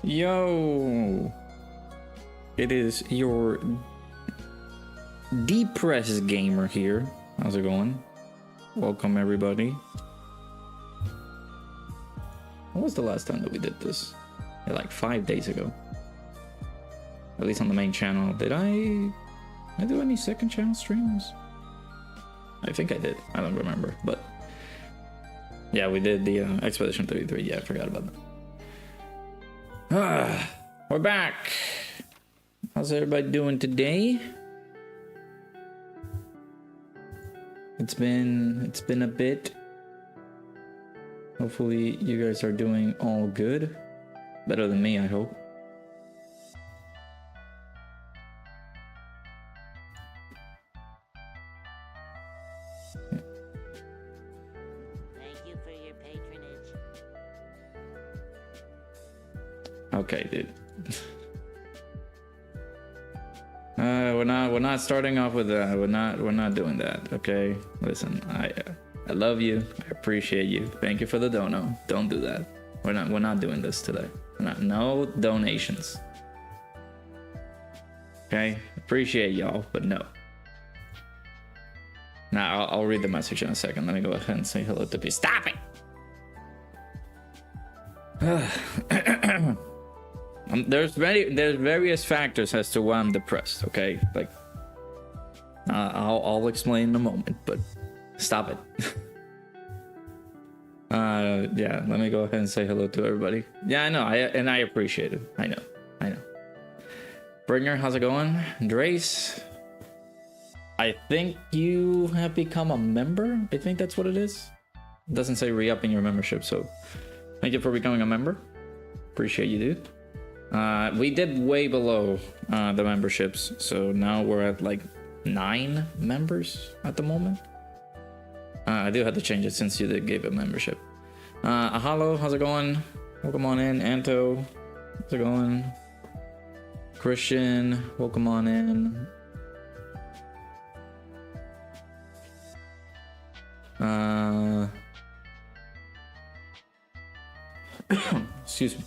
Yo, it is your depressed gamer here. How's it going? Welcome everybody. When was the last time that we did this? Yeah, like 5 days ago. At least on the main channel. Did I do any second channel streams? I think I did. I don't remember, but yeah, we did the Expedition 33. Yeah, I forgot about that. We're back. How's everybody doing today? It's been a bit. Hopefully you guys are doing all good. Better than me, I hope. Thank you for your patronage. Okay, dude. We're not starting off with that. We're not doing that. Okay, listen. I love you. I appreciate you. Thank you for the dono. Don't do that. We're not doing this today. No donations. Okay, appreciate y'all, but no. Now I'll read the message in a second. Let me go ahead and say hello to people. Stop it. There's various factors as to why I'm depressed. Okay, like I'll explain in a moment, but stop it. Yeah, let me go ahead and say hello to everybody. Yeah, I know, I appreciate it. I know. Bringer, how's it going? Drace, I think you have become a member. I think that's what it is. It doesn't say re-upping your membership, so thank you for becoming a member. Appreciate you, dude. We did way below the memberships, so now we're at like 9 members at the moment. I do have to change it since you did give a membership. Ahalo, how's it going? Welcome on in. Anto, how's it going? Christian, welcome on in. Excuse me.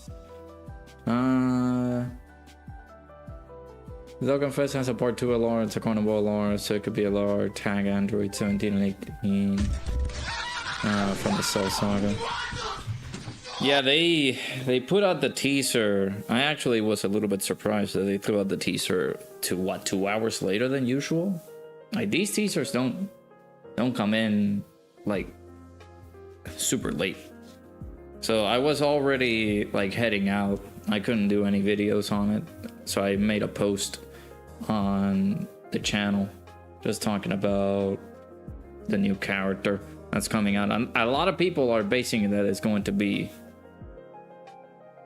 Dokkan Fest has support 2 LR, it's a cornerable LR, so it could be LR, tag Android 17 and 18 from the Cell Saga. Yeah, they put out the teaser. I actually was a little bit surprised that they threw out the teaser to what, 2 hours later than usual? Like, these teasers don't come in like super late. So I was already like heading out. I couldn't do any videos on it, so I made a post on the channel just talking about the new character that's coming out. A lot of people are basing it that it's going to be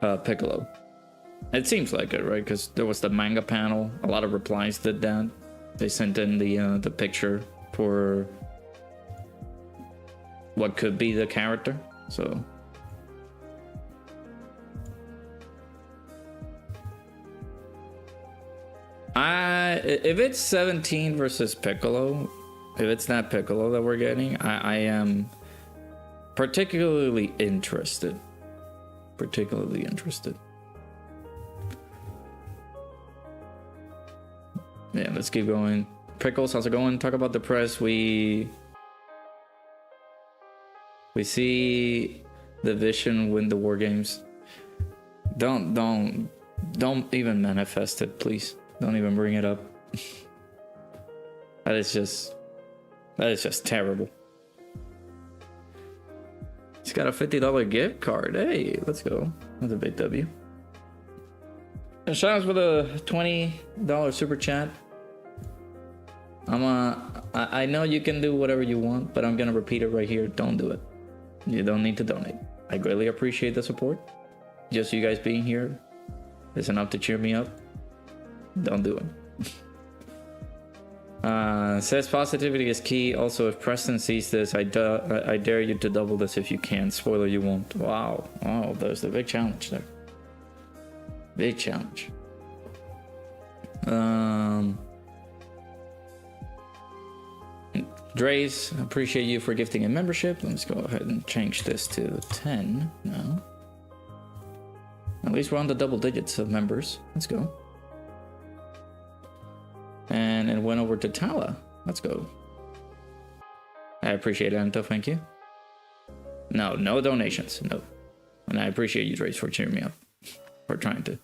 Piccolo. It seems like it, right? Because there was the manga panel. A lot of replies did that. They sent in the picture for what could be the character. So if it's 17 versus Piccolo, if it's that Piccolo that we're getting, I am particularly interested. Yeah, let's keep going. Pickles, how's it going? Talk about the press. We see the Vision win the War Games. Don't even manifest it, please. Don't even bring it up. That is just terrible. He's got a $50 gift card. Hey, let's go. That's a big W. And shout out for the $20 super chat. I know you can do whatever you want, but I'm gonna repeat it right here. Don't do it. You don't need to donate. I greatly appreciate the support. Just you guys being here is enough to cheer me up. Don't do it. Says positivity is key. Also, if Preston sees this, I dare you to double this if you can. Spoiler, you won't. Wow. Oh, there's the big challenge there. Big challenge. Drace, appreciate you for gifting a membership. Let's go ahead and change this to 10 now. At least we're on the double digits of members. Let's go. And it went over to Tala. Let's go. I appreciate it, Anto. Thank you. No donations. No. And I appreciate you, Drace, for cheering me up. For trying to.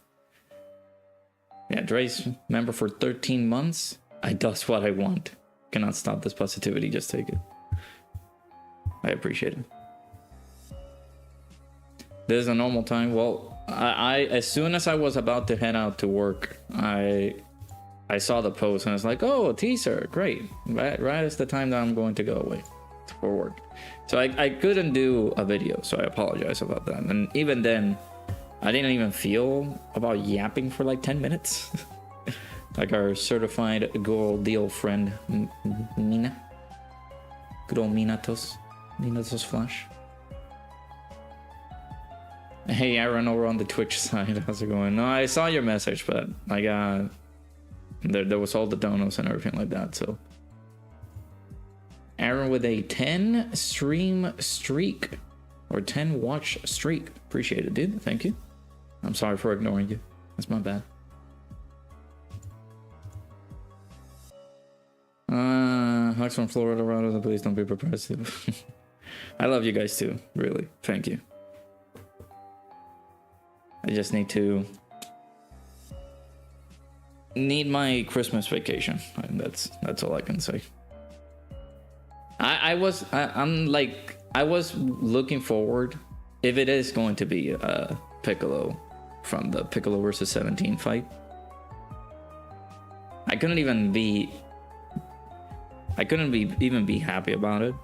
Yeah, Drace, member for 13 months. I does what I want. Cannot stop this positivity. Just take it. I appreciate it. This is a normal time. Well, I as soon as I was about to head out to work, I saw the post and I was like, oh, a teaser, great. Right as the time that I'm going to go away for work. So I couldn't do a video, so I apologize about that. And even then, I didn't even feel about yapping for like 10 minutes. Like our certified gold deal friend, Mina. Good old Minatos. Minatos Flash. Hey Aaron over on the Twitch side, how's it going? No, I saw your message, but I got... There was all the donos and everything like that, so... Aaron with a 10 stream streak. Or 10 watch streak. Appreciate it, dude. Thank you. I'm sorry for ignoring you. That's my bad. Hugs from Florida, Colorado, please don't be progressive. I love you guys too, really. Thank you. I just need my Christmas vacation. That's all I can say. I was looking forward, if it is going to be Piccolo from the Piccolo versus 17 fight. I couldn't even be happy about it.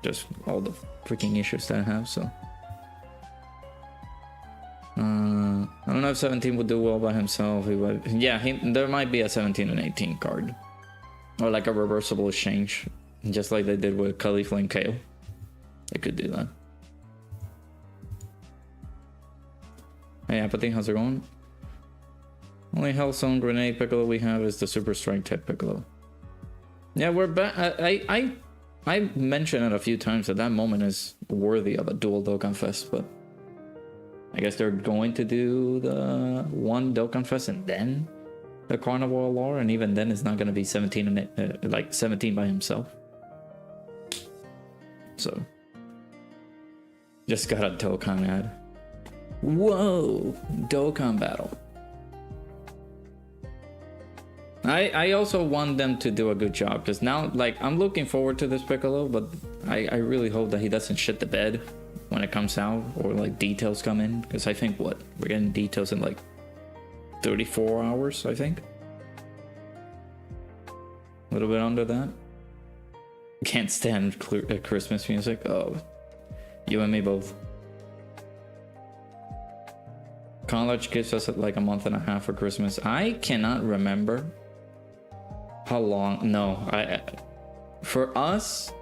Just all the freaking issues that I have, so. I don't know if 17 would do well by himself. There might be a 17 and 18 card. Or like a reversible exchange. Just like they did with Caulifla and Kale. They could do that. Hey Apathy, how's it going? Only Hellzone Grenade Piccolo we have is the Super Strike type Piccolo. Yeah, we're back. I mentioned it a few times that moment is worthy of a dual Dokkan Fest, but I guess they're going to do the one Dokkan Fest and then the Carnival Lore, and even then it's not going to be 17 and like 17 by himself. So just got a Dokkan ad. Whoa, Dokkan Battle. I also want them to do a good job, because now, like, I'm looking forward to this Piccolo, but I really hope that he doesn't shit the bed when it comes out, or like details come in, because I think we're getting details in like 34 hours, I think. A little bit under that. Can't stand Christmas music. Oh, you and me both. College gives us like a month and a half for Christmas. I cannot remember how long. No, for us,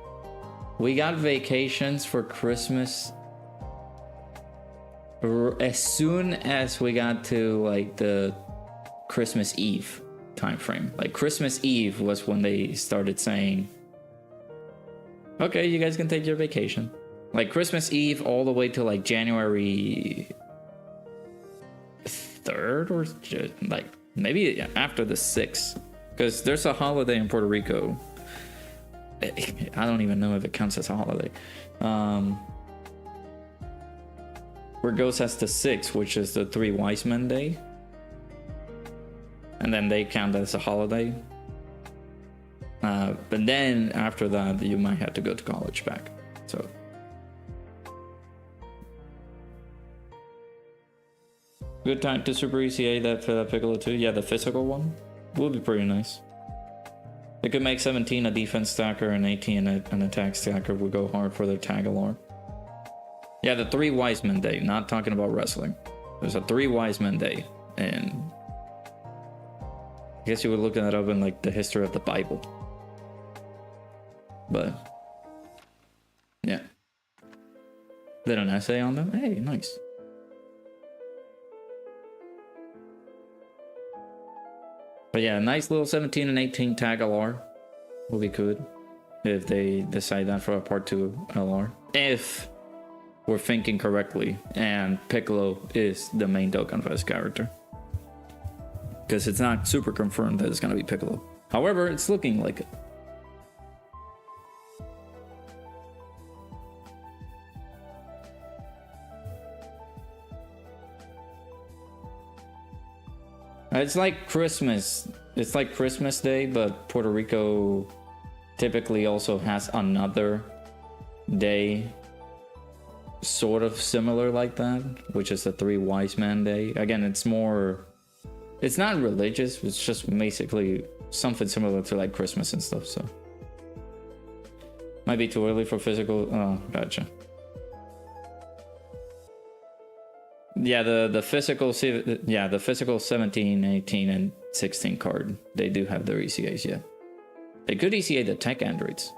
we got vacations for Christmas as soon as we got to like the Christmas Eve time frame. Like Christmas Eve was when they started saying, okay, you guys can take your vacation. Like Christmas Eve all the way to like January 3rd, or like maybe after the 6th, because there's a holiday in Puerto Rico. I don't even know if it counts as a holiday. Where it goes as the 6th, which is the Three Wise Men Day, and then they count as a holiday. But then after that, you might have to go to college back. So. Good time to Super ECA that for that Piccolo too. Yeah, the physical one will be pretty nice. They could make 17 a defense stacker and 18 an attack stacker. Would go hard for their tag alarm. Yeah, the Three Wise Men Day. Not talking about wrestling. There's a Three Wise Men Day, and I guess you would look that up in like the history of the Bible. But yeah, did an essay on them. Hey, nice. But yeah, nice little 17 and 18 tag LR will be good if they decide that for a part 2 LR. If we're thinking correctly, and Piccolo is the main Dokkan Fest character. Because it's not super confirmed that it's gonna be Piccolo. However, it's looking like it. It's like Christmas. It's like Christmas Day, but Puerto Rico typically also has another day sort of similar like that, which is the Three Wise Men Day. Again, it's more, it's not religious, it's just basically something similar to like Christmas and stuff, so might be too early for physical. Oh, gotcha. Yeah, the physical, yeah, the physical 17, 18, and 16 card, they do have their ECAs, yeah. They could ECA the tech androids.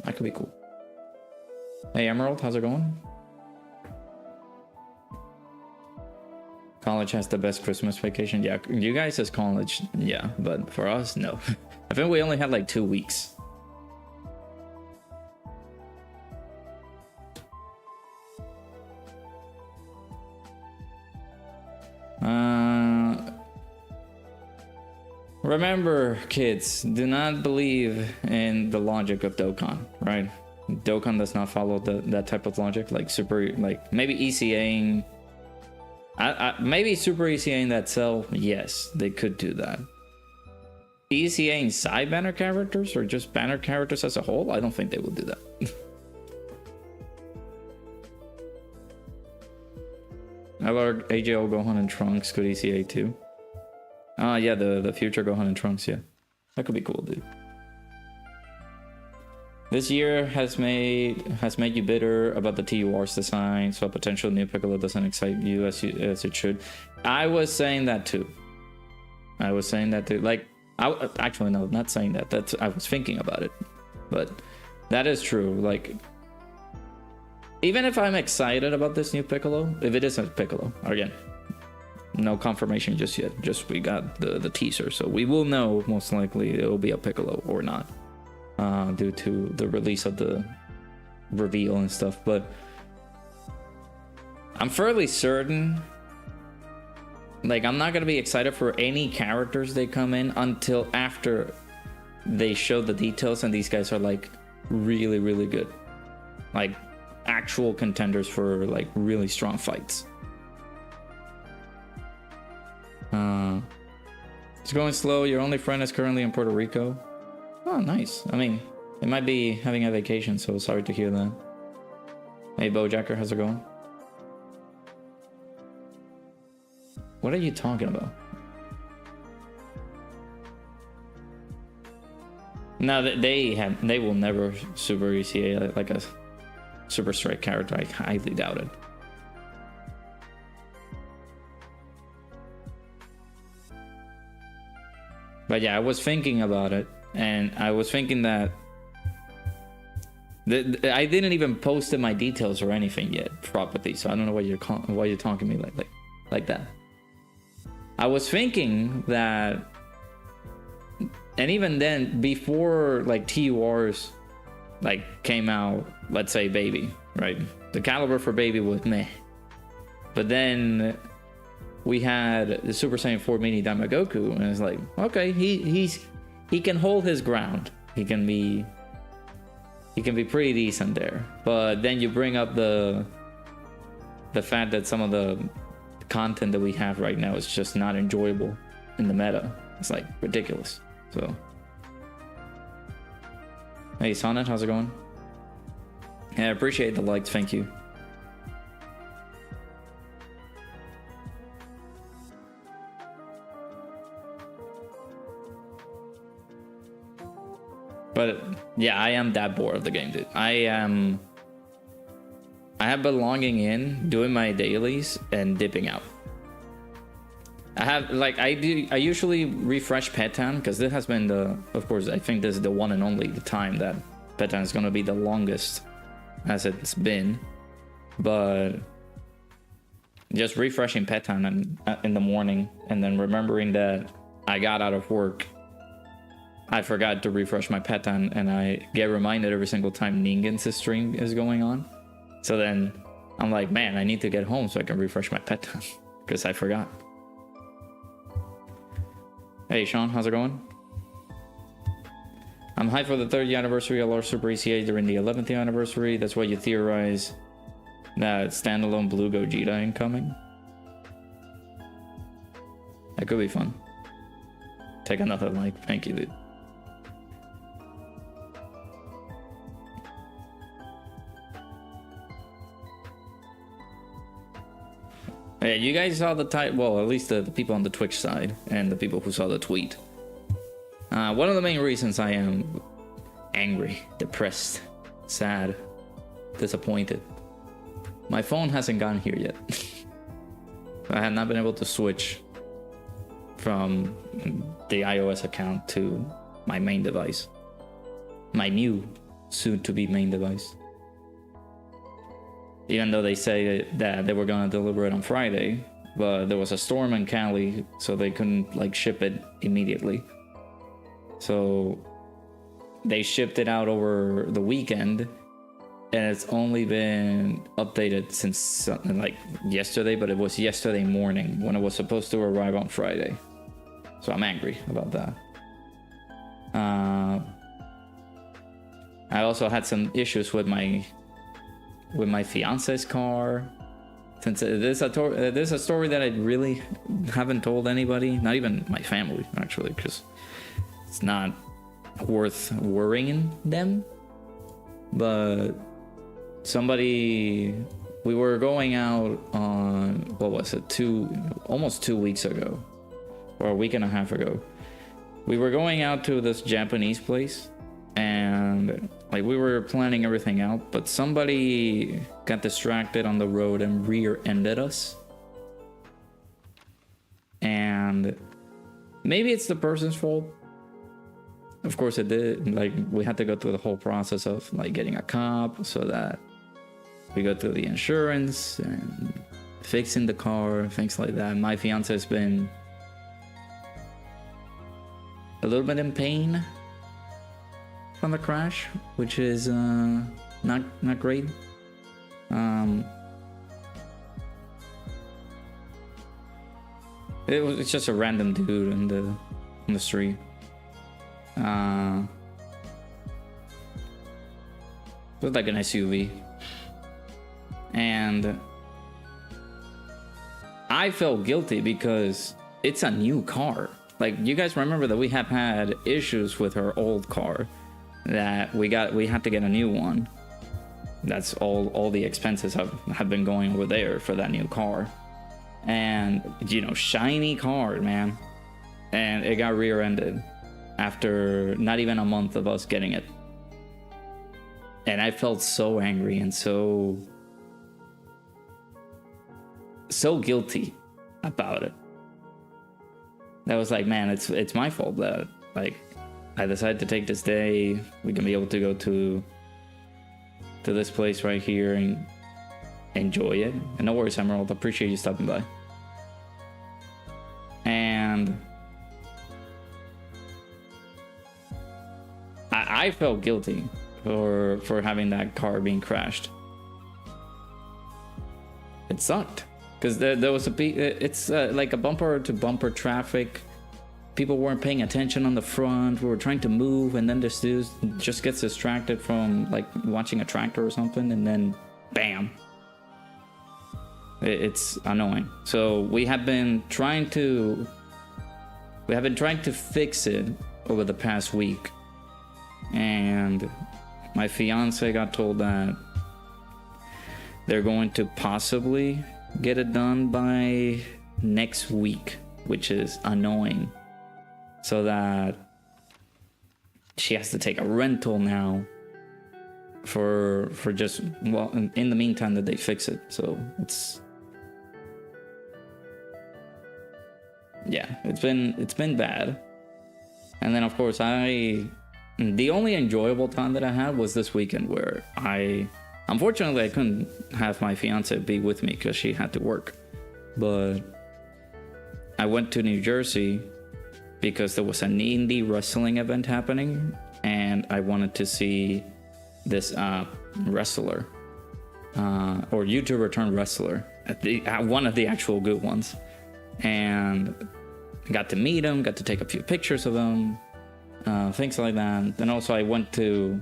That could be cool. Hey Emerald, how's it going? College has the best Christmas vacation. Yeah, you guys as college, yeah, but for us, no. I think we only had like 2 weeks. Remember, kids, do not believe in the logic of Dokkan, right? Dokkan does not follow that type of logic, like super, like maybe ECAing, maybe super ECAing that cell. Yes, they could do that. ECAing side banner characters or just banner characters as a whole, I don't think they will do that. LR, AJO, Gohan, and Trunks could ECA too. Yeah, the future Gohan and Trunks, yeah. That could be cool, dude. This year has made you bitter about the TUR's design, so a potential new Piccolo doesn't excite you as it should. I was saying that too. Like, actually no, not saying that. I was thinking about it, but that is true. Like, even if I'm excited about this new Piccolo, if it isn't Piccolo, again, no confirmation just yet. Just we got the teaser, so we will know most likely it will be a Piccolo or not, due to the release of the reveal and stuff. But I'm fairly certain, like, I'm not gonna be excited for any characters they come in until after they show the details and these guys are like really, really good, like actual contenders for like really strong fights. It's going slow. Your only friend is currently in Puerto Rico. Oh, nice. I mean, it might be having a vacation, so sorry to hear that. Hey, Bojacker, how's it going? What are you talking about? No, they will never super ECA like a super strike character. I highly doubt it. But yeah, I was thinking about it, and I was thinking that I didn't even post in my details or anything yet properly, so I don't know why you're talking to me like that. I was thinking that, and even then, before like TURs like came out, let's say Baby, right? The caliber for Baby was meh, but then we had the Super Saiyan 4 Mini Damagoku, and it's like, okay, he can hold his ground. He can be pretty decent there. But then you bring up the fact that some of the content that we have right now is just not enjoyable in the meta. It's like ridiculous. So, hey Sonnet, how's it going? Yeah, I appreciate the likes, thank you. But yeah, I am that bored of the game, dude. I have been logging in, doing my dailies, and dipping out. I have, like, I usually refresh Petan, because this has been of course, I think this is the one and only time that Petan is going to be the longest as it's been. But just refreshing Petan in the morning, and then remembering that I got out of work, I forgot to refresh my Petan, and I get reminded every single time Ningen's stream is going on. So then I'm like, man, I need to get home so I can refresh my pet because I forgot. Hey, Sean, how's it going? I'm hyped for the 30th anniversary of LR Super ECA during the 11th anniversary. That's why you theorize that standalone Blue Gogeta incoming. That could be fun. Take another like. Thank you, dude. Hey, you guys saw the well, at least the people on the Twitch side and the people who saw the tweet. One of the main reasons I am angry, depressed, sad, disappointed. My phone hasn't gotten here yet. I have not been able to switch from the iOS account to my main device. My new, soon-to-be main device. Even though they say that they were gonna deliver it on Friday, but there was a storm in Cali, so they couldn't like ship it immediately. So they shipped it out over the weekend, and it's only been updated since like yesterday, but it was yesterday morning when it was supposed to arrive on Friday. So I'm angry about that. I also had some issues with my fiance's car. Since there's a story that I really haven't told anybody, not even my family actually, because it's not worth worrying them. But we were going out on, what was it, almost 2 weeks ago, or a week and a half ago. We were going out to this Japanese place, and like we were planning everything out, but somebody got distracted on the road and rear-ended us. And maybe it's the person's fault. Of course it did. Like, we had to go through the whole process of like getting a cop so that we go through the insurance and fixing the car, things like that. My fiance has been a little bit in pain from the crash, which is not great. It's just a random dude on the street. It was like an SUV, and I felt guilty because it's a new car. Like, you guys remember that we have had issues with her old car, that we had to get a new one. That's all the expenses have been going over there for that new car. And you know, shiny car, man, and it got rear-ended after not even a month of us getting it. And I felt so angry and so guilty about it. That was like, man, it's my fault that like I decided to take this day. We can be able to go to this place right here and enjoy it. And no worries, Emerald, appreciate you stopping by. And I felt guilty for having that car being crashed. It sucked because there was it's like a bumper to bumper traffic. People weren't paying attention on the front. We were trying to move, and then this dude just gets distracted from like watching a tractor or something, and then bam. It's annoying. So we have been trying to fix it over the past week, and my fiance got told that they're going to possibly get it done by next week, which is annoying. So that she has to take a rental now for just, well, in the meantime that they fix it. So it's, yeah, it's been bad. And then of course the only enjoyable time that I had was this weekend, where unfortunately I couldn't have my fiance be with me because she had to work, but I went to New Jersey because there was an indie wrestling event happening, and I wanted to see this wrestler. or YouTuber turned wrestler, at one of the actual good ones, and got to meet him, got to take a few pictures of him, things like that. Then also I went to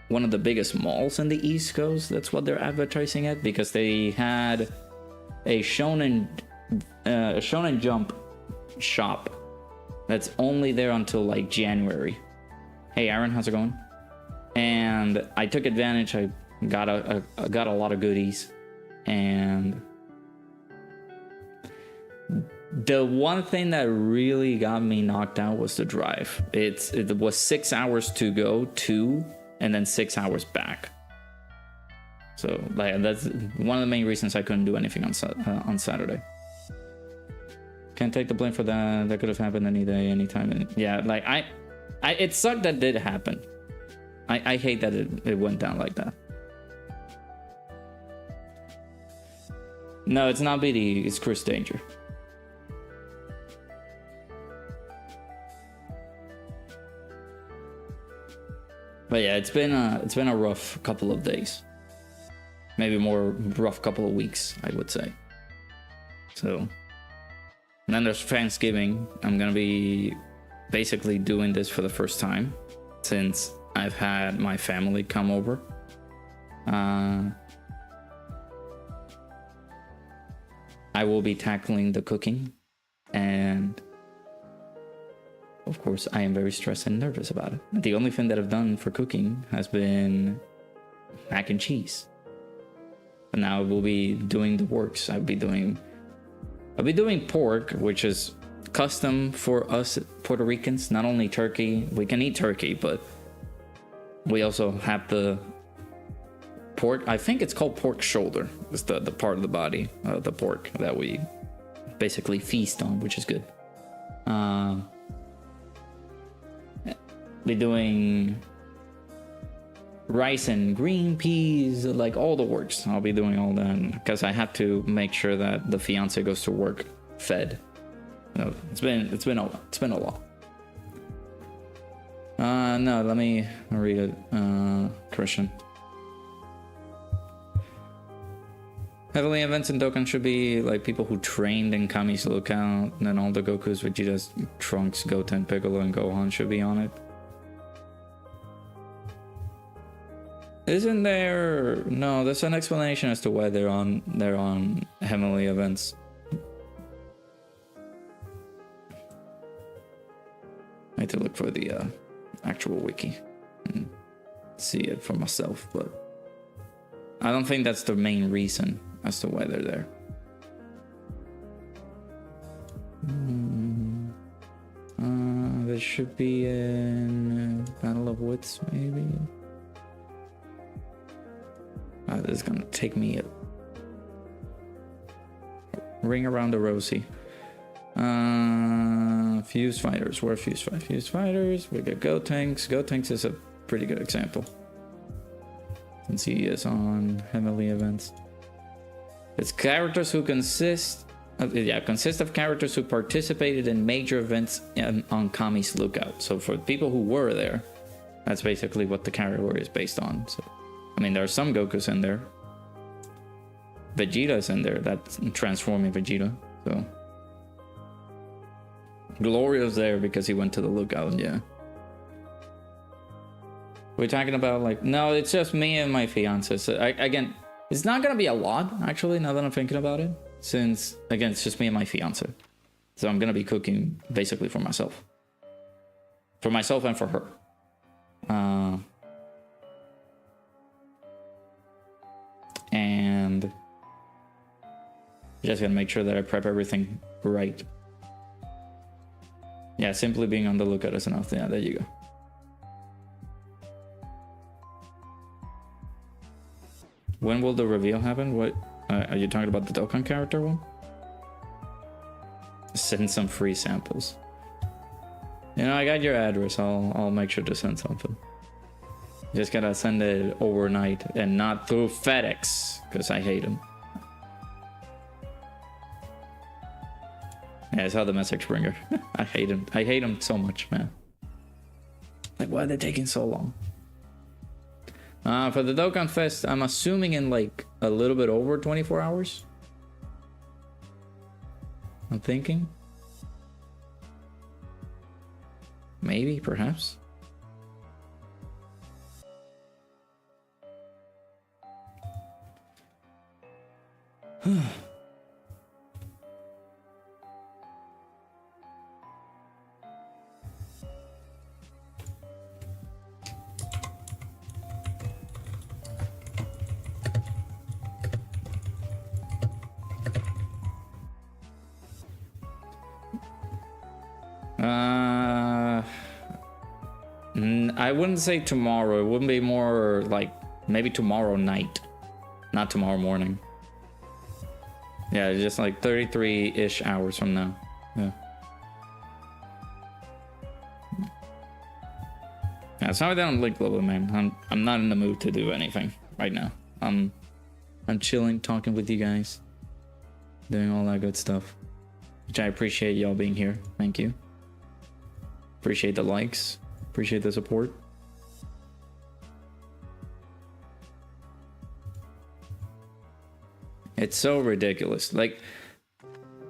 one of the biggest malls in the East Coast. That's what they're advertising at, because they had a Shonen Jump shop that's only there until like January. Hey Aaron, how's it going? And I took advantage. I got a lot of goodies, and the one thing that really got me knocked out was the drive. It was 6 hours to go to, and then 6 hours back. So like that's one of the main reasons I couldn't do anything on Saturday. Can't take the blame for that. That could have happened any day, anytime. And yeah, like it sucked that did happen. I hate that it went down like that. No, it's not BD. It's Chris Danger. But yeah, it's been a rough couple of days. Maybe more rough couple of weeks, I would say. So, and then there's Thanksgiving. I'm gonna be basically doing this for the first time since I've had my family come over. I will be tackling the cooking, and of course I am very stressed and nervous about it. The only thing that I've done for cooking has been mac and cheese. But now I will be doing the works. I'll be doing pork, which is custom for us Puerto Ricans. Not only turkey, we can eat turkey, but we also have the pork. I think it's called pork shoulder. It's the part of the body of the pork that we basically feast on, which is good. Be doing rice and green peas, like all the works. I'll be doing all that because I have to make sure that the fiance goes to work fed. No, it's been a lot. No, let me read it. Christian. Heavily events in Dokkan should be like people who trained in Kami's Lookout, and then all the Gokus, Vegetas, Trunks, Goten, Piccolo, and Gohan should be on it. Isn't there? No, there's an explanation as to why they're on heavenly events. I need to look for the actual wiki and see it for myself, but I don't think that's the main reason as to why they're there. There should be in Battle of Wits, maybe. This is gonna take me a ring around the rosy. Fuse fighters. Where are fuse fighters? We got Gotenks. Gotenks is a pretty good example, since he is on heavenly events. It's characters who consist of characters who participated in major events on Kami's Lookout. So for people who were there, that's basically what the category is based on. So I mean, there are some Gokus in there. Vegeta's in there. That's transforming Vegeta. So Glorio's there because he went to the Lookout. Yeah. We're talking about like, no, it's just me and my fiance. So again, it's not gonna be a lot actually. Now that I'm thinking about it, since again, it's just me and my fiance. So I'm gonna be cooking basically for myself and for her. And just gonna make sure that I prep everything right. Yeah, simply being on the lookout is enough. Yeah, there you go. When will the reveal happen? What are you talking about? The Dokkan character one? Send some free samples. You know, I got your address. I'll make sure to send something. Just gotta send it overnight and not through FedEx, because I hate them. Yeah, I saw the message bringer. I hate him. I hate him so much, man. Like, why are they taking so long? For the Dokkan Fest, I'm assuming in like a little bit over 24 hours. I'm thinking. Maybe, perhaps. I wouldn't say tomorrow. It wouldn't be more like maybe tomorrow night, not tomorrow morning. Yeah, just like 33-ish hours from now. Yeah. Yeah, sorry that I'm late, global man. I'm not in the mood to do anything right now. I'm chilling, talking with you guys, doing all that good stuff, which I appreciate y'all being here. Thank you. Appreciate the likes. Appreciate the support. It's so ridiculous. Like,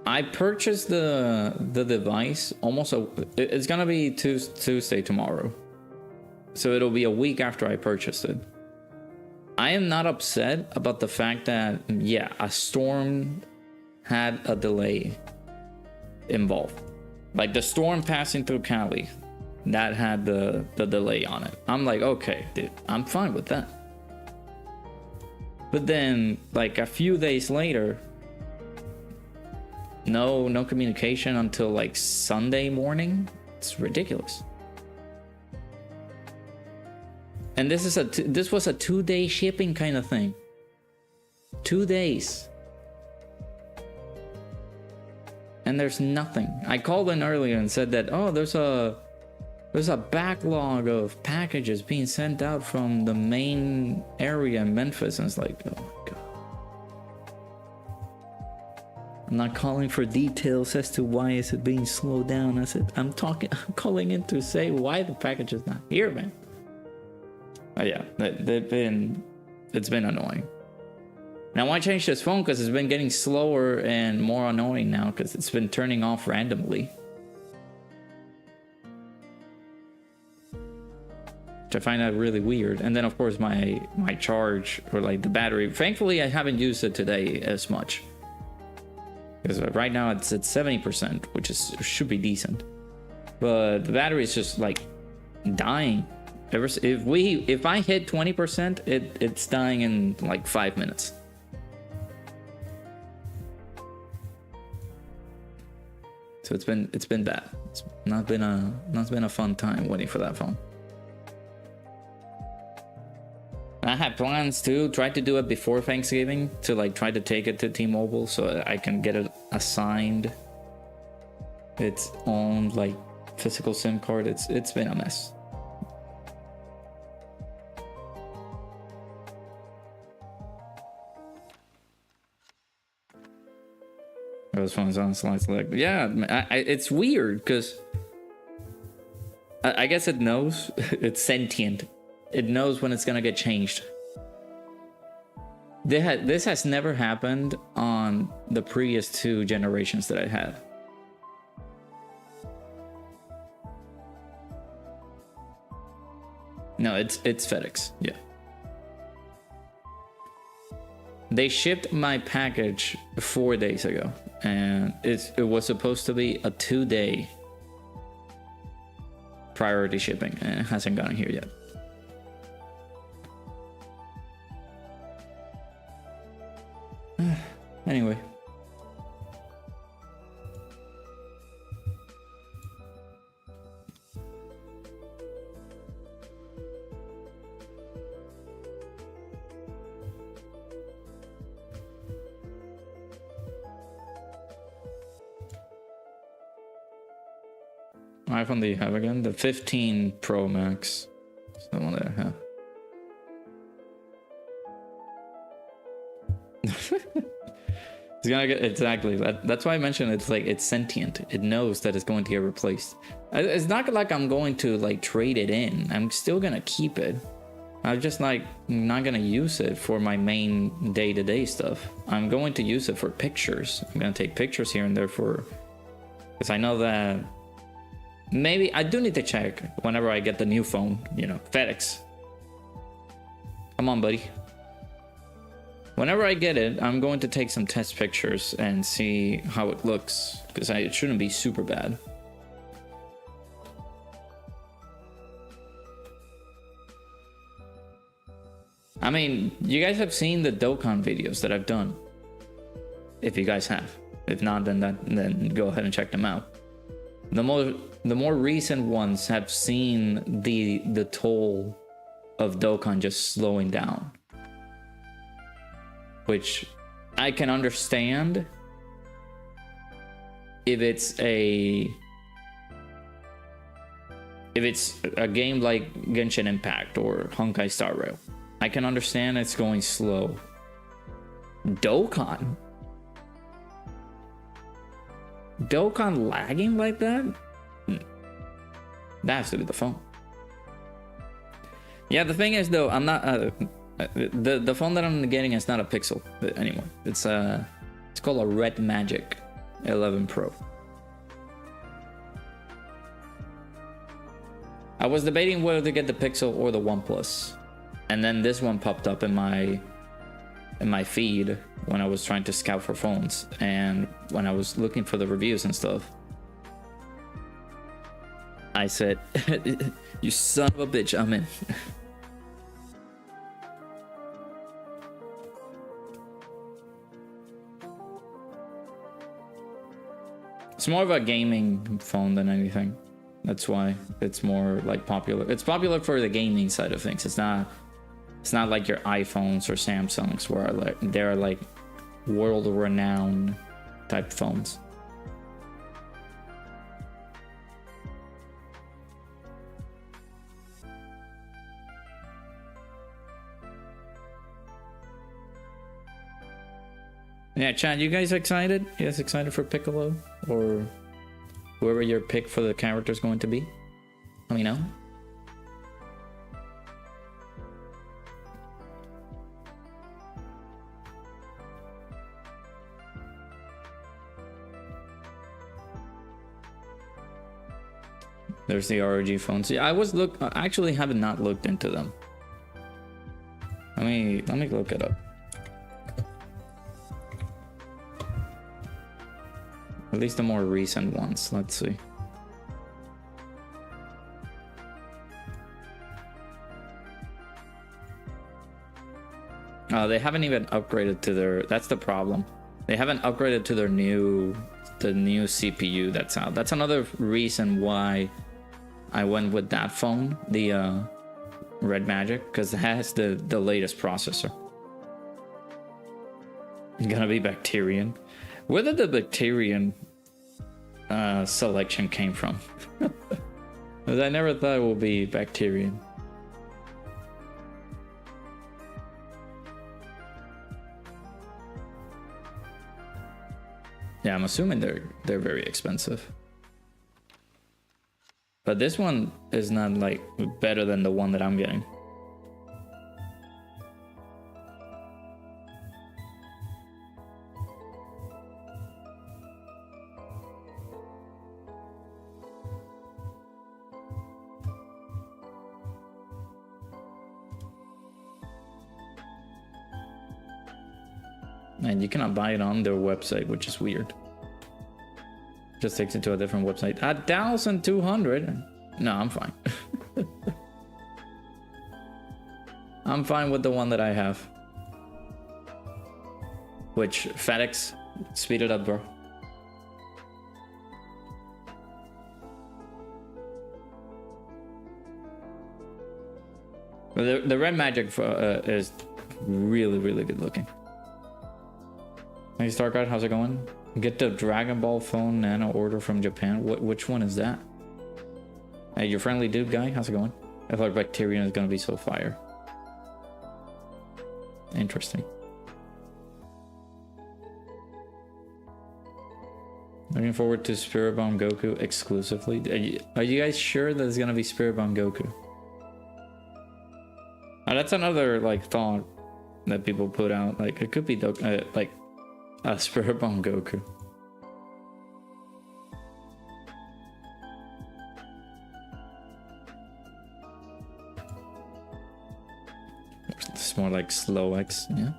I purchased the device almost it's gonna be Tuesday tomorrow, so it'll be a week after I purchased it. I am not upset about the fact that, yeah, a storm had a delay involved. Like the storm passing through Cali, that had the delay on it. I'm like, okay, dude, I'm fine with that. But then, like a few days later, no communication until like Sunday morning. It's ridiculous. And this was a 2-day shipping kind of thing. 2 days. And there's nothing. I called in earlier and said that, oh, there's a backlog of packages being sent out from the main area in Memphis. And it's like, oh my God. I'm not calling for details as to why is it being slowed down. I said, I'm calling in to say why the package is not here, man. But yeah, it's been annoying. Now I changed this phone because it's been getting slower and more annoying now because it's been turning off randomly. Which I find that really weird. And then of course my charge, or like the battery, thankfully I haven't used it today as much. Because right now it's at 70%, which should be decent. But the battery is just like dying. If I hit 20%, it's dying in like 5 minutes. So it's been bad. It's not been a fun time waiting for that phone. I had plans to try to do it before Thanksgiving to like try to take it to T-Mobile so I can get it assigned its own like physical SIM card. It's been a mess. Those phones on slides like, yeah, it's weird because I guess it knows. It's sentient. It knows when it's gonna get changed. This has never happened on the previous 2 generations that I had. No, it's FedEx. Yeah. They shipped my package 4 days ago, and it was supposed to be a 2-day priority shipping, and it hasn't gotten here yet. Anyway. iPhone do you have again? The 15 Pro Max. That's the one that I have. It's gonna get, exactly. That's why I mentioned it's like it's sentient. It knows that it's going to get replaced. It's not like I'm going to like trade it in. I'm still gonna keep it. I'm just like not gonna use it for my main day-to-day stuff. I'm going to use it for pictures. I'm gonna take pictures here and there for, because I know that maybe I do need to check whenever I get the new phone, you know, FedEx. Come on, buddy. Whenever I get it, I'm going to take some test pictures and see how it looks, because it shouldn't be super bad. I mean, you guys have seen the Dokkan videos that I've done. If you guys have. If not, then go ahead and check them out. The more recent ones have seen the toll of Dokkan just slowing down. Which I can understand if it's a game like Genshin Impact or Honkai Star Rail. I can understand it's going slow. Dokkan lagging like that? That has to be the phone. Yeah, the thing is though, I'm not the phone that I'm getting is not a Pixel anymore. It's called a Red Magic 11 Pro. I was debating whether to get the Pixel or the OnePlus. And then this one popped up in my feed when I was trying to scout for phones and when I was looking for the reviews and stuff. I said, you son of a bitch, I'm in. It's more of a gaming phone than anything. That's why it's more like popular. It's popular for the gaming side of things. It's not like your iPhones or Samsungs where they're like world-renowned type phones. Yeah, Chad, you guys excited? You guys excited for Piccolo? Or whoever your pick for the character is going to be? Let me know. There's the ROG phones. Yeah, I actually have not looked into them. Let me look it up. At least the more recent ones. Let's see. They haven't even upgraded to their. That's the problem. They haven't upgraded to the new CPU that's out. That's another reason why I went with that phone, the Red Magic, because it has the latest processor. It's gonna be Bacterian. Where did the Bacterian selection came from? Because I never thought it would be Bacterian. Yeah, I'm assuming they're very expensive. But this one is not like better than the one that I'm getting. And you cannot buy it on their website, which is weird. Just takes it to a different website. 1,200? No, I'm fine. I'm fine with the one that I have. Which, FedEx, speed it up, bro. The Red Magic is really, really good looking. Hey Starcard, how's it going? Get the Dragon Ball phone Nano order from Japan. Which one is that? Hey, your friendly dude guy, how's it going? I thought Bacterian is gonna be so fire. Interesting. Looking forward to Spirit Bomb Goku exclusively. Are you guys sure that it's gonna be Spirit Bomb Goku? I That's another like thought that people put out. Like it could be like a Spirit Bomb Goku. It's more like slow X, yeah.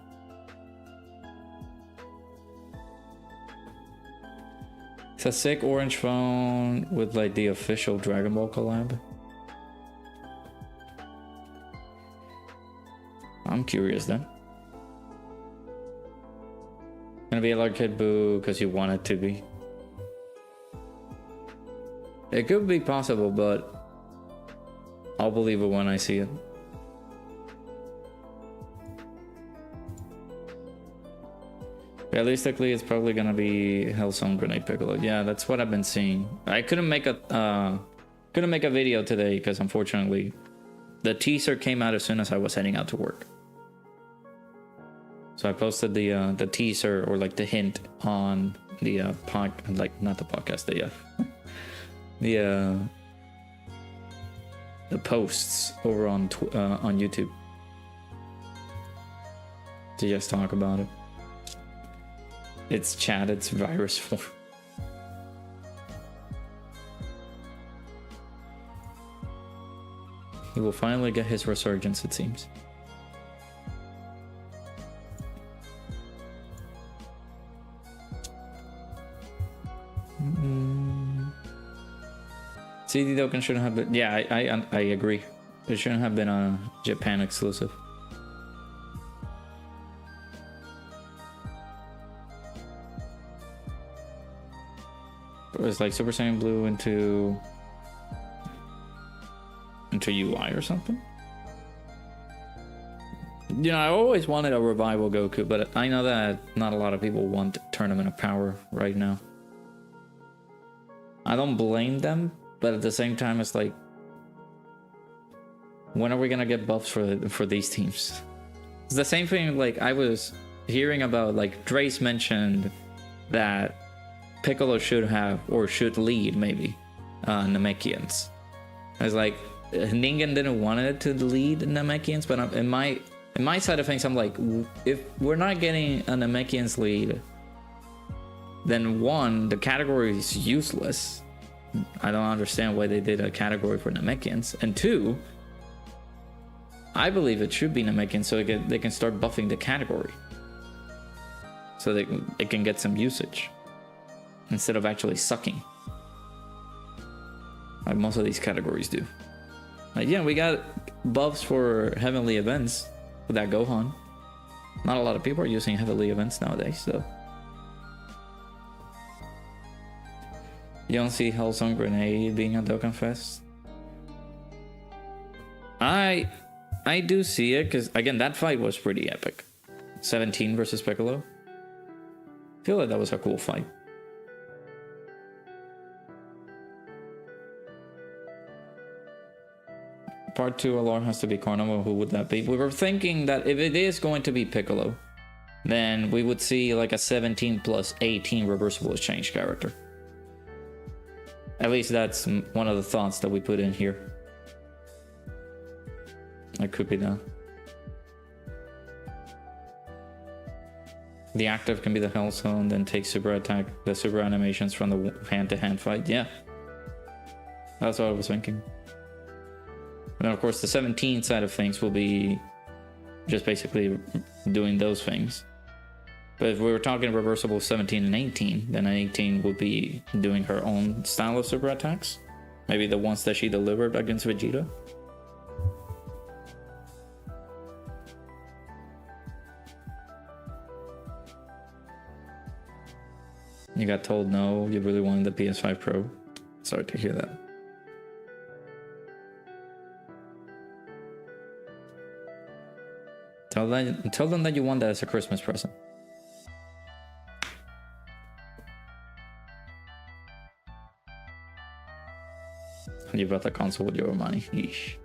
It's a sick orange phone with like the official Dragon Ball collab. I'm curious then. Gonna be a large kid boo because you want it to be. It could be possible, but I'll believe it when I see it. Realistically, it's probably gonna be Hellsong Grenade Piccolo. Yeah, that's what I've been seeing. I couldn't make a video today because unfortunately, the teaser came out as soon as I was heading out to work. So I posted the teaser or like the hint on the not the podcast, the posts over on YouTube to just talk about it. It's chat, it's virus form. He will finally get his resurgence, it seems. CD Dokkan shouldn't have been. Yeah, I agree. It shouldn't have been a Japan exclusive. It was like Super Saiyan Blue into UI or something. You know, I always wanted a revival Goku, but I know that not a lot of people want Tournament of Power right now. I don't blame them, but at the same time, it's like, when are we gonna get buffs for these teams? It's the same thing. Like I was hearing about, like Drace mentioned that Piccolo should have or should lead maybe Namekians. I was like, Ningen didn't want it to lead Namekians, but in my side of things, I'm like, if we're not getting a Namekians lead, then one, the category is useless. I don't understand why they did a category for Namekians. And two, I believe it should be Namekians so they can start buffing the category. So it can get some usage. Instead of actually sucking. Like most of these categories do. Like, yeah, we got buffs for heavenly events with that Gohan. Not a lot of people are using heavenly events nowadays, so. You don't see Hellsong Grenade being a Dokkan Fest? I do see it, because again, that fight was pretty epic. 17 versus Piccolo. I feel like that was a cool fight. Part 2 alarm has to be Carnival. Who would that be? We were thinking that if it is going to be Piccolo, then we would see like a 17 plus 18 reversible exchange character. At least that's one of the thoughts that we put in here. It could be that. The active can be the Hellzone, then take super attack, the super animations from the hand-to-hand fight. Yeah. That's what I was thinking. And of course, the 17 side of things will be just basically doing those things. But if we were talking reversible 17 and 18, then 18 would be doing her own style of super attacks. Maybe the ones that she delivered against Vegeta. You got told no, you really wanted the PS5 Pro. Sorry to hear that. Tell them that you want that as a Christmas present. You bought the console with your money. Yeesh.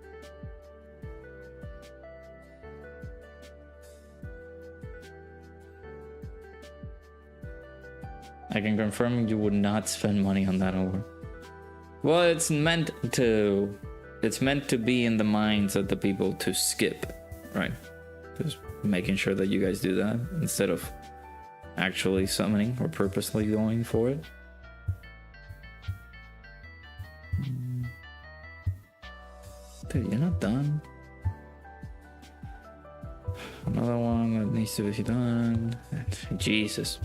I can confirm you would not spend money on that over. Well, it's meant to be in the minds of the people to skip right? Just making sure that you guys do that instead of actually summoning or purposely going for it. Dude, you're not done. Another one that needs to be done. Jesus.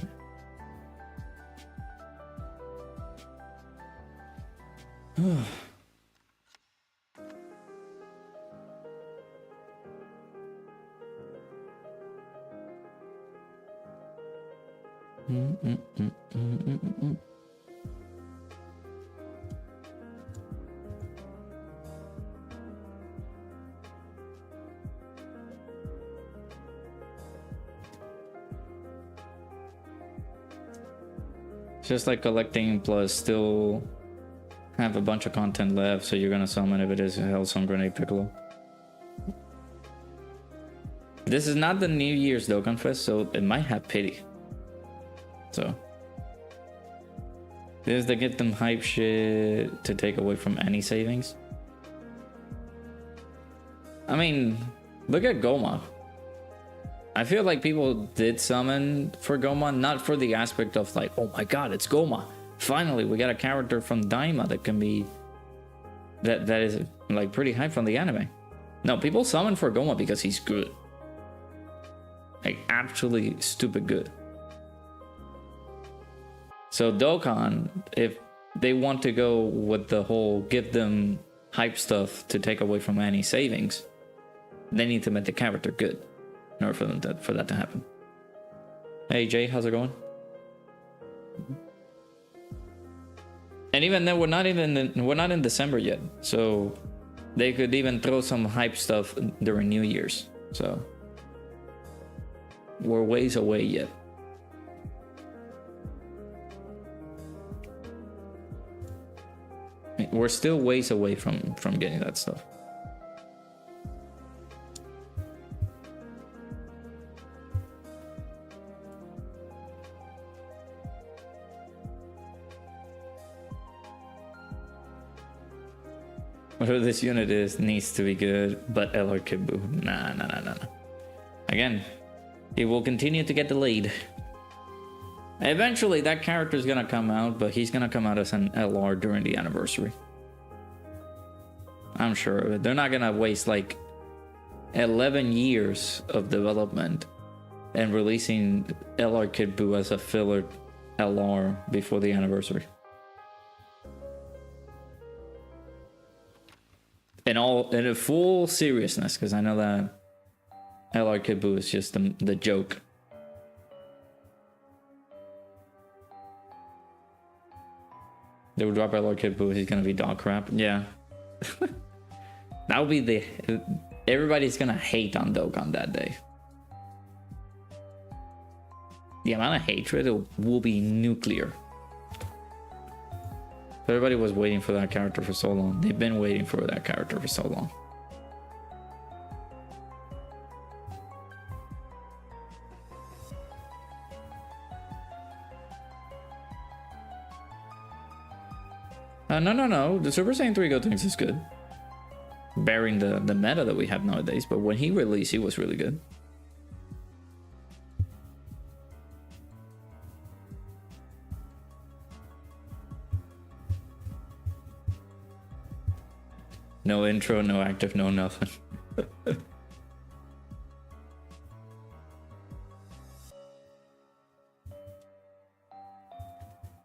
Just like collecting plus still have a bunch of content left, so you're gonna summon if it is a Hellsong Grenade Piccolo. This is not the New Year's Dokkan Fest, so it might have pity. So this is the get them hype shit to take away from any savings. I mean, look at Goma. I feel like people did summon for Goma, not for the aspect of like, oh my god, it's Goma. Finally, we got a character from Daima that can be that is like pretty hype from the anime. No, people summon for Goma because he's good. Like actually stupid good. So Dokkan, if they want to go with the whole give them hype stuff to take away from any savings, they need to make the character good in order for that to happen. Hey Jay, how's it going? And even then, we're not in December yet, so they could even throw some hype stuff during New Year's. So we're ways away yet. We're still ways away from getting that stuff. Whatever this unit is needs to be good, but LR Kibu. Nah. Again, it will continue to get delayed. Eventually, that character is gonna come out, but he's gonna come out as an LR during the anniversary. I'm sure of it. They're not gonna waste like 11 years of development and releasing LR Kid Buu as a filler LR before the anniversary. In a full seriousness, because I know that LR Kid Buu is just the joke. They would drop LR Kid Buu, he's gonna be dog crap. Yeah. That would be everybody's gonna hate on Dokkan that day. The amount of hatred will be nuclear. Everybody was waiting for that character for so long. They've been waiting for that character for so long. No. The Super Saiyan 3 Gotenks is good. Bearing the meta that we have nowadays. But when he released, he was really good. No intro, no active, no nothing.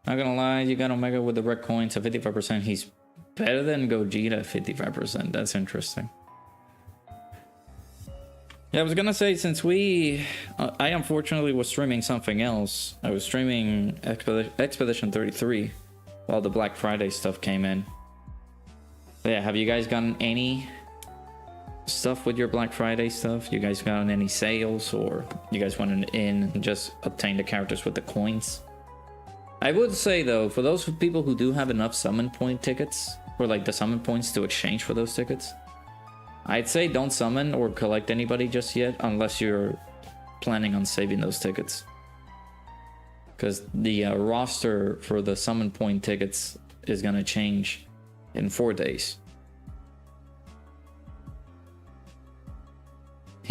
Not gonna lie, you got Omega with the red coins at 55%. He's better than Gogeta at 55%. That's interesting. Yeah, I was gonna say, since I unfortunately was streaming something else. I was streaming Expedition 33 while the Black Friday stuff came in. Yeah, have you guys gotten any stuff with your Black Friday stuff? You guys gotten any sales, or you guys went in and just obtained the characters with the coins? I would say though, for those people who do have enough summon point tickets, or like the summon points to exchange for those tickets, I'd say don't summon or collect anybody just yet unless you're planning on saving those tickets. Because the roster for the summon point tickets is gonna change in 4 days.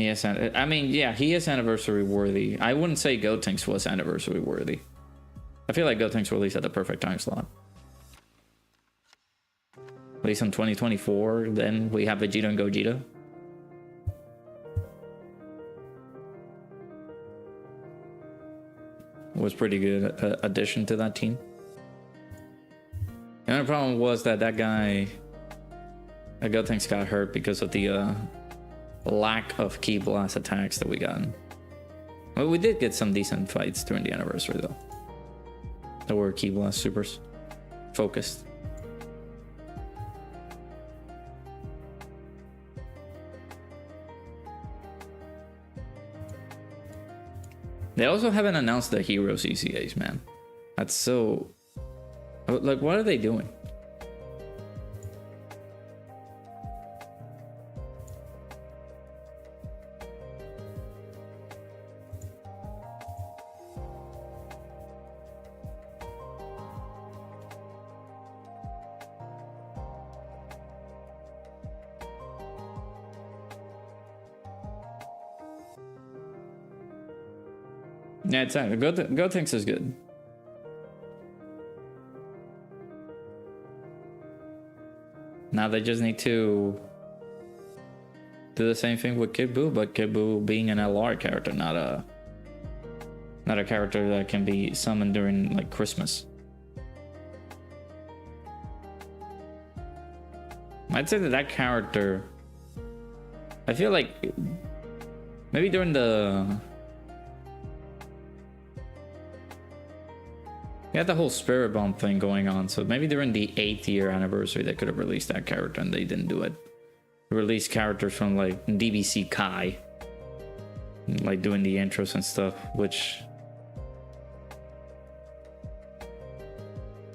He is. I mean, yeah, he is anniversary worthy. I wouldn't say Gotenks was anniversary worthy. I feel like Gotenks released at the perfect time slot. At least in 2024, then we have Vegeta and Gogeta. Was pretty good addition to that team. The only problem was that guy, Gotenks got hurt because of the lack of Ki Blast attacks that we got. Well, we did get some decent fights during the anniversary though. That were Ki Blast supers focused. They also haven't announced the hero CCAs, man. That's so... Like, what are they doing? Yeah, it's Gotenks is good. Now they just need to do the same thing with Kid Buu, but Kid Buu being an LR character, not a character that can be summoned during like Christmas. I'd say that character, I feel like maybe during the... We had the whole Spirit Bomb thing going on, so maybe during the 8th year anniversary they could have released that character and they didn't do it. Released characters from like DBZ Kai, like doing the intros and stuff, which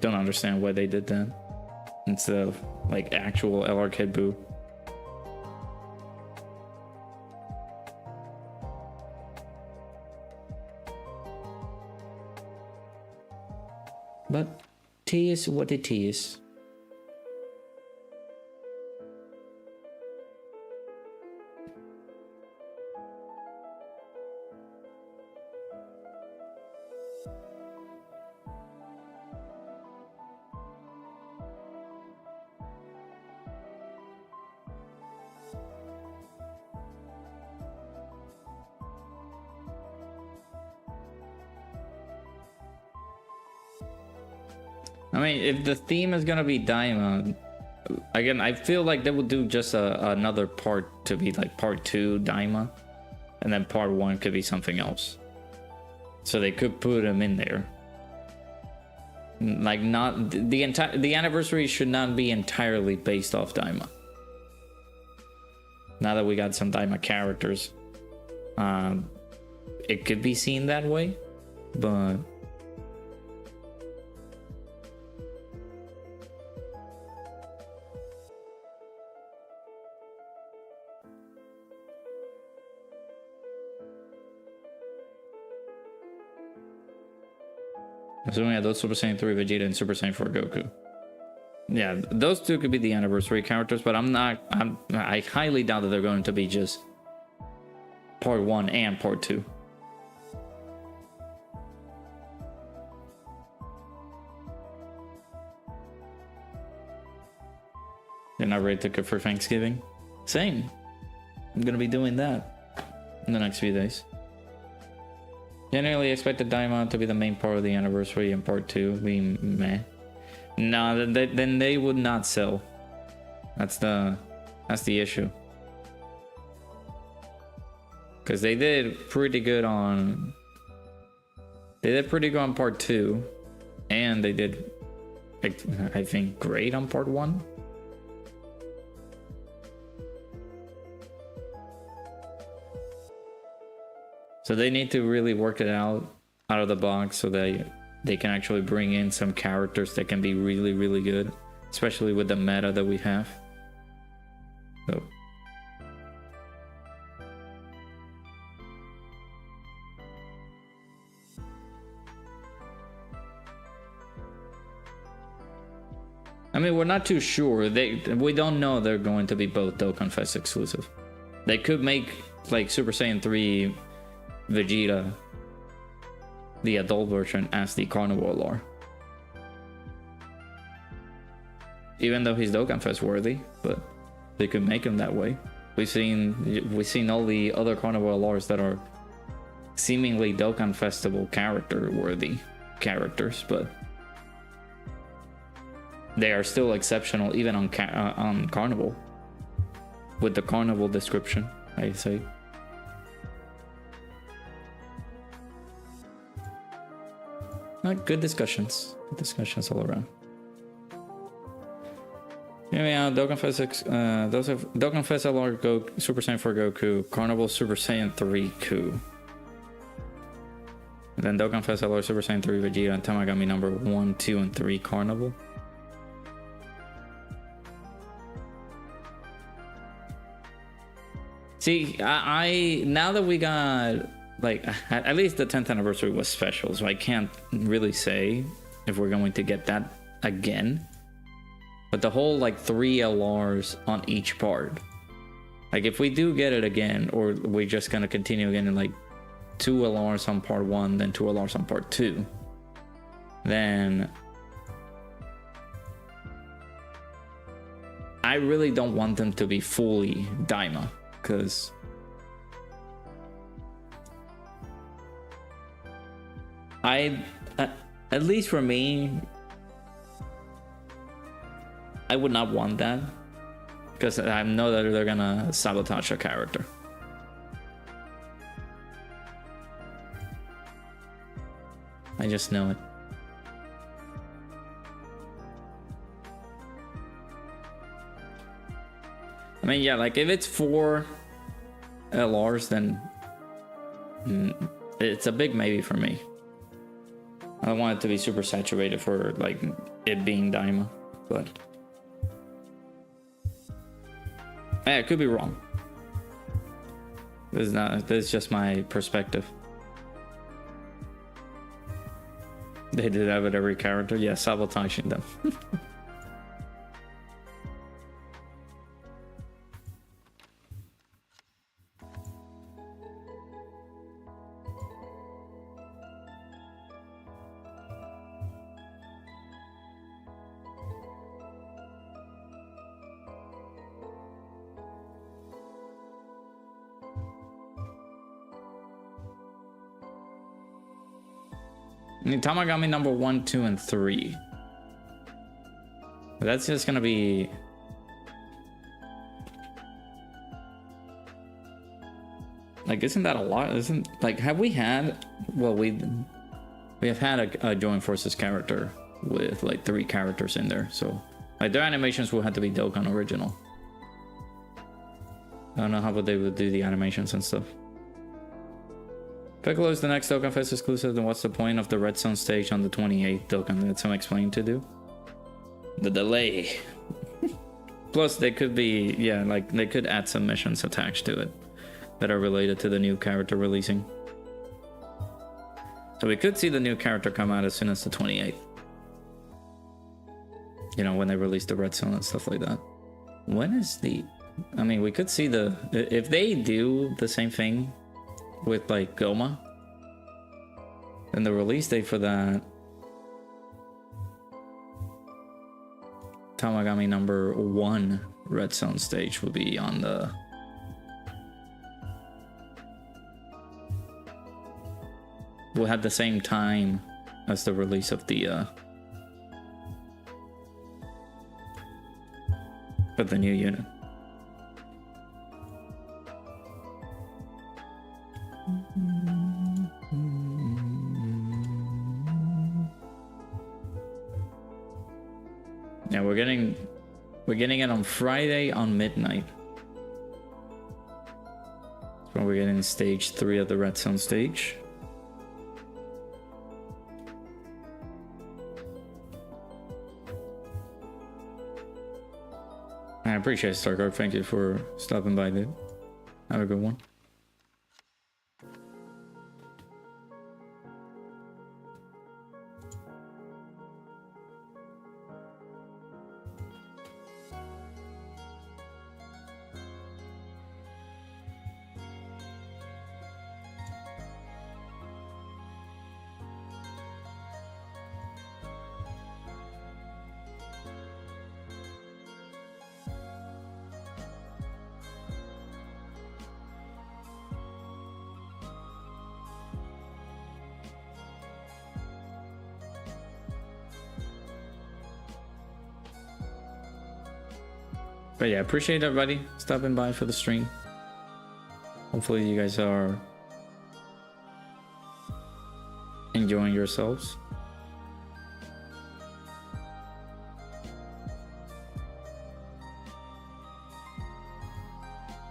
don't understand why they did that instead of like actual LR Kid Buu. But it is what it is. I mean, if the theme is gonna be Daima, again, I feel like they would do just another part to be like part 2 Daima, and then part 1 could be something else. So they could put him in there. Like, not the anniversary should not be entirely based off Daima. Now that we got some Daima characters, it could be seen that way, but. Assuming adult Super Saiyan 3 Vegeta and Super Saiyan 4 Goku. Yeah, those two could be the anniversary characters, but I highly doubt that they're going to be just part 1 and part 2. You're not ready to cook for Thanksgiving? Same. I'm gonna be doing that in the next few days. Generally expected Daima to be the main part of the anniversary and part 2 be meh. No, then they would not sell. That's the issue. Because they did pretty good on part 2, and they did, I think, great on part 1. So they need to really work it out of the box so they can actually bring in some characters that can be really, really good, especially with the meta that we have. So. I mean, we're not too sure. We don't know they're going to be both Dokkan Fest exclusive. They could make like Super Saiyan 3 Vegeta, the adult version, as the Carnivore lore. Even though he's Dokkan Fest worthy, but they could make him that way. We've seen all the other Carnivore lores that are seemingly Dokkan Festival character worthy characters, but they are still exceptional even on Carnival, with the Carnival description, I say. Good discussions all around. Yeah, Dokkan Fest, those have Dokkan Fest LR Super Saiyan 4 Goku, Carnival Super Saiyan 3 Ku. And then Dokkan Fest LR Super Saiyan 3 Vegeta and Tamagami number 1, 2, and 3 Carnival. See, I now that we got, like, at least the 10th anniversary was special, so I can't really say if we're going to get that again. But the whole, like, 3 LRs on each part, like, if we do get it again, or we're just gonna continue again in, like, 2 LRs on part 1, then 2 LRs on part 2, then I really don't want them to be fully Daima, because at least for me, I would not want that, because I know that they're gonna sabotage a character. I just know it. I mean, yeah, like, if it's 4 LRs, then it's a big maybe for me. I don't want it to be super saturated for, like, it being Daima, but yeah, it could be wrong. This is just my perspective. They did that with every character. Yeah, sabotaging them. Tamagami number 1, 2, and 3. That's just gonna be... like, isn't that a lot? Isn't, like, have we had... well, we have had a Joint Forces character with, like, 3 characters in there, so, like, their animations will have to be Dokkan original. I don't know how they would do the animations and stuff. Piccolo is the next Dokkan Fest exclusive, then what's the point of the Red Zone stage on the 28th Dokkan that some explain to do? The delay. Plus, they could be, yeah, like, they could add some missions attached to it that are related to the new character releasing. So we could see the new character come out as soon as the 28th. You know, when they release the Red Zone and stuff like that. When is the... I mean, we could see the... if they do the same thing with, like, Goma, then the release date for that Tamagami number 1 Red Zone stage will be on the... we'll have the same time as the release of the new unit. Yeah, we're getting it on Friday on midnight. That's when we're getting stage 3 of the Red Zone stage. I appreciate it, Stargark. Thank you for stopping by, dude. Have a good one. But yeah, appreciate everybody stopping by for the stream. Hopefully you guys are enjoying yourselves.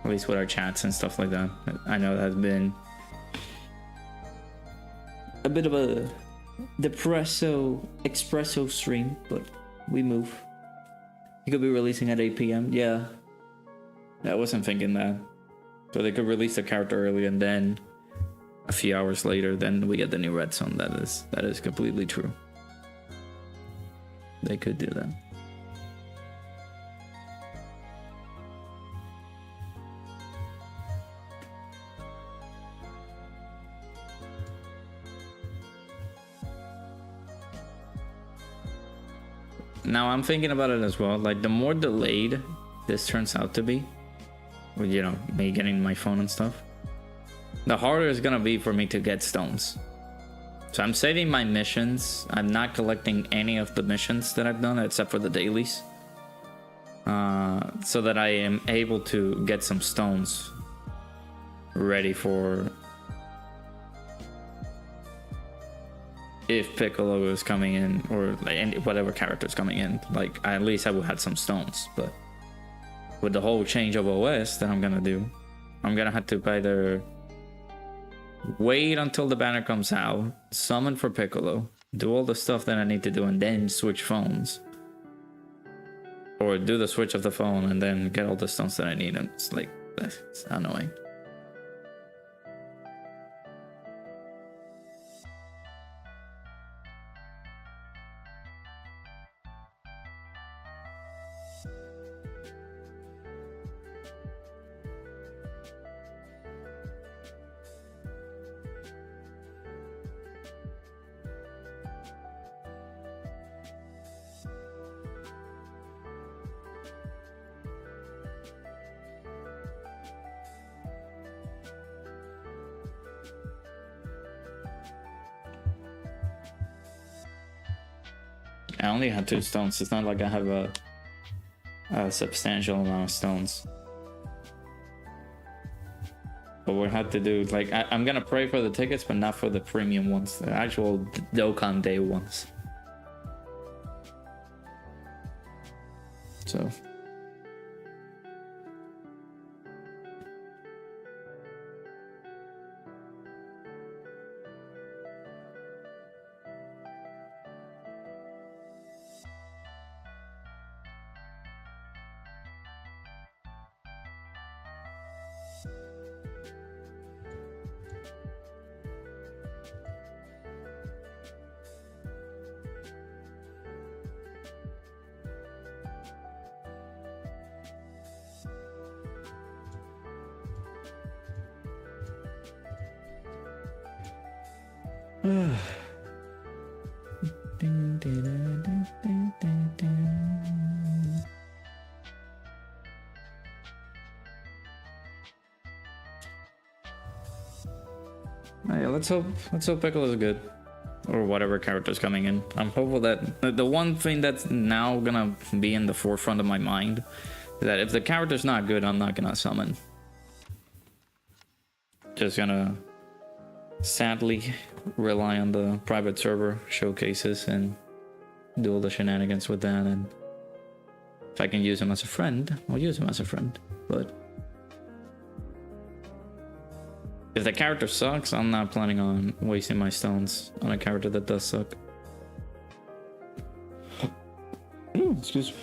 At least with our chats and stuff like that. I know that has been a bit of a espresso stream, but we move. You could be releasing at 8 p.m. Yeah. I wasn't thinking that. So they could release the character early and then a few hours later, then we get the new red zone. That is completely true. They could do that. Now I'm thinking about it as well. Like the more delayed this turns out to be, with, you know, me getting my phone and stuff, the harder it's gonna be for me to get stones. So I'm saving my missions. I'm not collecting any of the missions that I've done except for the dailies, so that I am able to get some stones ready for if Piccolo is coming in, or like whatever character is coming in. Like at least I will have some stones. But with the whole change of OS that I'm gonna do, I'm gonna have to either wait until the banner comes out, summon for Piccolo, do all the stuff that I need to do, and then switch phones, or do the switch of the phone and then get all the stones that I need. And it's like, that's annoying. I only have 2 stones. It's not like I have a substantial amount of stones. But we'll have to do, like, I'm gonna pray for the tickets, but not for the premium ones, the actual Dokkan Day ones. So yeah, let's hope Piccolo's good, or whatever character's coming in. I'm hopeful that the one thing that's now gonna be in the forefront of my mind is that if the character's not good, I'm not gonna summon. Just gonna sadly rely on the private server showcases and do all the shenanigans with that. And if I can use him as a friend, I'll use him as a friend. But if the character sucks, I'm not planning on wasting my stones on a character that does suck. Excuse me.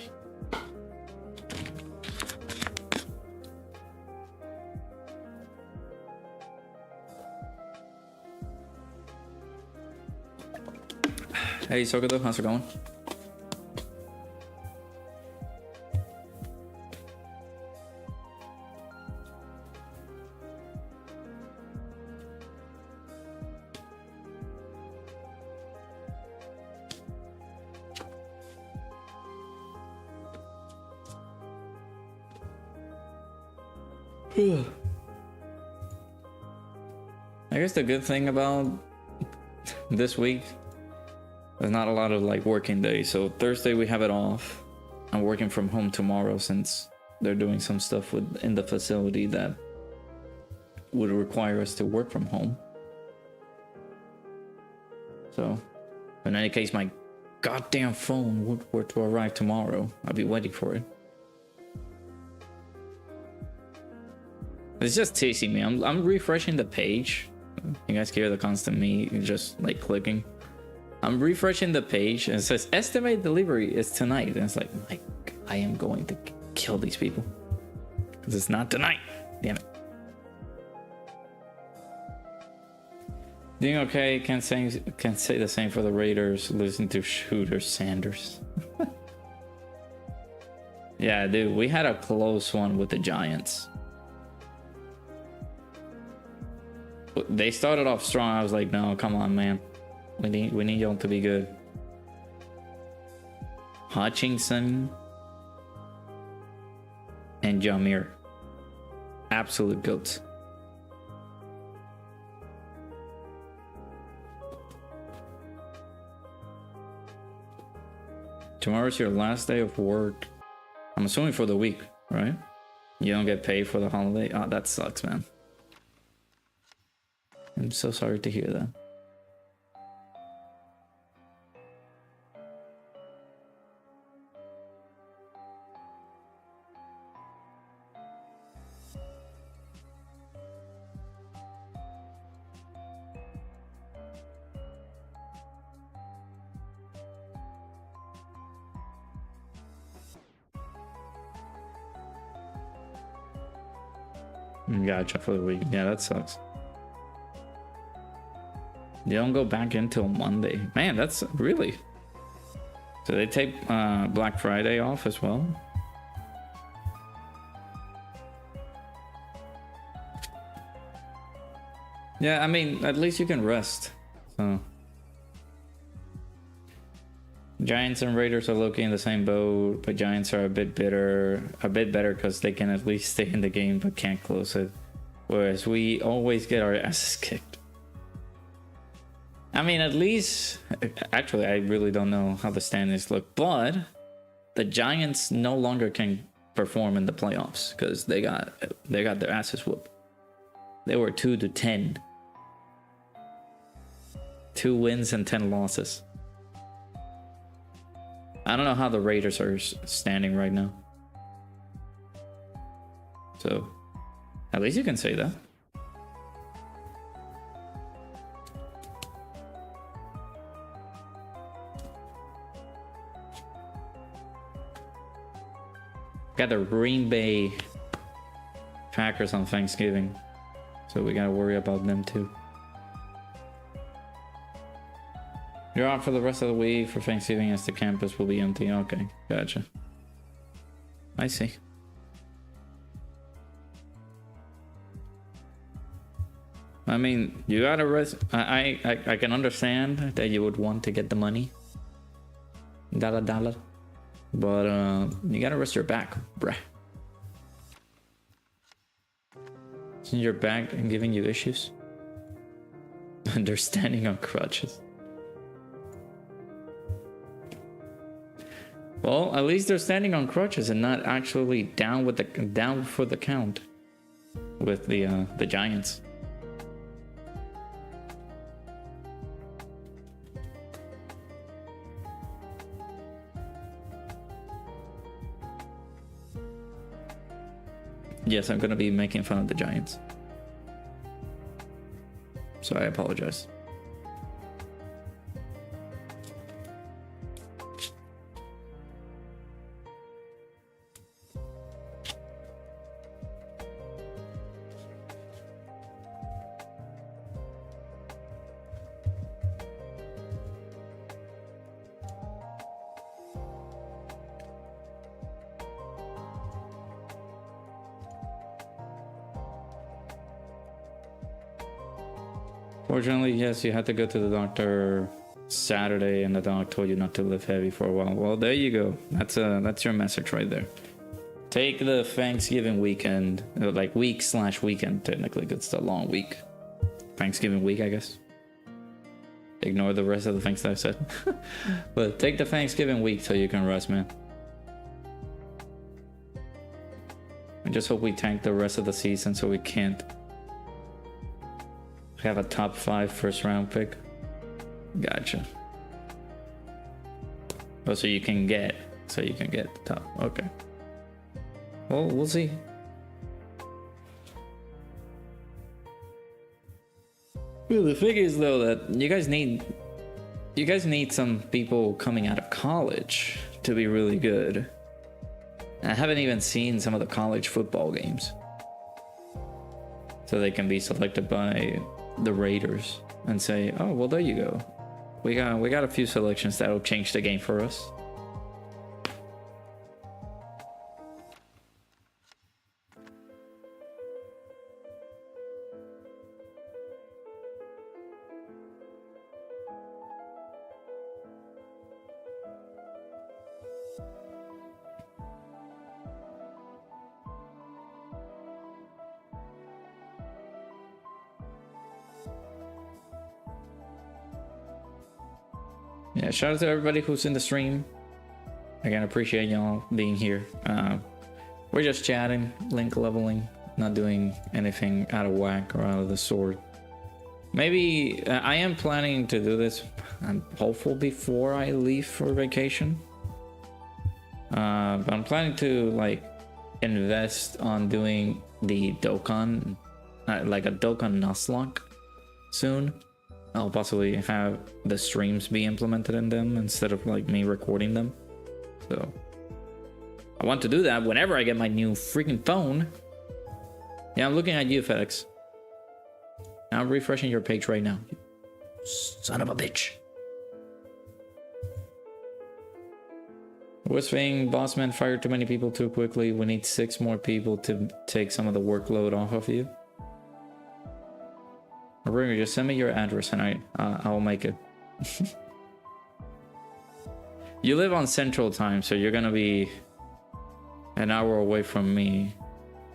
Hey Sokoto, how's it going? I guess the good thing about this week, there's not a lot of like working days. So Thursday we have it off. I'm working from home tomorrow since they're doing some stuff in the facility that would require us to work from home. So, in any case, my goddamn phone were to arrive tomorrow, I'll be waiting for it. It's just teasing me. I'm refreshing the page. You guys can hear the constant me just like clicking. I'm refreshing the page and it says estimated delivery is tonight. And it's like I am going to kill these people. Because it's not tonight. Damn it. Doing okay, can't say the same for the Raiders. Listen to Shooter Sanders. Yeah, dude, we had a close one with the Giants. They started off strong. I was like, no, come on, man. We need y'all to be good. Hutchinson and Jameer. Absolute goats. Tomorrow's your last day of work. I'm assuming for the week, right? You don't get paid for the holiday? Oh, that sucks, man. I'm so sorry to hear that. Gotcha, for the week. Yeah, that sucks. They don't go back until Monday. Man, that's really... So they take Black Friday off as well? Yeah, I mean, at least you can rest. So Giants and Raiders are low-key in the same boat, but Giants are a bit better because they can at least stay in the game but can't close it. Whereas we always get our asses kicked. I mean, at least... Actually, I really don't know how the standings look, but the Giants no longer can perform in the playoffs because they got their asses whooped. They were 2-10. 2 wins and 10 losses. I don't know how the Raiders are standing right now. So, at least you can say that. Got the Green Bay Packers on Thanksgiving. So we gotta worry about them too. You're out for the rest of the week for Thanksgiving as the campus will be empty. Okay, gotcha. I see. I mean, you gotta rest. I can understand that you would want to get the money. Dollar. But you gotta rest your back, bruh. Isn't your back giving you issues? They're standing on crutches. Well, at least they're standing on crutches and not actually down for the count with the Giants. Yes, I'm gonna be making fun of the Giants. So I apologize. Fortunately, yes, you had to go to the doctor Saturday and the doctor told you not to lift heavy for a while. Well, there you go. That's your message right there. Take the Thanksgiving weekend, like week/weekend technically, because it's a long week. Thanksgiving week, I guess. Ignore the rest of the things that I said. But take the Thanksgiving week so you can rest, man. I just hope we tank the rest of the season so we can't have a top 5 first round pick. Gotcha. Oh, so you can get the top. Okay. Well, we'll see. Well, the thing is though that you guys need some people coming out of college to be really good. I haven't even seen some of the college football games, so they can be selected by the Raiders and say, "Oh, well, there you go. We got a few selections that'll change the game for us." Yeah, shout out to everybody who's in the stream. Again, appreciate y'all being here. We're just chatting, link leveling, not doing anything out of whack or out of the sort. Maybe I am planning to do this. I'm hopeful before I leave for vacation. But I'm planning to like invest on doing the Dokkan, like a Dokkan Nuzlocke soon. I'll possibly have the streams be implemented in them instead of like me recording them. So I want to do that whenever I get my new freaking phone. Yeah, I'm looking at you, FedEx. I'm refreshing your page right now. You son of a bitch. Worst thing, Bossman fired too many people too quickly. We need 6 more people to take some of the workload off of you. Ringer, just send me your address and I'll make it. You live on Central Time, so you're gonna be an hour away from me,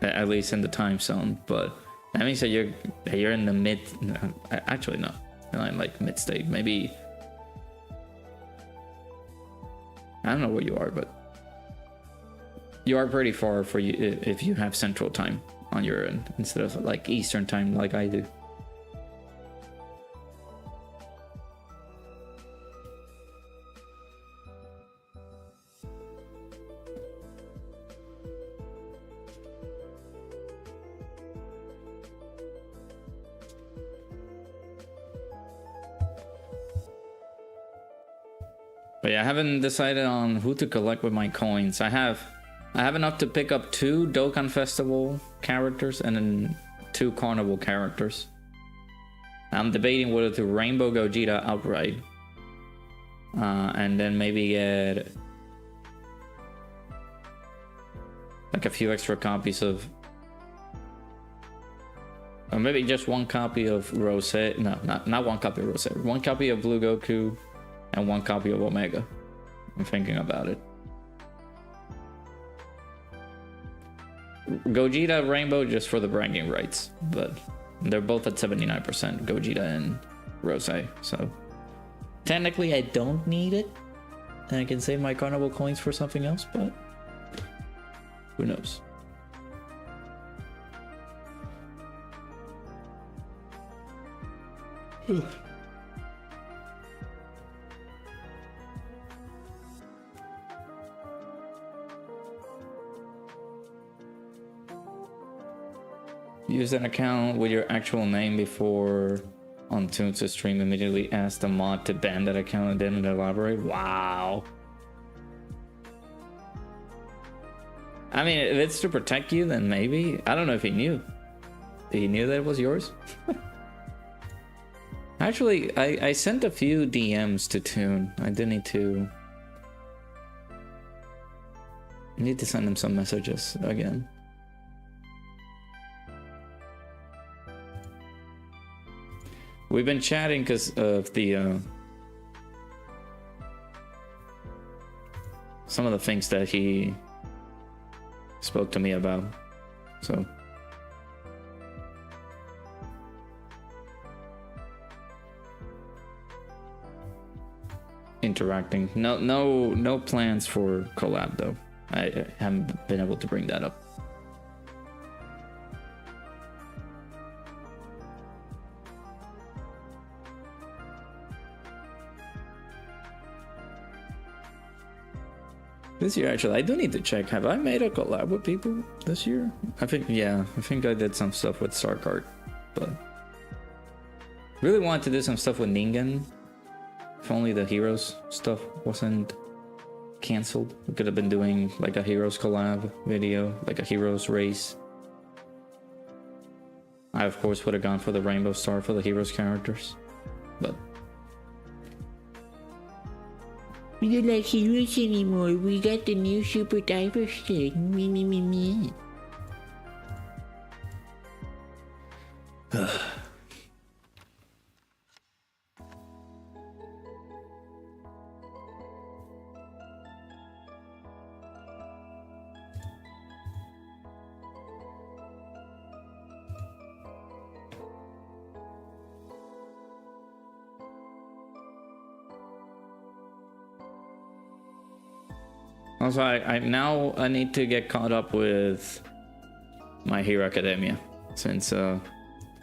at least in the time zone. But that means that you're in the mid. Actually, no, like mid state. Maybe I don't know where you are, but you are pretty far for you if you have Central Time on your end instead of like Eastern Time, like I do. But yeah, I haven't decided on who to collect with my coins. I have enough to pick up 2 Dokkan Festival characters and then 2 Carnival characters. I'm debating whether to Rainbow Gogeta outright. And then maybe get like a few extra copies of, or maybe just 1 copy of Rose. No, not 1 copy of Rose. 1 copy of Blue Goku and 1 copy of Omega. I'm thinking about it. Gogeta Rainbow just for the bragging rights, but they're both at 79%, Gogeta and Rose. So technically I don't need it, and I can save my Carnival coins for something else, but who knows. Use an account with your actual name before on Toons to stream. Immediately ask the mod to ban that account and then elaborate. Wow. I mean, if it's to protect you, then maybe. I don't know if he knew. He knew that it was yours? Actually, I sent a few DMs to Toon. I do need to... I need to send him some messages again. We've been chatting because of the some of the things that he spoke to me about, so interacting. No plans for collab though. I haven't been able to bring that up. This year, actually, I do need to check. Have I made a collab with people this year? I think, yeah. I think I did some stuff with Starcart, but really wanted to do some stuff with Ningen. If only the Heroes stuff wasn't cancelled. We could have been doing like a Heroes collab video, like a Heroes race. I, of course, would have gone for the Rainbow Star for the Heroes characters, but we don't like Heroes anymore. We got the new Super Diver stick. Me, me, me, me. Also, I now need to get caught up with My Hero Academia, since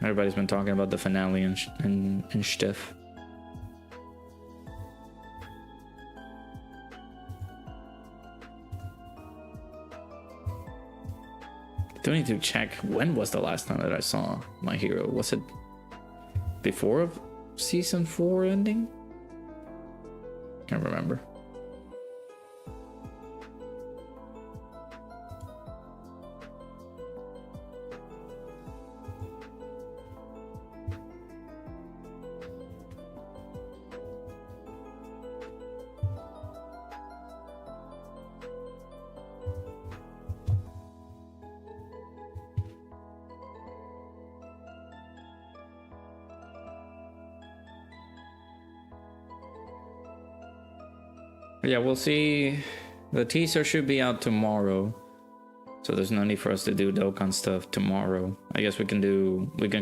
everybody's been talking about the finale and stuff. Do need to check when was the last time that I saw My Hero. Was it before season 4 ending? Can't remember. Yeah, we'll see. The teaser should be out tomorrow, so there's no need for us to do Dokkan stuff tomorrow. I guess we can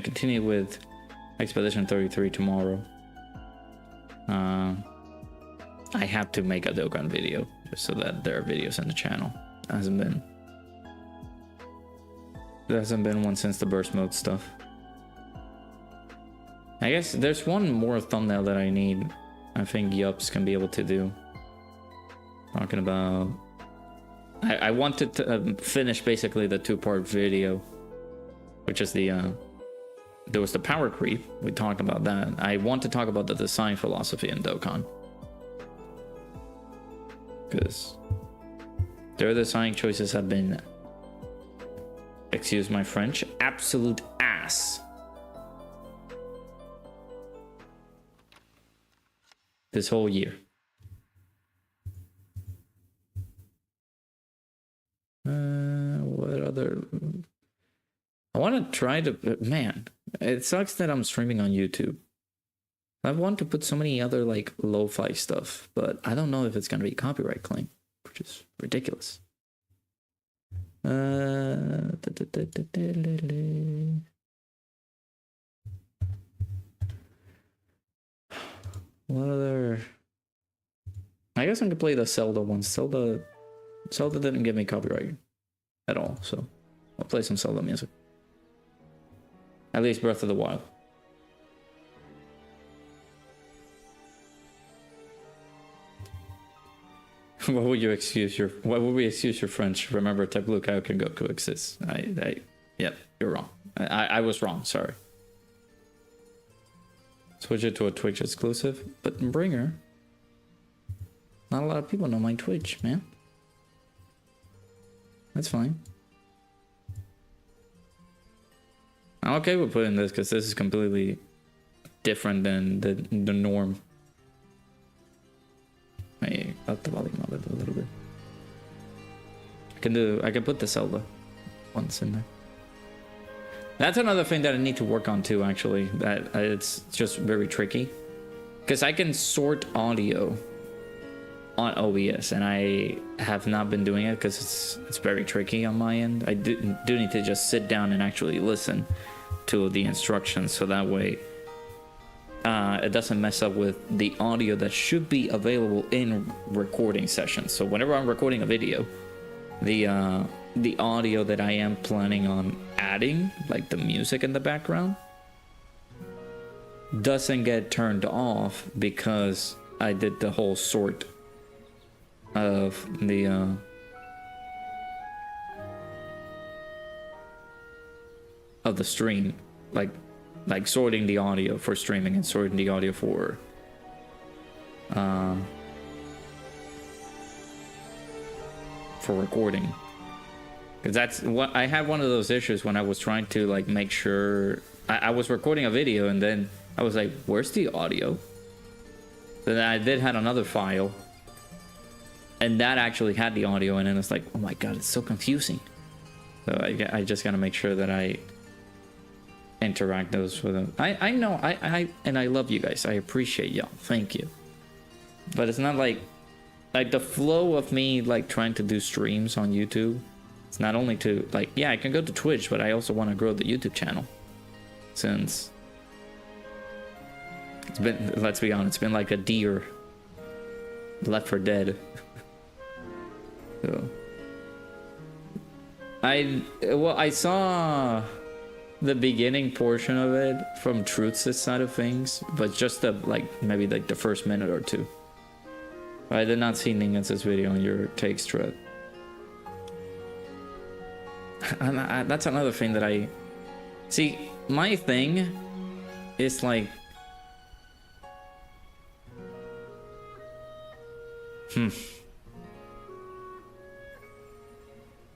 continue with Expedition 33 tomorrow. I have to make a Dokkan video just so that there are videos on the channel. There hasn't been one since the burst mode stuff. I guess there's one more thumbnail that I need. I think gsupps can be able to do. Talking about, I wanted to finish basically the 2-part video, which is there was the power creep. We talked about that. I want to talk about the design philosophy in Dokkan, because their design choices have been, excuse my French, absolute ass. This whole year. What other? I want to try to. Man, it sucks that I'm streaming on YouTube. I want to put so many other like lo-fi stuff, but I don't know if it's gonna be copyright claim, which is ridiculous. What other? I guess I can play the Zelda one. Zelda didn't give me copyright at all, so I'll play some Zelda music. At least Breath of the Wild. What would we excuse your French? Remember, Type Lucario can go coexist. Yep, you're wrong. I was wrong, sorry. Switch it to a Twitch exclusive, but Bringer. Not a lot of people know my Twitch, man. That's fine. I'm okay with putting this because this is completely different than the norm. I up the volume of it a little bit. I can put the Zelda once in there. That's another thing that I need to work on too, actually. That it's just very tricky, because I can sort audio on OBS, and I have not been doing it because it's very tricky on my end. I do need to just sit down and actually listen to the instructions, so that way it doesn't mess up with the audio that should be available in recording sessions. So whenever I'm recording a video, the audio that I am planning on adding, like the music in the background, doesn't get turned off because I did the whole sort of the stream, like sorting the audio for streaming and sorting the audio for recording. Because that's what I had, one of those issues when I was trying to like make sure I was recording a video, and then I was like, where's the audio? Then I did had another file, and that actually had the audio in it, and it's like, oh my god, it's so confusing. So I just gotta make sure that I interact those with them. I know and I love you guys. I appreciate y'all. Thank you. But it's not like the flow of me like trying to do streams on YouTube. It's not only to like, yeah, I can go to Twitch, but I also want to grow the YouTube channel. Since it's been, let's be honest, it's been like a deer left for dead. So I saw the beginning portion of it from Truth's side of things, but just the maybe the first minute or two. I did not see Ningan's video on your takes thread. That's another thing that I see. My thing is like,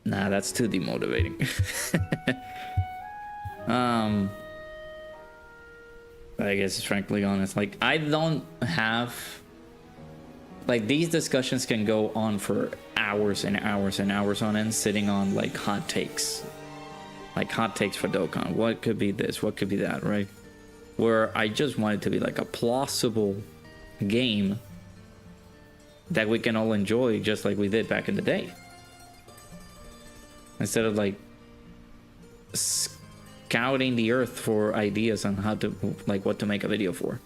nah, that's too demotivating. I guess, frankly honest, like I don't have, like, these discussions can go on for hours and hours and hours on end, sitting on like hot takes for Dokkan. What could be this, what could be that, right? Where I just want it to be like a plausible game that we can all enjoy, just like we did back in the day, instead of like scouting the earth for ideas on how to, like, what to make a video for.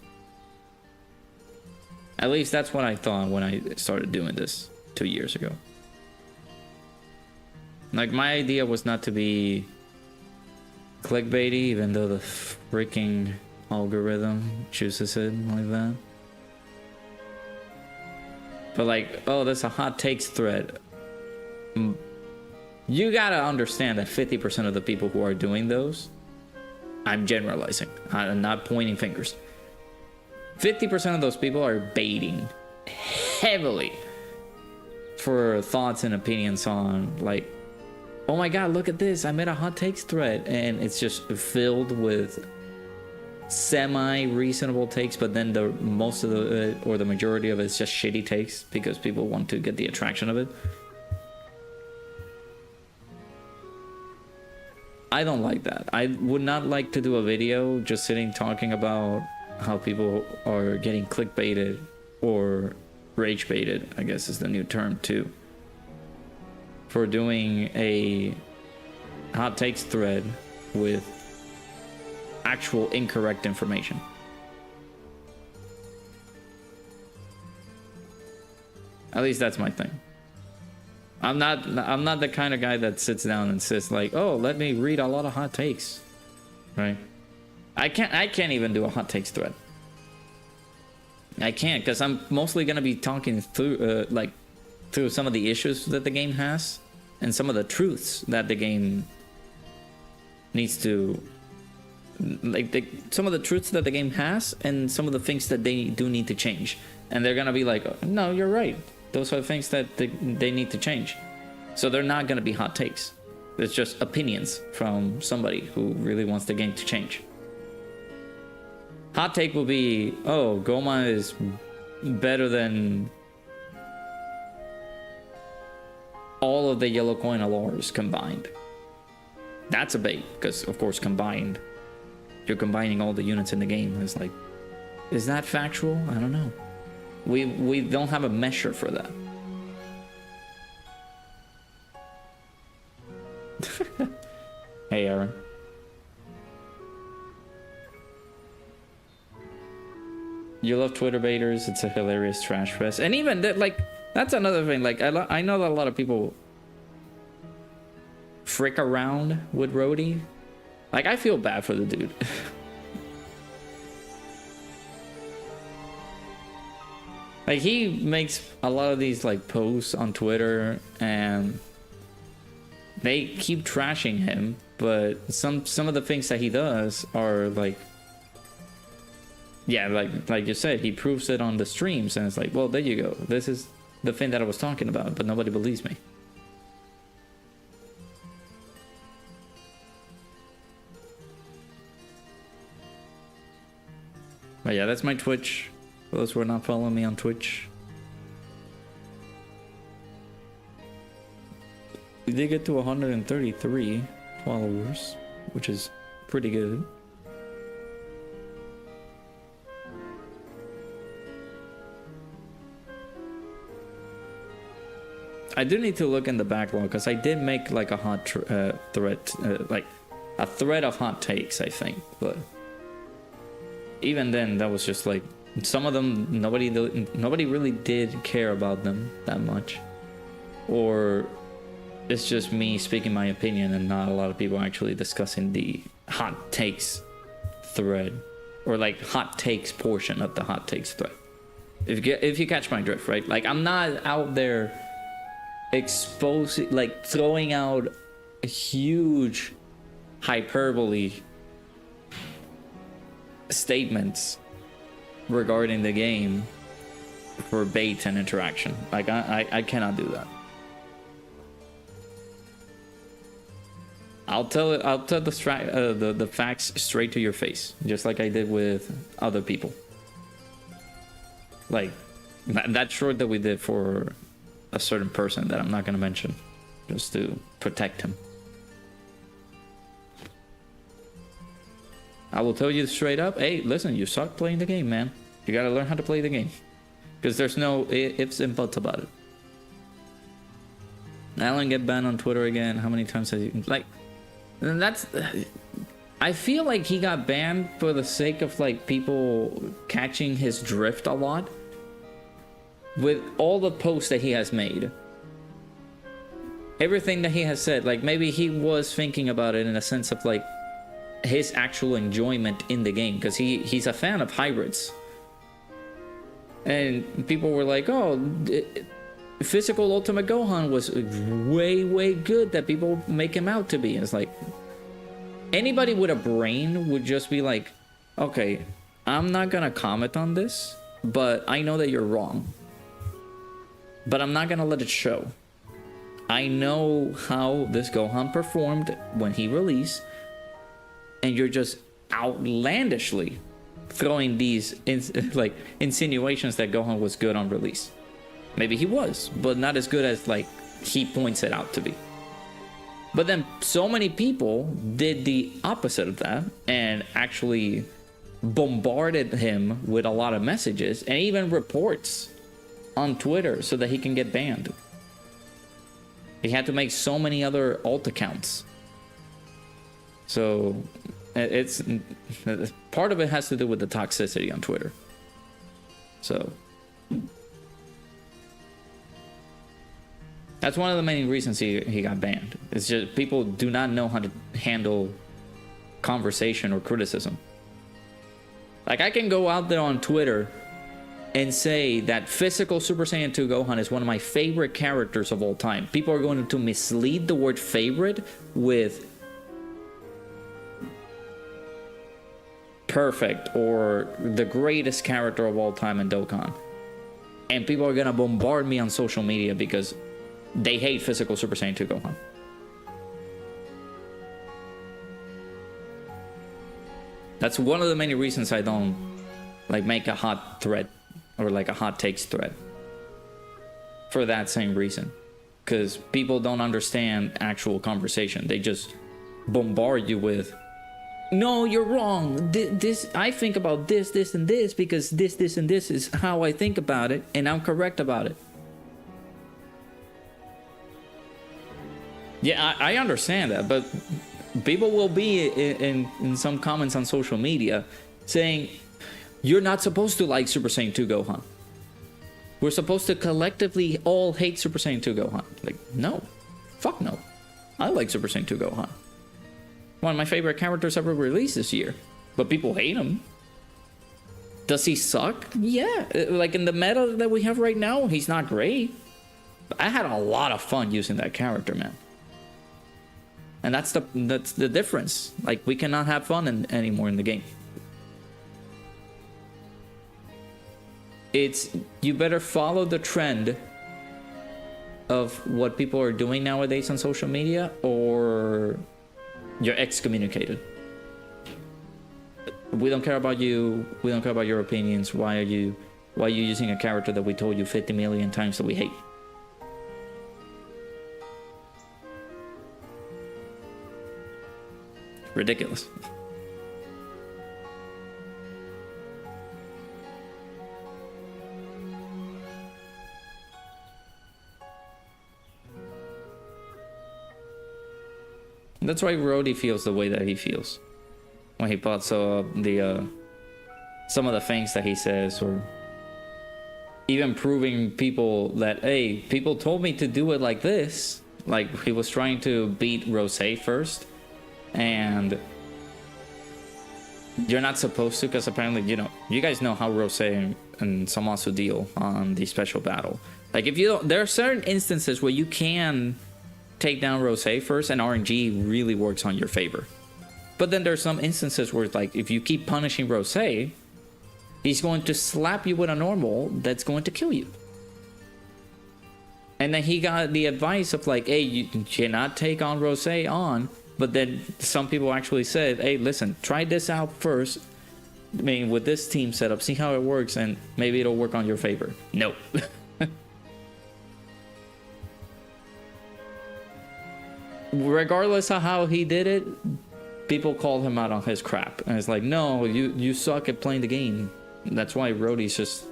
At least that's what I thought when I started doing this 2 years ago. Like, my idea was not to be clickbaity, even though the freaking algorithm chooses it like that. But like, oh, there's a hot takes thread. You gotta understand that 50% of the people who are doing those, I'm generalizing, I'm not pointing fingers, 50% of those people are baiting heavily for thoughts and opinions on, like, oh my god, look at this, I made a hot takes thread, and it's just filled with semi-reasonable takes, but then the most of the or the majority of it is just shitty takes because people want to get the attraction of it. I don't like that. I would not like to do a video just sitting talking about how people are getting clickbaited or rage baited, I guess is the new term too, for doing a hot takes thread with actual incorrect information. At least that's my thing. I'm not the kind of guy that sits down and says like, oh, let me read a lot of hot takes, right? I can't even do a hot takes thread. I can't, because I'm mostly gonna be talking through through some of the issues that the game has and some of the truths that the game needs to, like, some of the truths that the game has and some of the things that they do need to change. And they're gonna be like, no, you're right, those are things that they need to change. So they're not gonna be hot takes. It's just opinions from somebody who really wants the game to change. Hot take will be, oh, Goma is better than all of the yellow coin LRs combined. That's a bait, because of course combined, you're combining all the units in the game. It's like, is that factual? I don't know. We don't have a measure for that. Hey, Aaron. You love Twitter baiters. It's a hilarious trash fest. And even that, like, that's another thing. Like, I know that a lot of people frick around with Rhodey. Like, I feel bad for the dude. Like, he makes a lot of these like posts on Twitter and they keep trashing him, but some of the things that he does are like, yeah, like you said, he proves it on the streams, and it's like, well, there you go. This is the thing that I was talking about, but nobody believes me. But yeah, that's my Twitch. For those who are not following me on Twitch. We did get to 133 followers, which is pretty good. I do need to look in the backlog because I did make like a hot thread, like a thread of hot takes, I think. But even then, that was just like some of them. Nobody really did care about them that much, or it's just me speaking my opinion and not a lot of people actually discussing the hot takes thread, or like hot takes portion of the hot takes thread. If you catch my drift, right? Like, I'm not out there exposing, like throwing out a huge hyperbole statements regarding the game for bait and interaction. Like, I cannot do that. I'll tell the facts straight to your face, just like I did with other people. Like that short that we did for a certain person that I'm not going to mention, just to protect him. I will tell you straight up, hey, listen, you suck playing the game, man. You got to learn how to play the game, because there's no ifs and buts about it. Alan get banned on Twitter again. How many times has he, like, that's, I feel like he got banned for the sake of like people catching his drift a lot with all the posts that he has made, everything that he has said. Like, maybe he was thinking about it in a sense of like his actual enjoyment in the game, because he's a fan of hybrids, and people were like, oh, physical Ultimate Gohan was way good that people make him out to be. And it's like, anybody with a brain would just be like, okay, I'm not gonna comment on this, but I know that you're wrong, but I'm not gonna let it show. I know how this Gohan performed when he released, and you're just outlandishly throwing these like insinuations that Gohan was good on release. Maybe he was, but not as good as like he points it out to be. But then so many people did the opposite of that and actually bombarded him with a lot of messages and even reports on Twitter so that he can get banned. He had to make so many other alt accounts. So it's part of it has to do with the toxicity on Twitter. So that's one of the main reasons he got banned. It's just people do not know how to handle conversation or criticism. Like, I can go out there on Twitter and say that physical Super Saiyan 2 Gohan is one of my favorite characters of all time. People are going to mislead the word favorite with perfect or the greatest character of all time in Dokkan. And people are going to bombard me on social media because they hate physical Super Saiyan 2 Gohan. That's one of the many reasons I don't like make a hot thread or like a hot takes thread. For that same reason. Because people don't understand actual conversation. They just bombard you with, no, you're wrong. This I think about this, and this, because this, and this is how I think about it, and I'm correct about it. Yeah, I understand that, but people will be in some comments on social media saying, you're not supposed to like Super Saiyan 2 Gohan. We're supposed to collectively all hate Super Saiyan 2 Gohan. Like, no. Fuck no. I like Super Saiyan 2 Gohan. One of my favorite characters ever released this year. But people hate him. Does he suck? Yeah. Like in the meta that we have right now, he's not great. But I had a lot of fun using that character, man. And that's the difference. Like, we cannot have fun anymore in the game. It's, you better follow the trend of what people are doing nowadays on social media, or you're excommunicated. We don't care about you. We don't care about your opinions. Why are you using a character that we told you 50 million times that we hate? Ridiculous. That's why Rhodey feels the way that he feels when he puts some of the things that he says, or even proving people that, hey, people told me to do it like this. Like, he was trying to beat Rosé first, and you're not supposed to, because apparently, you know, you guys know how Rosé and Samasu deal on the special battle. Like, if you don't, there are certain instances where you can take down Rosé first, and RNG really works on your favor. But then there's some instances where, like, if you keep punishing Rosé, he's going to slap you with a normal that's going to kill you. And then he got the advice of, like, hey, you cannot take on Rosé on. But then some people actually said, hey, listen, try this out first. I mean, with this team setup, see how it works, and maybe it'll work on your favor. No. Regardless of how he did it, people called him out on his crap. And it's like, no, you suck at playing the game. That's why Rhodey's just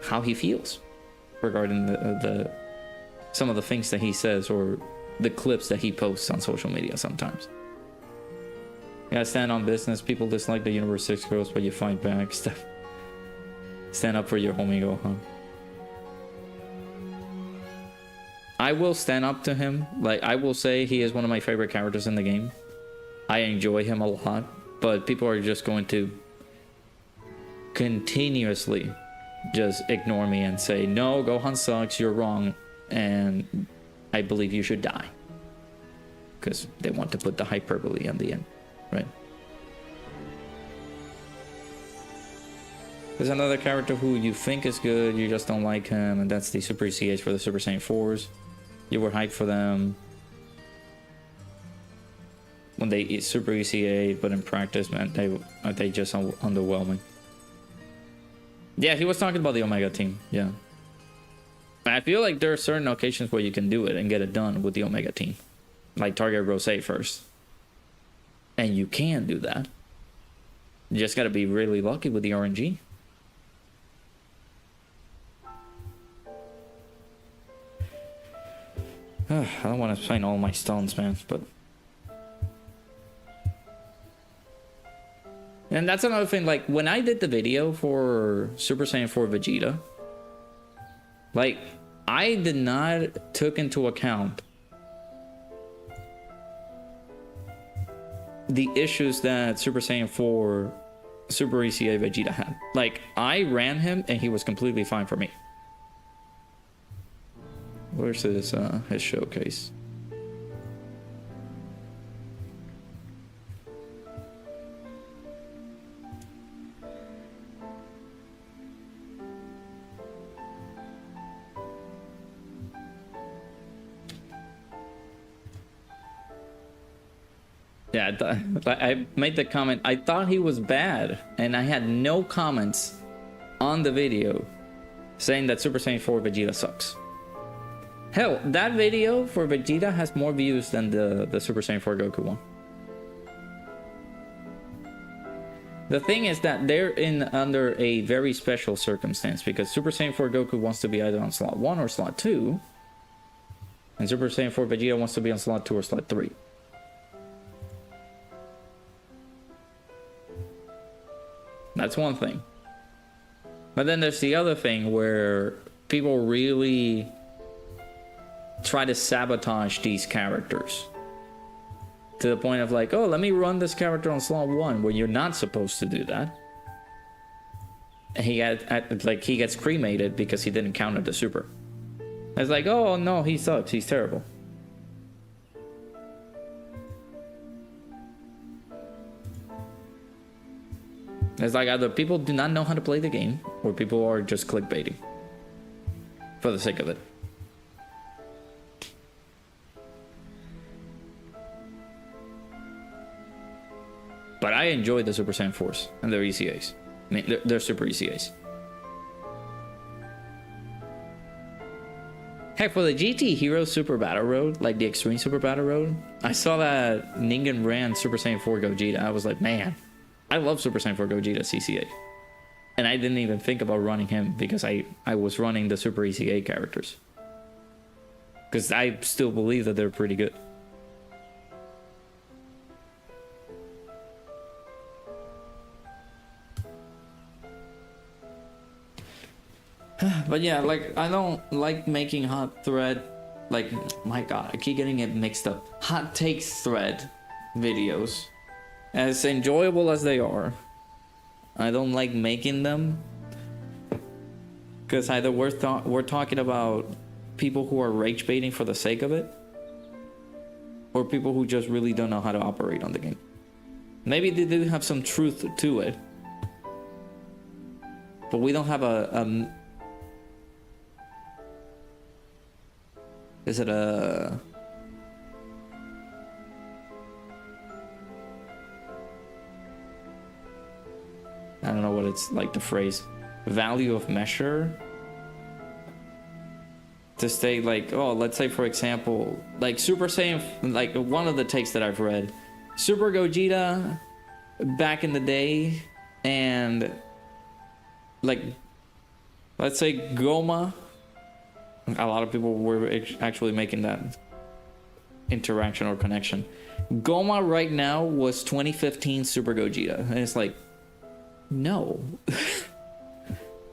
how he feels regarding the some of the things that he says, or the clips that he posts on social media sometimes. You gotta stand on business. People dislike the Universe 6 girls, but you fight back. Stand up for your homie Gohan. I will stand up to him. Like, I will say he is one of my favorite characters in the game. I enjoy him a lot, but people are just going to continuously just ignore me and say, no, Gohan sucks, you're wrong, and I believe you should die. Because they want to put the hyperbole on the end, right? There's another character who you think is good, you just don't like him, and that's the Super ECH for the Super Saiyan 4s. You were hyped for them when they Super ECH, but in practice, man, they just underwhelming. Yeah, he was talking about the Omega team, yeah. I feel like there are certain occasions where you can do it and get it done with the Omega team. Like target Rosé first. And you can do that. You just gotta be really lucky with the RNG. I don't want to sign all my stones, man, but... And that's another thing, like, when I did the video for Super Saiyan 4 Vegeta, like, I did not took into account the issues that Super Saiyan 4 Super ECA Vegeta had. Like, I ran him and he was completely fine for me. Where's his showcase? Yeah, I made the comment, I thought he was bad, and I had no comments on the video saying that Super Saiyan 4 Vegeta sucks. Hell, that video for Vegeta has more views than the Super Saiyan 4 Goku one. The thing is that they're under a very special circumstance, because Super Saiyan 4 Goku wants to be either on slot 1 or slot 2, and Super Saiyan 4 Vegeta wants to be on slot 2 or slot 3. That's one thing. But then there's the other thing where people really try to sabotage these characters to the point of like, oh, let me run this character on slot 1 when you're not supposed to do that. he gets cremated because he didn't counter the super. It's like, oh no, he sucks, he's terrible. It's like either people do not know how to play the game, or people are just clickbaiting for the sake of it. But I enjoy the Super Saiyan 4s and their ECAs. I mean, they're super ECAs. Heck, for the GT Hero Super Battle Road, like the Extreme Super Battle Road, I saw that Ningen ran Super Saiyan 4 Gogeta. I was like, man, I love Super Saiyan 4 Gogeta CCA. And I didn't even think about running him because I was running the Super ECA characters. Because I still believe that they're pretty good. But yeah, like, I don't like making hot thread, like, my god, I keep getting it mixed up. Hot takes thread videos. As enjoyable as they are, I don't like making them. Because either we're talking about people who are rage baiting for the sake of it, or people who just really don't know how to operate on the game. Maybe they do have some truth to it, but we don't have is it a... I don't know what it's like, the phrase value of measure to say, like, oh, let's say for example, like Super Saiyan, like one of the takes that I've read, Super Gogeta back in the day, and like let's say Goma, a lot of people were actually making that interaction or connection. Goma right now was 2015 Super Gogeta, and it's like, no.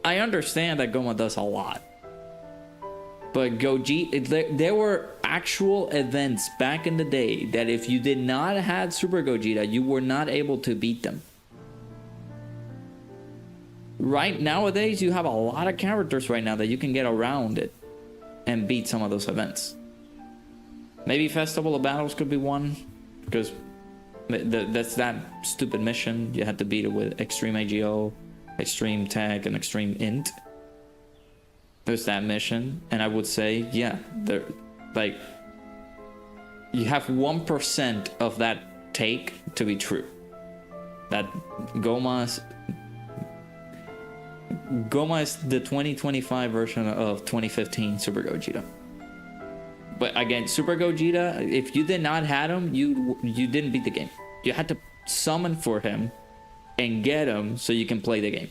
I understand that Goma does a lot, but Gogeta, there were actual events back in the day that if you did not have Super Gogeta, you were not able to beat them. Right nowadays, you have a lot of characters right now that you can get around it and beat some of those events. Maybe Festival of Battles could be one, because that's that stupid mission. You had to beat it with Extreme AGO, Extreme Tech, and Extreme Int. There's that mission, and I would say, yeah, they're like, you have 1% of that take to be true. That Goma is the 2025 version of 2015 Super Gogeta. But again, Super Gogeta, if you did not have him, you didn't beat the game. You had to summon for him and get him so you can play the game.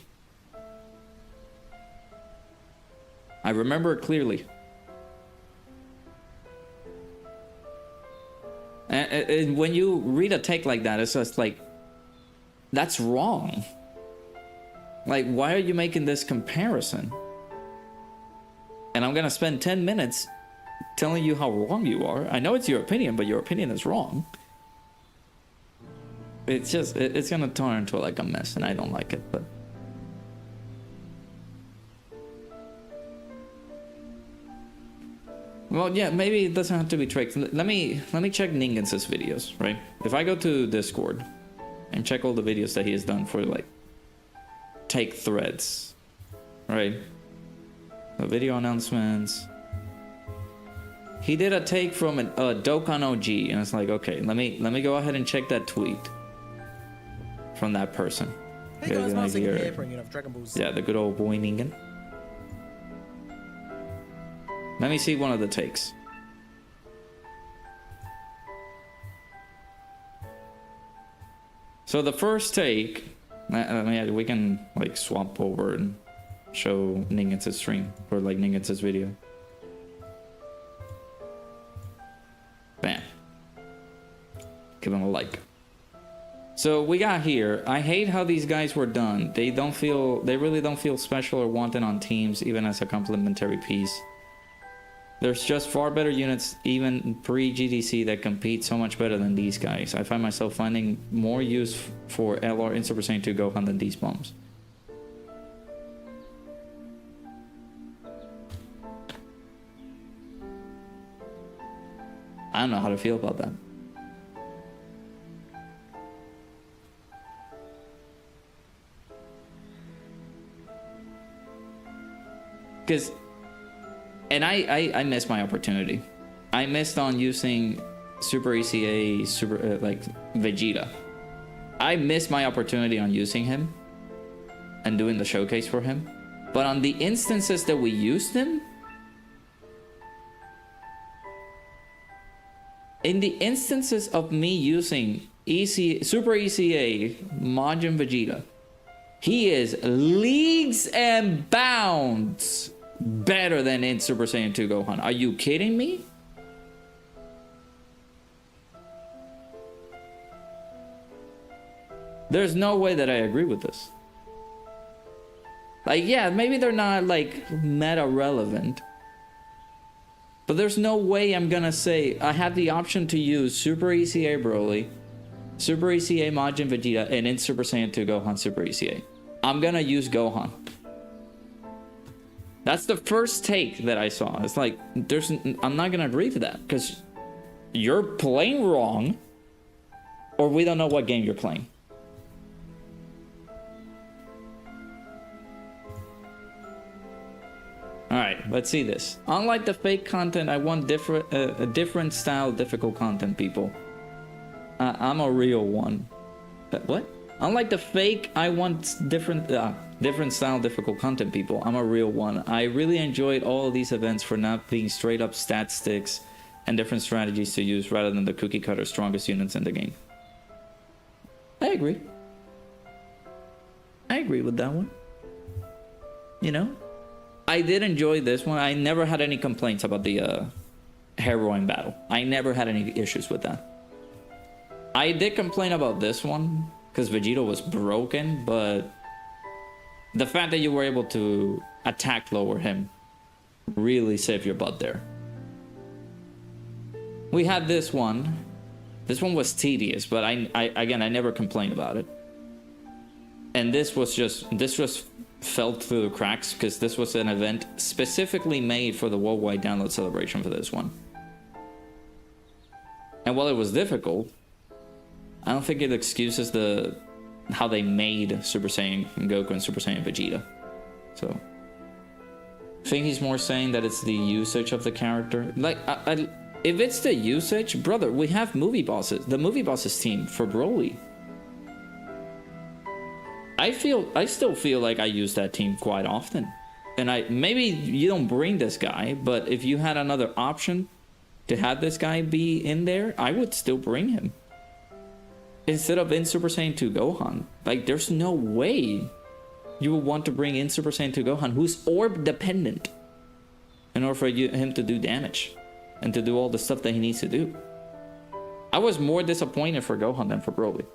I remember it clearly. And when you read a take like that, it's just like, that's wrong. Like, why are you making this comparison? And I'm gonna spend 10 minutes telling you how wrong you are. I know it's your opinion, but your opinion is wrong. It's just, it's gonna turn into like a mess, and I don't like it, but... Well, yeah, maybe it doesn't have to be tricked. Let me check Ningen's videos, right? If I go to Discord and check all the videos that he has done for, like, take threads, right? The video announcements. He did a take from a Dokkan OG, and it's like, okay, let me go ahead and check that tweet from that person. Hey guys, Marcin here, bringing up Dragon Ball Z. Yeah, the good old boy Ningen. Let me see one of the takes. So the first take, we can like swap over and show Ningen's stream, or like Ningen's video. Bam. Give him a like. So we got here, I hate how these guys were done. They really don't feel special or wanted on teams, even as a complementary piece. There's just far better units, even pre-GDC, that compete so much better than these guys. I find myself finding more use for LR in Super Saiyan 2 Gohan than these bombs. I don't know how to feel about that. Because, and I missed my opportunity. I missed on using Super ECA, like Vegeta. I missed my opportunity on using him and doing the showcase for him. But on the instances that we used him, in the instances of me using Super ECA, Majin Vegeta, he is leagues and bounds better than in Super Saiyan 2 Gohan. Are you kidding me? There's no way that I agree with this. Like, yeah, maybe they're not like meta relevant, but there's no way I'm gonna say I have the option to use Super ECA Broly, Super ECA Majin Vegeta, and in Super Saiyan 2 Gohan Super ECA. I'm gonna use Gohan. That's the first take that I saw. It's like, I'm not gonna agree to that because you're playing wrong, or we don't know what game you're playing. Alright, let's see this. Unlike the fake content, I want a different style, difficult content, people. I'm a real one. What? Unlike the fake, I want different style, difficult content, people. I'm a real one. I really enjoyed all of these events for not being straight up stat sticks and different strategies to use rather than the cookie cutter strongest units in the game. I agree. I agree with that one. You know? I did enjoy this one. I never had any complaints about the heroine battle. I never had any issues with that. I did complain about this one because Vegeta was broken, but the fact that you were able to attack lower him really saved your butt there. We had this one. This one was tedious, but again, I never complained about it. And this was fell through the cracks because this was an event specifically made for the worldwide download celebration for this one. And while it was difficult, I don't think it excuses how they made Super Saiyan Goku and Super Saiyan Vegeta. So I think he's more saying that it's the usage of the character. Like, if it's the usage, brother, we have movie bosses. The movie bosses team for Broly. I still feel like I use that team quite often. And maybe you don't bring this guy, but if you had another option to have this guy be in there, I would still bring him. Instead of in Super Saiyan 2 Gohan. Like, there's no way you would want to bring in Super Saiyan 2 Gohan, who's orb dependent, in order for him to do damage and to do all the stuff that he needs to do. I was more disappointed for Gohan than for Broly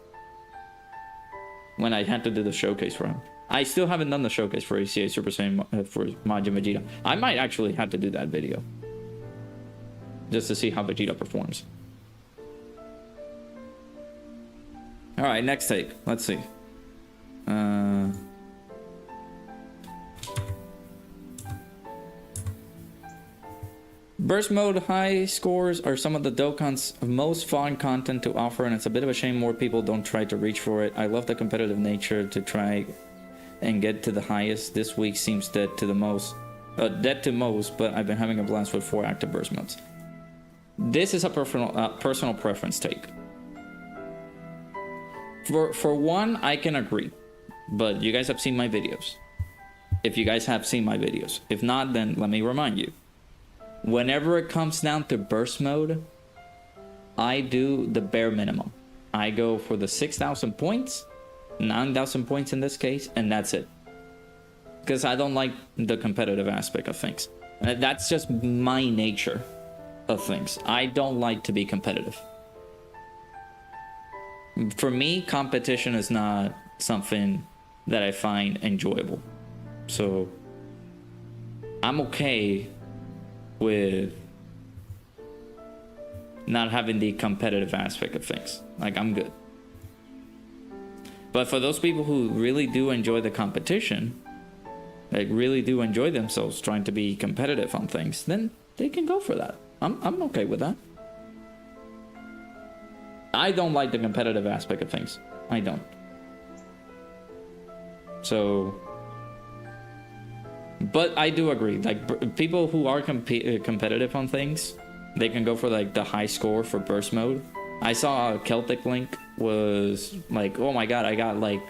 when I had to do the showcase for him. I still haven't done the showcase for ECA Super Saiyan for Majin Vegeta. I might actually have to do that video just to see how Vegeta performs. All right, next take. Let's see. Burst mode high scores are some of the Dokkan's most fun content to offer, and it's a bit of a shame more people don't try to reach for it. I love the competitive nature to try and get to the highest. This week seems dead to most, but I've been having a blast with 4 active burst modes. This is a personal preference take. For one, I can agree, but you guys have seen my videos. If you guys have seen my videos. If not, then let me remind you. Whenever it comes down to burst mode, I do the bare minimum. I go for the 6,000 points, 9,000 points in this case, and that's it. Because I don't like the competitive aspect of things. That's just my nature of things. I don't like to be competitive. For me, competition is not something that I find enjoyable. So I'm okay with not having the competitive aspect of things. Like, I'm good. But for those people who really do enjoy the competition, like really do enjoy themselves trying to be competitive on things, then they can go for that. I'm okay with that. I don't like the competitive aspect of things. I don't. So, but I do agree. Like people who are competitive on things, they can go for like the high score for burst mode. I saw Celtic Link was like, oh my god, I got like,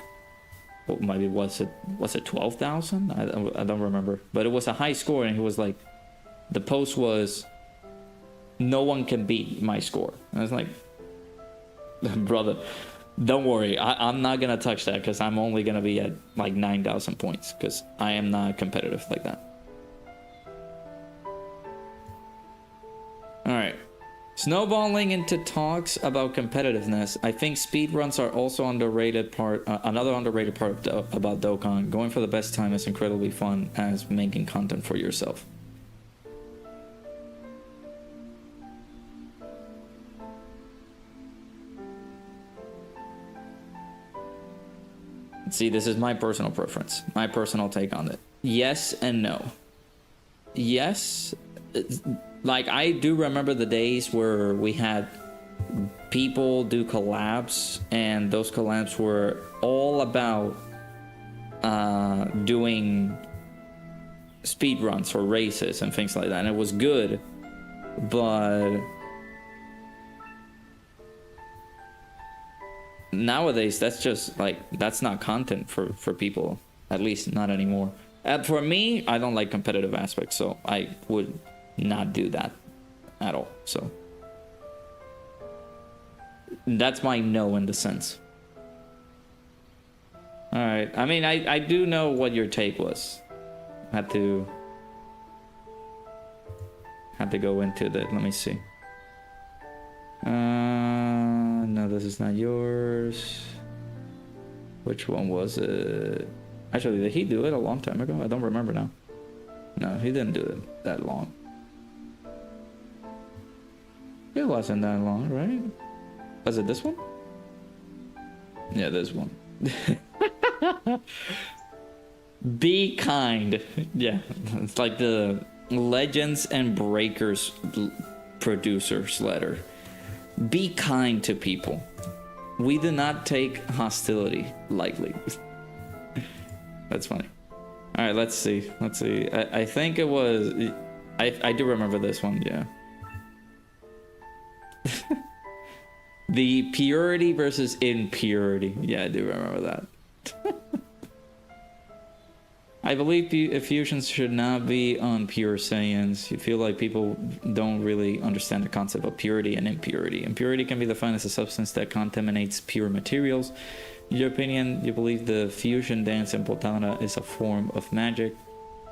what, maybe was it 12,000? I don't remember, but it was a high score, and he was like, the post was, no one can beat my score. And I was like, brother, don't worry, I'm not gonna touch that because I'm only gonna be at like 9,000 points because I am not competitive like that. All right. Snowballing into talks about competitiveness, I think speedruns are also underrated part. Another underrated part about Dokkan. Going for the best time is incredibly fun as making content for yourself. See, this is my personal preference, my personal take on it. Yes and no. Yes. Like, I do remember the days where we had people do collabs, and those collabs were all about doing speed runs or races and things like that, and it was good, but nowadays that's just like, that's not content for people, at least not anymore. And for me, I don't like competitive aspects, so I would not do that at all. So that's my no in the sense. All right, I mean, I do know what your take was. Had to go into that. Let me see. No, this is not yours. Which one was it? Actually, did he do it a long time ago? I don't remember now. No, he didn't do it that long. It wasn't that long, right? Was it this one? Yeah, this one. Be kind. Yeah, it's like the Legends and Breakers producer's letter. Be kind to people. We do not take hostility lightly. That's funny. All right, let's see. Let's see. I think it was. I do remember this one. Yeah. The purity versus impurity. Yeah, I do remember that. I believe fusions should not be on pure Saiyans. You feel like people don't really understand the concept of purity and impurity. Impurity can be defined as a substance that contaminates pure materials. In your opinion, you believe the fusion dance in Botana is a form of magic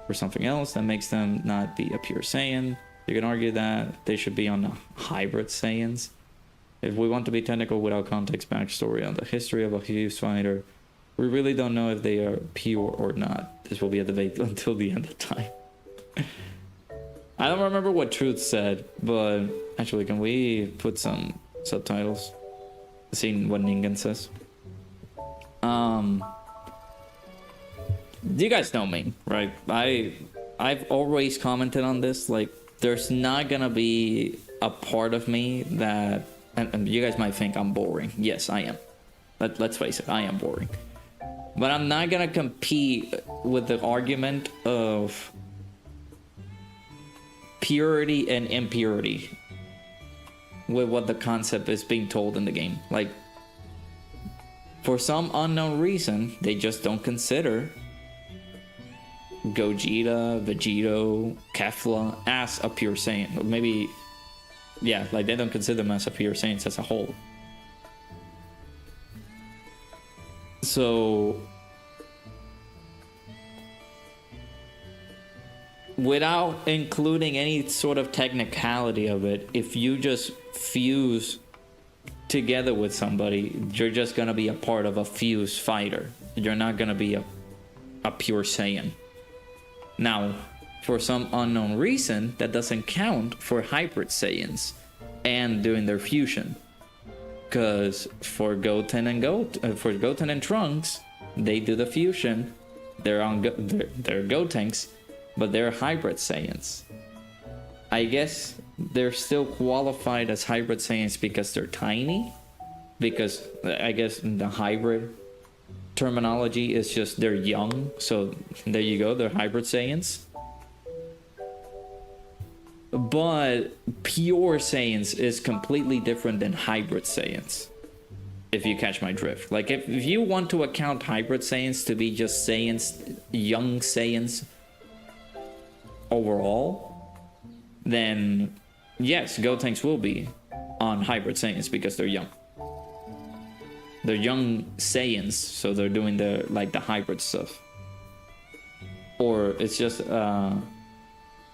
or something else that makes them not be a pure Saiyan. You can argue that they should be on the hybrid Saiyans. If we want to be technical without context backstory on the history of a fused fighter, we really don't know if they are pure or not. This will be a debate until the end of time. I don't remember what Truth said, but actually, can we put some subtitles? See what Ningen says. You guys know me, right? I've always commented on this. Like, there's not gonna be a part of me that, and you guys might think I'm boring. Yes, I am. Let's face it, I am boring. But I'm not gonna compete with the argument of purity and impurity with what the concept is being told in the game. Like, for some unknown reason, they just don't consider Gogeta, Vegito, Kefla as a pure Saiyan. Or maybe, yeah, like they don't consider them as a pure Saiyans as a whole. So, without including any sort of technicality of it, if you just fuse together with somebody, you're just gonna be a part of a fused fighter. You're not gonna be a pure Saiyan. Now, for some unknown reason, that doesn't count for hybrid Saiyans and doing their fusion. Because for Goten and Trunks, they do the fusion. They're Gotenks, but they're hybrid Saiyans. I guess they're still qualified as hybrid Saiyans because they're tiny, because I guess the hybrid terminology is just they're young. So there you go, they're hybrid Saiyans. But pure Saiyans is completely different than hybrid Saiyans, if you catch my drift. Like, if you want to account hybrid Saiyans to be just Saiyans, young Saiyans overall, then yes, Gotenks will be on hybrid Saiyans because they're young. They're young Saiyans, so they're doing the hybrid stuff. Or it's just a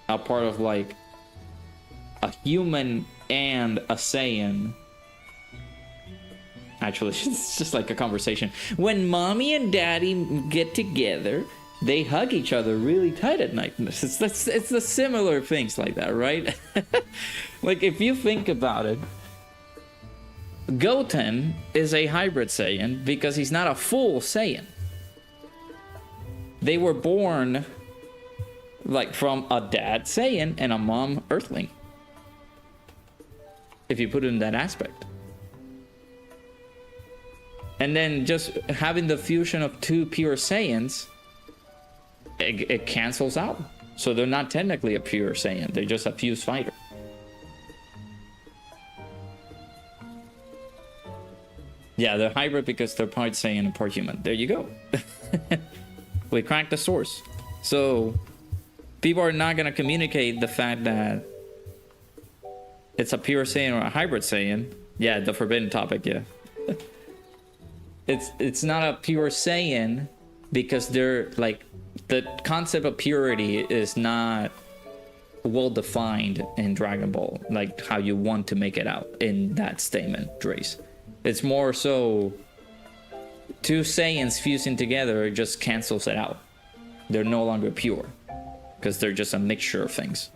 part of like a human and a Saiyan. Actually, it's just like a conversation. When mommy and daddy get together, they hug each other really tight at night. It's the similar things like that, right? Like, if you think about it, Goten is a hybrid Saiyan because he's not a full Saiyan. They were born like from a dad Saiyan and a mom Earthling, if you put it in that aspect. And then just having the fusion of two pure Saiyans, it cancels out. So they're not technically a pure Saiyan, they're just a fused fighter. Yeah, they're hybrid because they're part Saiyan and part human. There you go. We cracked the source. So people are not going to communicate the fact that it's a pure Saiyan or a hybrid Saiyan. Yeah, the forbidden topic, yeah. It's not a pure Saiyan because they're like, the concept of purity is not well defined in Dragon Ball, like how you want to make it out in that statement, Drace. It's more so two Saiyans fusing together just cancels it out. They're no longer pure because they're just a mixture of things.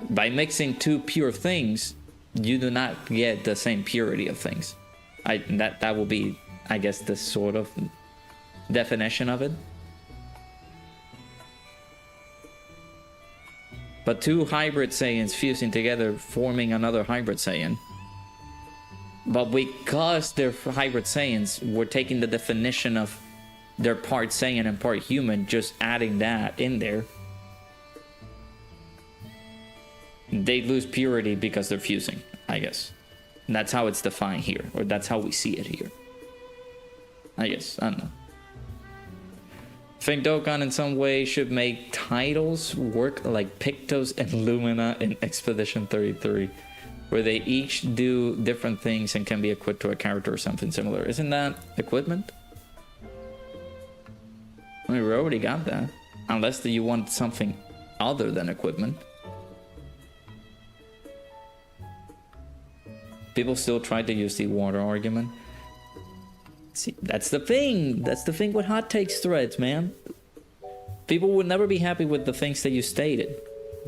By mixing two pure things, you do not get the same purity of things. That will be, I guess, the sort of definition of it. But two hybrid Saiyans fusing together, forming another hybrid Saiyan. But because they're hybrid Saiyans, we're taking the definition of they're part Saiyan and part human, just adding that in there. They lose purity because they're fusing, I guess. And that's how it's defined here, or that's how we see it here. I guess, I don't know. I think Dokkan in some way should make titles work like Pictos and Lumina in Expedition 33, where they each do different things and can be equipped to a character or something similar. Isn't that equipment? I mean, we already got that. Unless you want something other than equipment. People still try to use the water argument. See, that's the thing. That's the thing with hot takes threads, man. People will never be happy with the things that you stated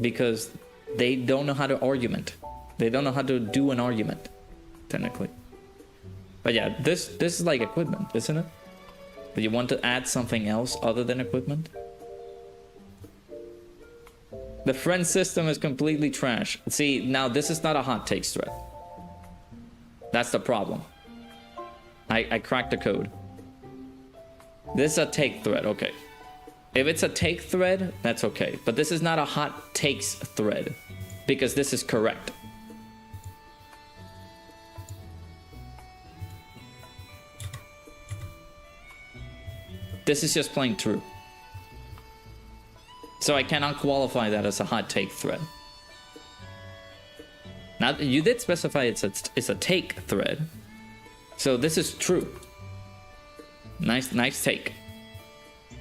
because they don't know how to argument. They don't know how to do an argument, technically. But yeah, this is like equipment, isn't it? But you want to add something else other than equipment? The friend system is completely trash. See, now this is not a hot takes thread. That's the problem. I cracked the code. This is a take thread, okay. If it's a take thread, that's okay. But this is not a hot takes thread because this is correct. This is just plain true. So I cannot qualify that as a hot take thread. Now, you did specify it's a take thread. So this is true. Nice take.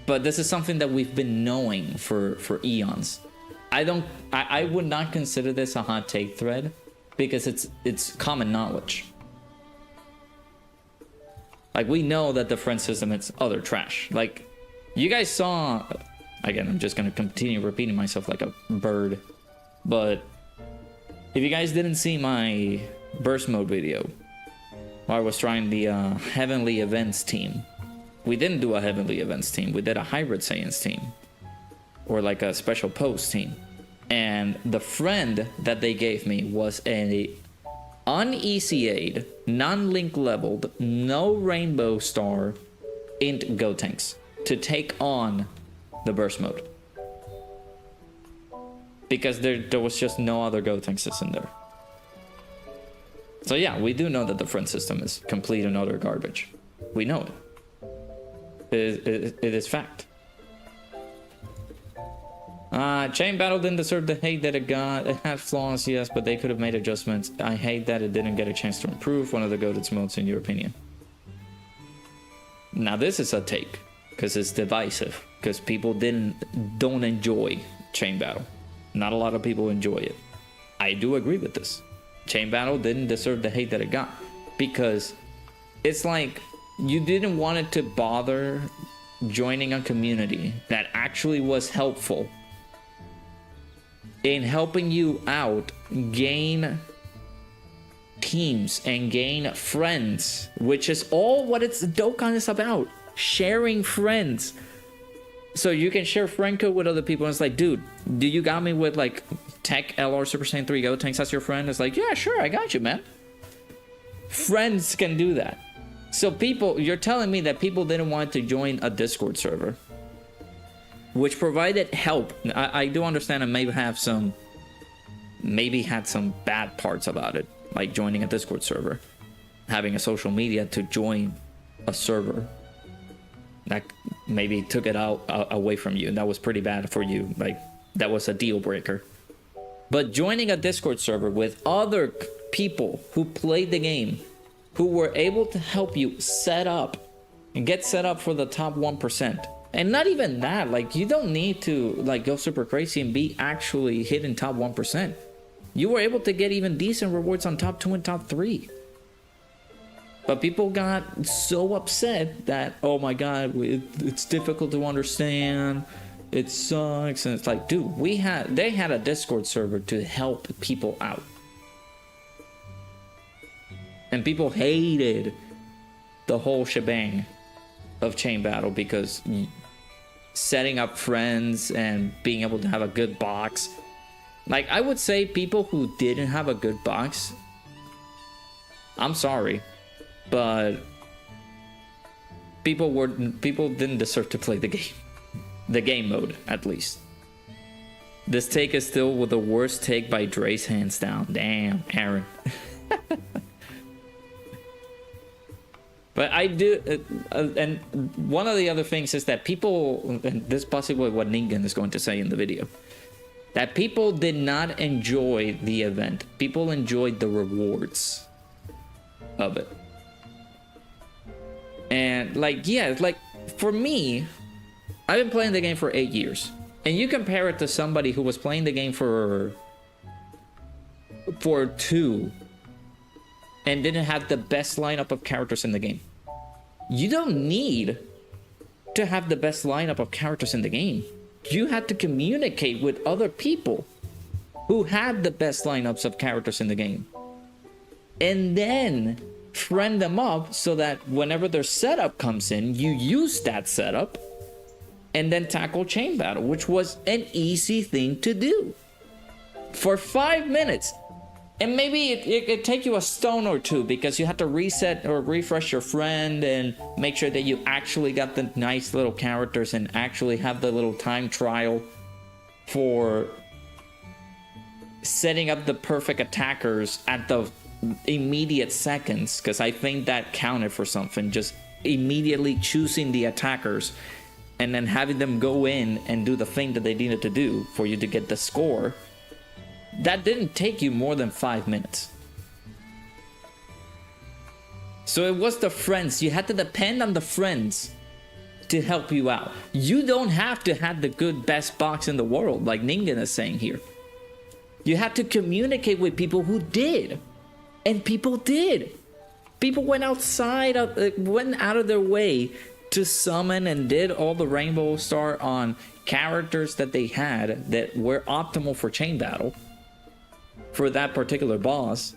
But this is something that we've been knowing for eons. I would not consider this a hot take thread because it's common knowledge. Like, we know that the friend system is other trash. Like, you guys saw, again, I'm just gonna continue repeating myself like a bird, but if you guys didn't see my burst mode video where I was trying the heavenly events team, we didn't do a heavenly events team, we did a hybrid Saiyans team, or like a special pose team, and the friend that they gave me was a un-ECA'd, non-link leveled, no rainbow star int go tanks to take on the burst mode. Because there was just no other go tanks in there. So yeah, we do know that the friend system is complete and utter garbage. We know it. It is fact. Chain Battle didn't deserve the hate that it got. It had flaws, yes, but they could have made adjustments. I hate that it didn't get a chance to improve. One of the goated modes, in your opinion. Now this is a take, because it's divisive, because people don't enjoy Chain Battle. Not a lot of people enjoy it. I do agree with this. Chain Battle didn't deserve the hate that it got, because it's like you didn't want it to bother joining a community that actually was helpful in helping you out gain teams and gain friends, which is all what Dokkan is about. Sharing friends. So you can share friend code with other people, and it's like, dude, do you got me with like Tech LR Super Saiyan 3 Go Tanks as your friend? It's like, yeah, sure, I got you, man. Friends can do that. So people, you're telling me that people didn't want to join a Discord server, which provided help. I do understand and maybe had some bad parts about it, like joining a Discord server, having a social media to join a server that maybe took it out away from you, and that was pretty bad for you. Like, that was a deal breaker. But joining a Discord server with other people who played the game, who were able to help you set up and get set up for the top 1%. And not even that, like, you don't need to like go super crazy and be actually hitting top 1%. You were able to get even decent rewards on top 2 and top 3. But people got so upset that, oh my god, it's difficult to understand, it sucks. And it's like, dude, they had a Discord server to help people out. And people hated the whole shebang of Chain Battle because setting up friends and being able to have a good box. Like, I would say people who didn't have a good box, I'm sorry, but people didn't deserve to play the game. The game mode, at least. This take is still with the worst take by Dre's, hands down. Damn, Aaron. But I do, and one of the other things is that people, and this is possibly what Ningen is going to say in the video, that people did not enjoy the event. People enjoyed the rewards of it. And like, yeah, like for me, I've been playing the game for 8 years. And you compare it to somebody who was playing the game for 2 and didn't have the best lineup of characters in the game. You don't need to have the best lineup of characters in the game. You had to communicate with other people who had the best lineups of characters in the game. And then friend them up so that whenever their setup comes in, you use that setup and then tackle Chain Battle, which was an easy thing to do. For 5 minutes. And maybe it take you a stone or two because you have to reset or refresh your friend and make sure that you actually got the nice little characters and actually have the little time trial for setting up the perfect attackers at the immediate seconds, because I think that counted for something. Just immediately choosing the attackers and then having them go in and do the thing that they needed to do for you to get the score. That didn't take you more than 5 minutes. So it was the friends. You had to depend on the friends to help you out. You don't have to have the good best box in the world, like Ningen is saying here. You had to communicate with people who did. And people did. People went out of their way to summon and did all the Rainbow Star on characters that they had that were optimal for Chain Battle. For that particular boss,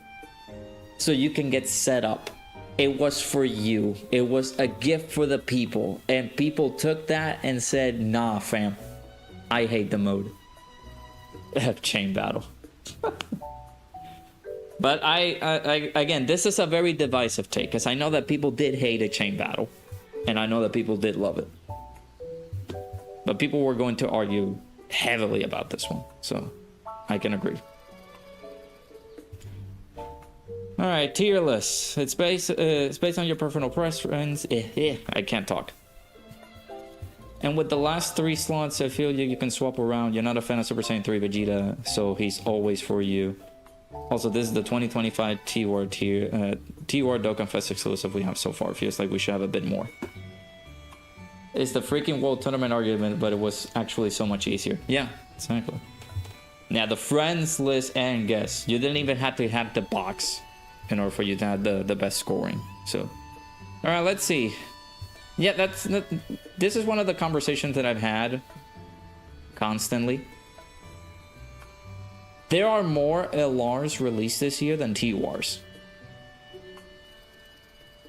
so you can get set up. It was for you. It was a gift for the people, and people took that and said, nah fam, I hate the mode. Chain Battle. But I again, this is a very divisive take, because I know that people did hate a chain battle, and I know that people did love it. But people were going to argue heavily about this one, so I can agree. All right, tier list. It's based on your personal preference. I can't talk. And with the last 3 slots, I feel you can swap around. You're not a fan of Super Saiyan 3 Vegeta, so he's always for you. Also, this is the 2025 T-Ward tier, T-Ward Dokkan Fest exclusive we have so far. Feels like we should have a bit more. It's the freaking World Tournament argument, but it was actually so much easier. Yeah, exactly. Now, the friends list and guess. You didn't even have to have the box in order for you to have the best scoring. So, all right, let's see. Yeah, this is one of the conversations that I've had constantly. There are more LRs released this year than T-Wars.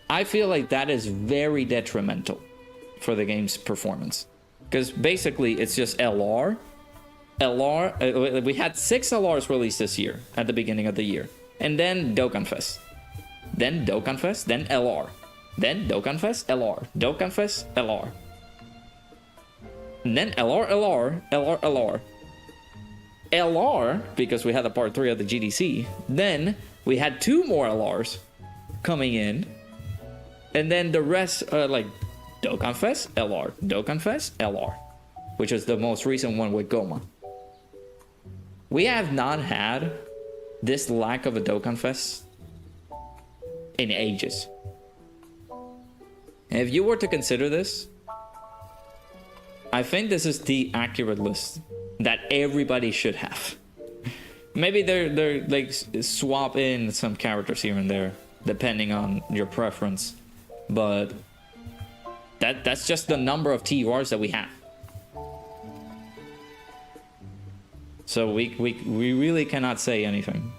I feel like that is very detrimental for the game's performance. Because basically, it's just LR. We had 6 LRs released this year at the beginning of the year. And then Dokkan Fest. Then Dokkan Fest, then LR. Then Dokkan Fest, LR. Dokkan Fest, LR. And then LR, LR, LR, LR. LR, because we had the part 3 of the GDC. Then we had 2 more LRs coming in. And then the rest are like Dokkan Fest, LR. Dokkan Fest, LR. Which is the most recent one with Goma. We have not had this lack of a Dokkan Fest in ages. And if you were to consider this, I think this is the accurate list that everybody should have. Maybe they're like swap in some characters here and there depending on your preference, but that's just the number of TURs that we have. So we really cannot say anything.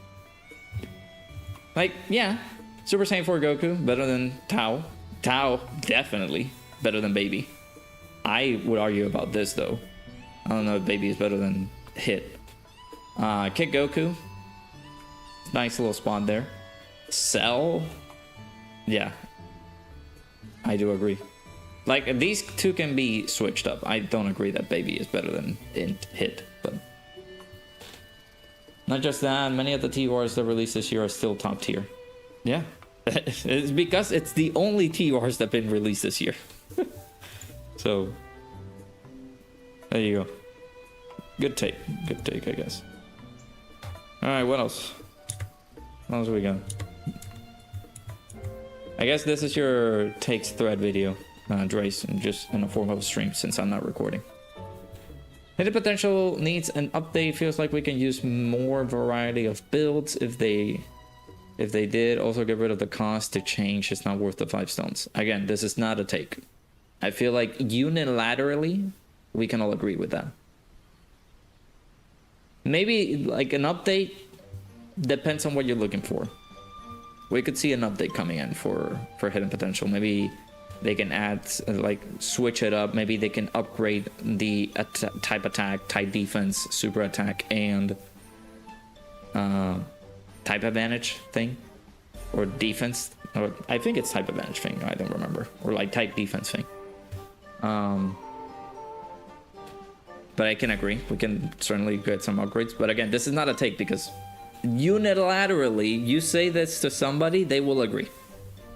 Like, yeah, Super Saiyan 4 Goku better than Tao. Tao definitely better than Baby. I would argue about this though. I don't know if Baby is better than Hit. Kid Goku, nice little spot there. Cell, yeah, I do agree. Like, these two can be switched up. I don't agree that Baby is better than Hit, but not just that, many of the T-Wars that released this year are still top tier. Yeah, it's because it's the only T-Wars that have been released this year. So, there you go. Good take, I guess. Alright, what else? What else we got? I guess this is your takes thread video, Drace, just in the form of a stream since I'm not recording. Hidden Potential needs an update. Feels like we can use more variety of builds if they did. Also get rid of the cost to change. It's not worth the 5 stones. Again, this is not a take. I feel like unilaterally we can all agree with that. Maybe like an update depends on what you're looking for. We could see an update coming in for Hidden Potential. Maybe they can add, like, switch it up. Maybe they can upgrade the type attack, type defense, super attack, and type advantage thing, or defense, or I think it's type advantage thing. I don't remember, or like type defense thing. But I can agree. We can certainly get some upgrades. But again, this is not a take because unilaterally, you say this to somebody, they will agree.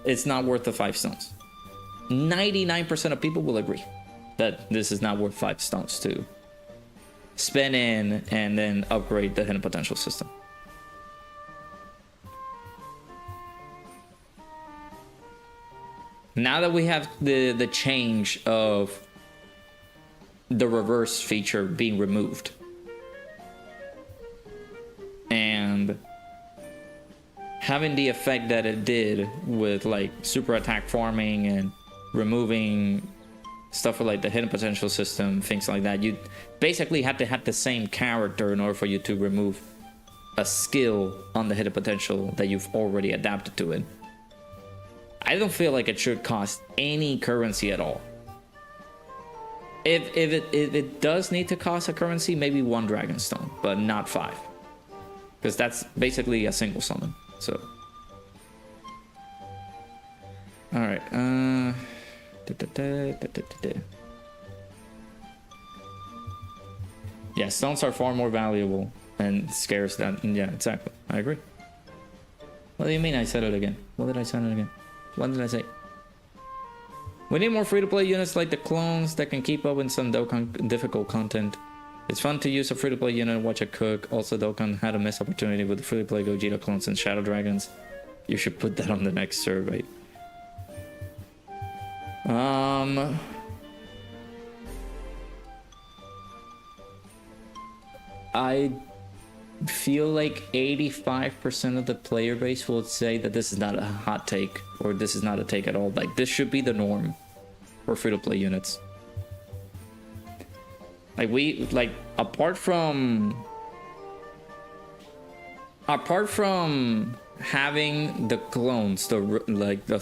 It's not worth the 5 stones. 99% of people will agree that this is not worth 5 stones to spend in and then upgrade the Hidden Potential system. Now that we have the change of the reverse feature being removed and having the effect that it did with like super attack farming and removing stuff for like the Hidden Potential system, things like that, you basically have to have the same character in order for you to remove a skill on the Hidden Potential that you've already adapted to it. I don't feel like it should cost any currency at all. If it does need to cost a currency, maybe 1 Dragon Stone, but not 5. Because that's basically a single summon. So, all right. Yeah, stones are far more valuable and scarce than. Yeah, exactly. I agree. What do you mean? I said it again. What did I say it again? What did I say? We need more free-to-play units like the clones that can keep up with some Dokkan difficult content. It's fun to use a free-to-play unit and watch it cook. Also, Dokkan had a missed opportunity with the free-to-play Gogeta clones and Shadow Dragons. You should put that on the next survey. I feel like 85% of the player base will say that this is not a hot take, or this is not a take at all. Like, this should be the norm for free-to-play units. Like, apart from having the clones, the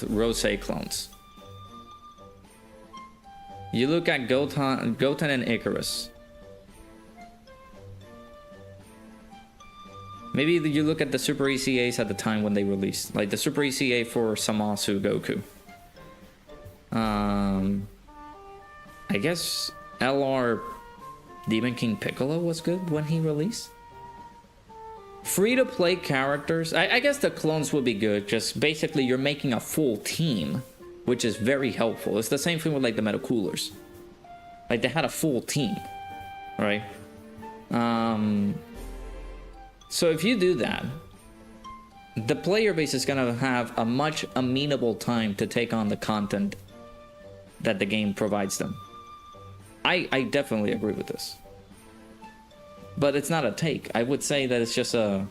Rose clones, you look at Goten and Icarus. Maybe you look at the Super ECAs at the time when they released, like the Super ECA for Samasu Goku. I guess LR Demon King Piccolo was good when he released. Free-to-play characters, I guess the clones would be good. Just basically you're making a full team, which is very helpful. It's the same thing with like the Meta Coolers. Like they had a full team, right? So if you do that, the player base is gonna have a much amenable time to take on the content that the game provides them. I definitely agree with this. But it's not a take. I would say that it's just a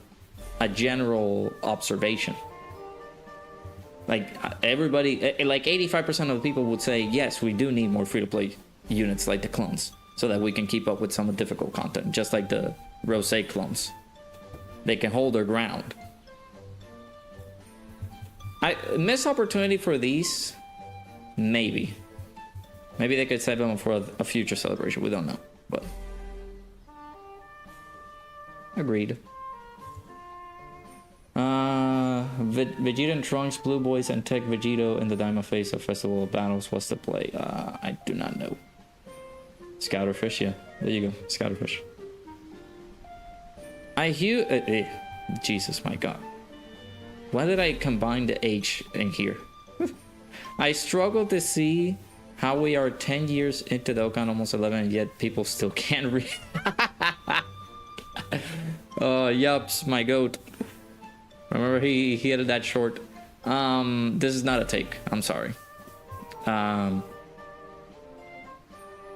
general observation. Like everybody, like 85% of the people would say, yes, we do need more free-to-play units like the clones, so that we can keep up with some of the difficult content, just like the Rose clones. They can hold their ground. Missed opportunity for these? Maybe. Maybe they could save them for a future celebration. We don't know, but agreed. Vegeta and Trunks, Blue Boys, and Tech Vegito in the Diamond Face of Festival of Battles. What's the play? I do not know. Scouterfish, yeah. There you go, Scouterfish. Jesus, my God. Why did I combine the H in here? I struggle to see how we are 10 years into Dokkan, almost 11, and yet people still can't read. Oh, yups, my goat. Remember he added that short. This is not a take. I'm sorry. I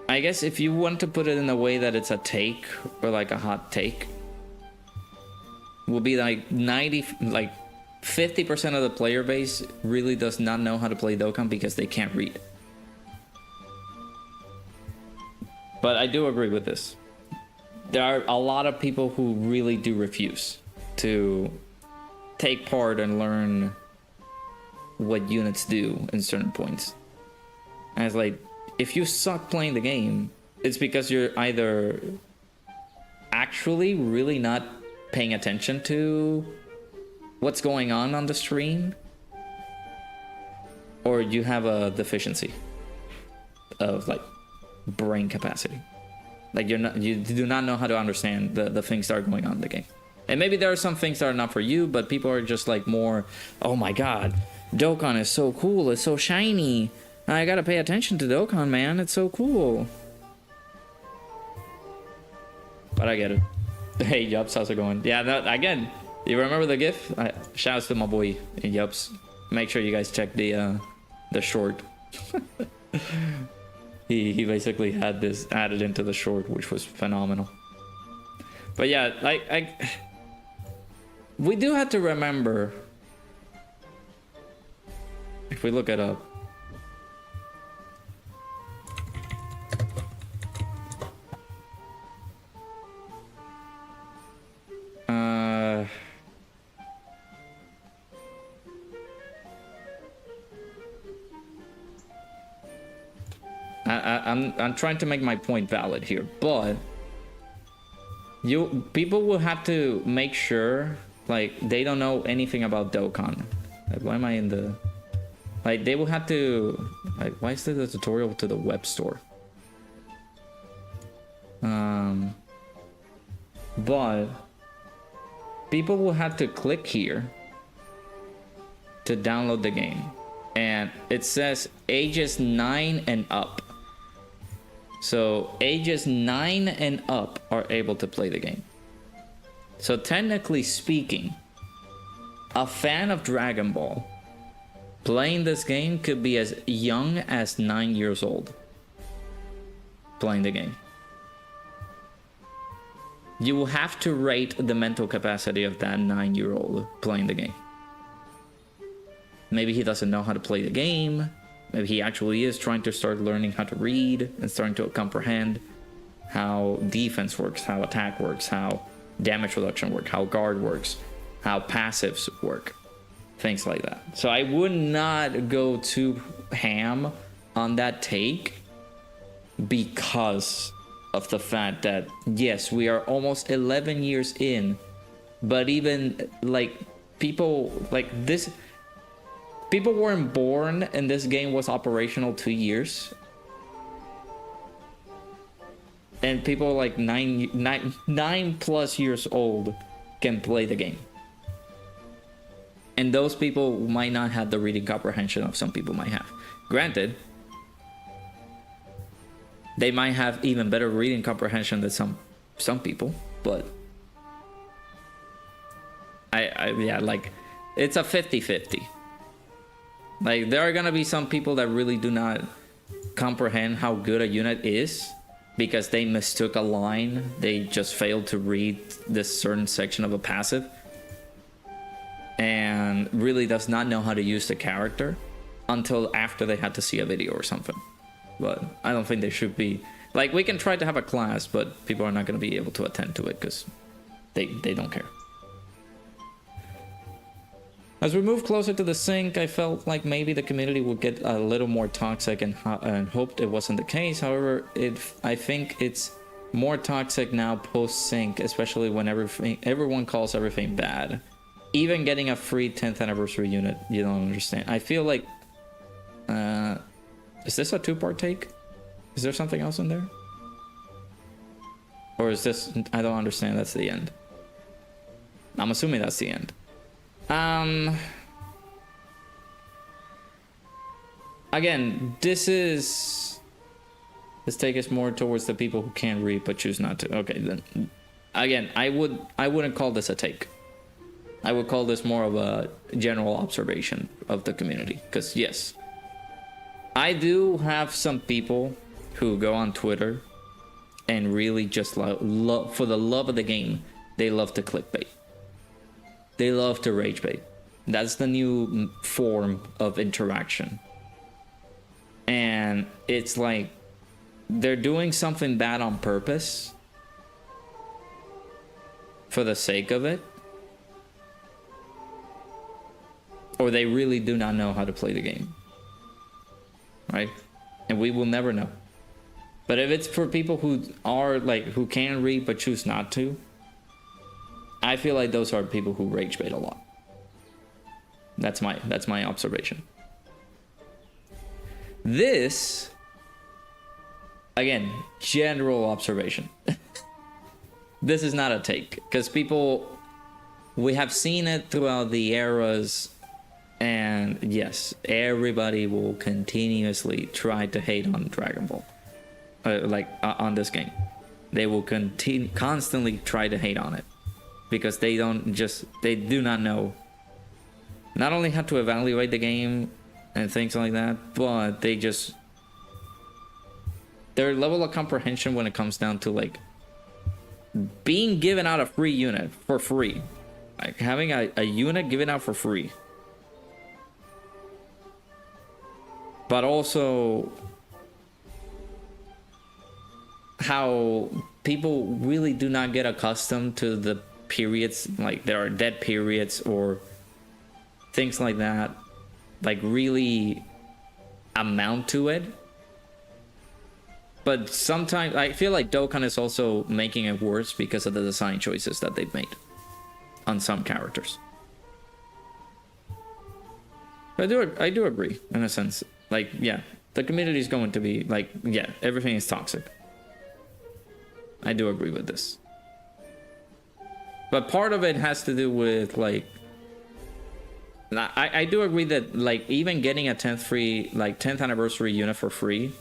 guess if you want to put it in a way that it's a take or like a hot take, will be like 50% of the player base really does not know how to play Dokkan because they can't read. But I do agree with this. There are a lot of people who really do refuse to take part and learn what units do in certain points. And it's like, if you suck playing the game, it's because you're either actually really not paying attention to what's going on the stream, or you have a deficiency of like brain capacity. Like you do not know how to understand the things that are going on in the game. And maybe there are some things that are not for you, but people are just like more, oh my God, Dokkan is so cool, it's so shiny. I gotta pay attention to Dokkan, man, it's so cool. But I get it. Hey, Yups, how's it going? Yeah, again, you remember the GIF? Shouts to my boy, Yups. Make sure you guys check the short. He basically had this added into the short, which was phenomenal. But yeah, we do have to remember, if we look it up, I'm trying to make my point valid here, but people will have to make sure like, they don't know anything about Dokkan. Like, why am I in the... Like, they will have to... Like, why is there the tutorial to the web store? But... people will have to click here to download the game. And it says ages 9 and up. So ages 9 and up are able to play the game. So technically speaking, a fan of Dragon Ball playing this game could be as young as 9 years old playing the game. You will have to rate the mental capacity of that 9-year-old playing the game. Maybe he doesn't know how to play the game. Maybe he actually is trying to start learning how to read and starting to comprehend how defense works, how attack works, how damage reduction works, how guard works, how passives work, things like that. So I would not go too ham on that take because of the fact that, yes, we are almost 11 years in, but even like people like this, people weren't born and this game was operational 2 years. And people like nine plus years old can play the game. And those people might not have the reading comprehension of some people might have. Granted, they might have even better reading comprehension than some people, but yeah, like, it's a 50-50. Like, there are gonna be some people that really do not comprehend how good a unit is because they mistook a line, they just failed to read this certain section of a passive, and really does not know how to use the character until after they had to see a video or something. But I don't think they should be... Like, we can try to have a class, but people are not going to be able to attend to it because they don't care. As we move closer to the sync, I felt like maybe the community would get a little more toxic and hoped it wasn't the case. However, I think it's more toxic now post-sync, especially when everyone calls everything bad. Even getting a free 10th anniversary unit, you don't understand. I feel like... is this a two-part take? Is there something else in there? Or is this... I don't understand, that's the end. I'm assuming that's the end. Again, this take is more towards the people who can read but choose not to. Okay, then again, I wouldn't call this a take. I would call this more of a general observation of the community, because yes, I do have some people who go on Twitter and really just love for the love of the game, they love to clickbait. They love to rage bait. That's the new form of interaction. And it's like they're doing something bad on purpose for the sake of it. Or they really do not know how to play the game. Right? And we will never know. But if it's for people who are like, who can read but choose not to, I feel like those are people who rage bait a lot. That's my observation. This, again, general observation. This is not a take, because people, we have seen it throughout the eras, and yes, everybody will continuously try to hate on Dragon Ball, on this game. They will constantly try to hate on it. Because they do not know not only how to evaluate the game and things like that, but their level of comprehension when it comes down to like being given out a free unit for free, like having a unit given out for free, but also how people really do not get accustomed to the periods, like there are dead periods or things like that, like really amount to it. But sometimes I feel like Dokkan is also making it worse because of the design choices that they've made. on some characters. I do agree in a sense. Like, yeah, the community is going to be like, yeah, everything is toxic. I do agree with this. But part of it has to do with like, I do agree that like even getting a 10th anniversary unit for free,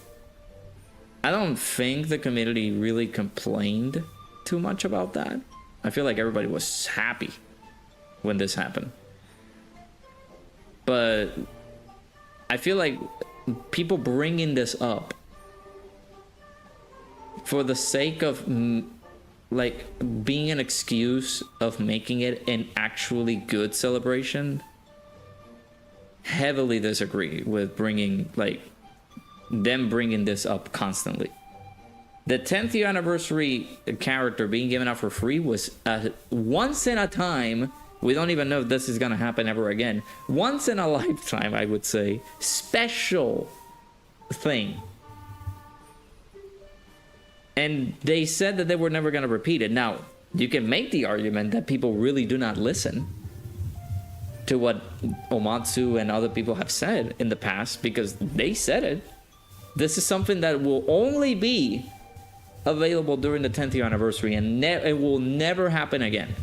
I don't think the community really complained too much about that. I feel like everybody was happy when this happened. But I feel like people bringing this up for the sake of like being an excuse of making it an actually good celebration, heavily disagree with bringing this up constantly. The 10th year anniversary character being given out for free was a once in a time. We don't even know if this is gonna happen ever again. Once in a lifetime, I would say, special thing. And they said that they were never gonna repeat it. Now, you can make the argument that people really do not listen to what Omatsu and other people have said in the past, because they said it. This is something that will only be available during the 10th year anniversary, and it will never happen again.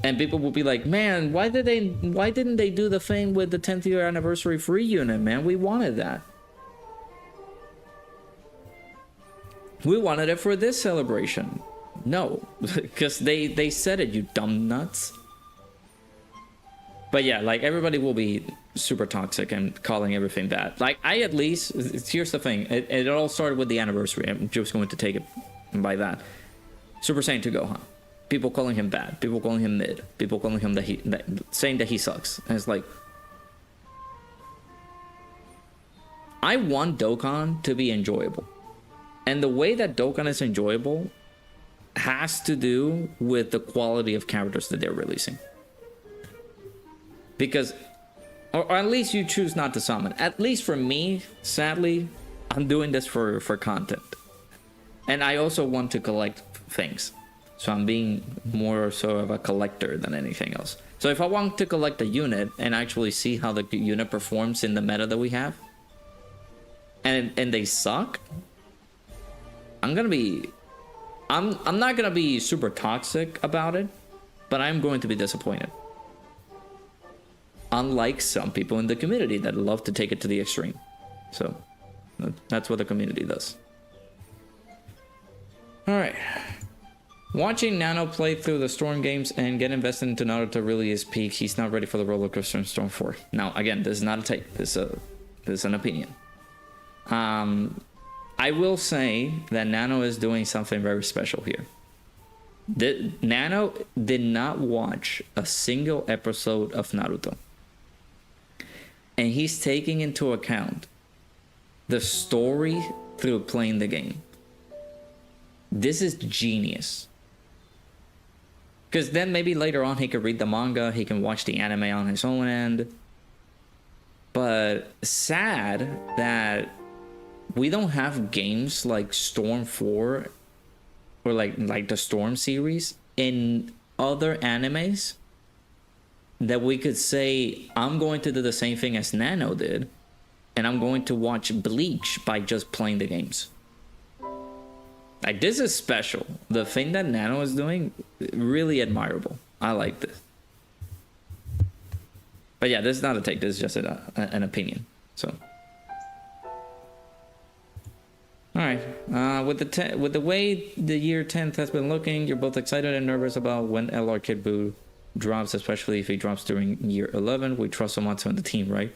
And people will be like, man, why didn't they do the thing with the 10th year anniversary free unit, man? We wanted that. We wanted it for this celebration. No, because they said it, you dumb nuts. But yeah, like everybody will be super toxic and calling everything bad. Like I at least, here's the thing, it all started with the anniversary. I'm just going to take it by that. Super Saiyan 2 Gohan. People calling him bad, people calling him mid, people calling him saying that he sucks. And it's like, I want Dokkan to be enjoyable. And the way that Dokkan is enjoyable has to do with the quality of characters that they're releasing. Because, or at least you choose not to summon. At least for me, sadly, I'm doing this for content. And I also want to collect things. So I'm being more so of a collector than anything else. So if I want to collect a unit and actually see how the unit performs in the meta that we have, and they suck, I'm not gonna be super toxic about it, but I'm going to be disappointed. Unlike some people in the community that love to take it to the extreme. So that's what the community does. All right. Watching Nano play through the Storm games and get invested into Naruto really is peak. He's not ready for the roller coaster in Storm 4. Now, again, this is not a take. This is an opinion. I will say that Nano is doing something very special here. Nano did not watch a single episode of Naruto. And he's taking into account the story through playing the game. This is genius. Because then maybe later on he could read the manga, he can watch the anime on his own end. But sad that we don't have games like Storm 4 or like the Storm series in other animes that we could say, I'm going to do the same thing as Nano did, and I'm going to watch Bleach by just playing the games. Like, this is special. The thing that Nano is doing, really admirable. I like this. But yeah, this is not a take. This is just an opinion. So, all right. With the way the year 10th has been looking, you're both excited and nervous about when LR Kid Buu drops, especially if he drops during year 11. We trust Omatsu and the team, right?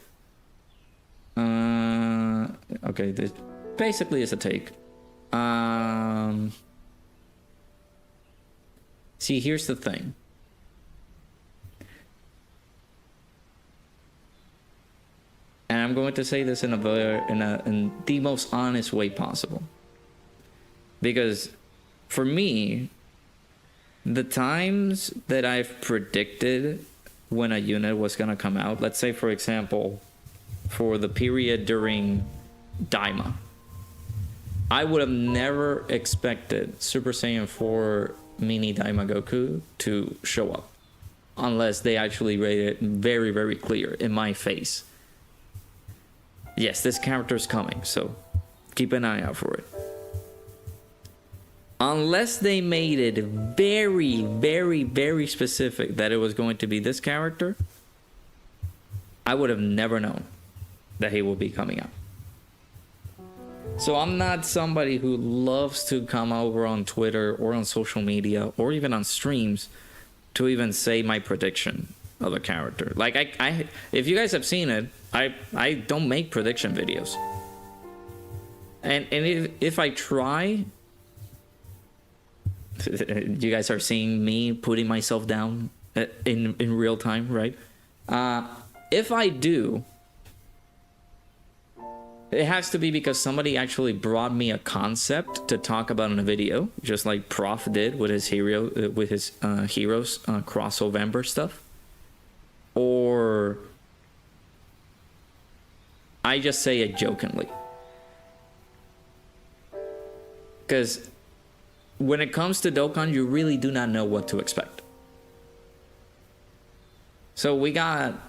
Okay. This basically is a take. See, here's the thing. And I'm going to say this in the most honest way possible. Because for me, the times that I've predicted when a unit was going to come out, let's say, for example, for the period during Daima, I would have never expected Super Saiyan 4 Mini Daimagoku to show up. Unless they actually made it very, very clear in my face. Yes, this character's coming, so keep an eye out for it. Unless they made it very, very, very specific that it was going to be this character, I would have never known that he will be coming out. So I'm not somebody who loves to come over on Twitter or on social media or even on streams to even say my prediction of a character. Like I if you guys have seen it, I don't make prediction videos. And if I try, you guys are seeing me putting myself down in real time, right? If I do, it has to be because somebody actually brought me a concept to talk about in a video, just like Prof did with his heroes crossover stuff, or I just say it jokingly. Because when it comes to Dokkan, you really do not know what to expect. So we got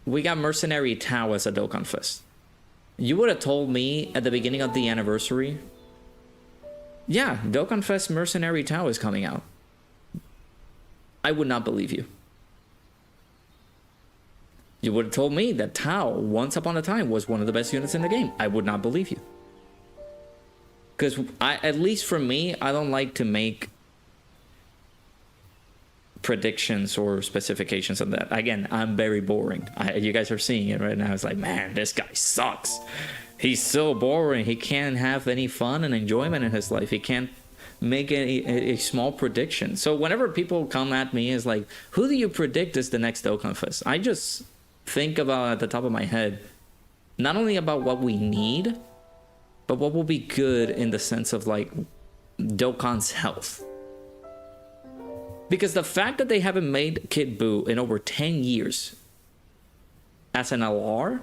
Mercenary Tao as a Dokkan Fest. You would have told me at the beginning of the anniversary, yeah, Dokkan Fest Mercenary Tao is coming out. I would not believe you. You would have told me that Tao, once upon a time, was one of the best units in the game. I would not believe you. Because at least for me, I don't like to make predictions or specifications of that. Again, I'm very boring. You guys are seeing it right now. It's like, man, this guy sucks. He's so boring. He can't have any fun and enjoyment in his life. He can't make a small prediction. So whenever people come at me, it's like, who do you predict is the next Dokkan Fest? I just think about at the top of my head, not only about what we need, but what will be good in the sense of like Dokkan's health. Because the fact that they haven't made Kid Buu in over 10 years as an LR,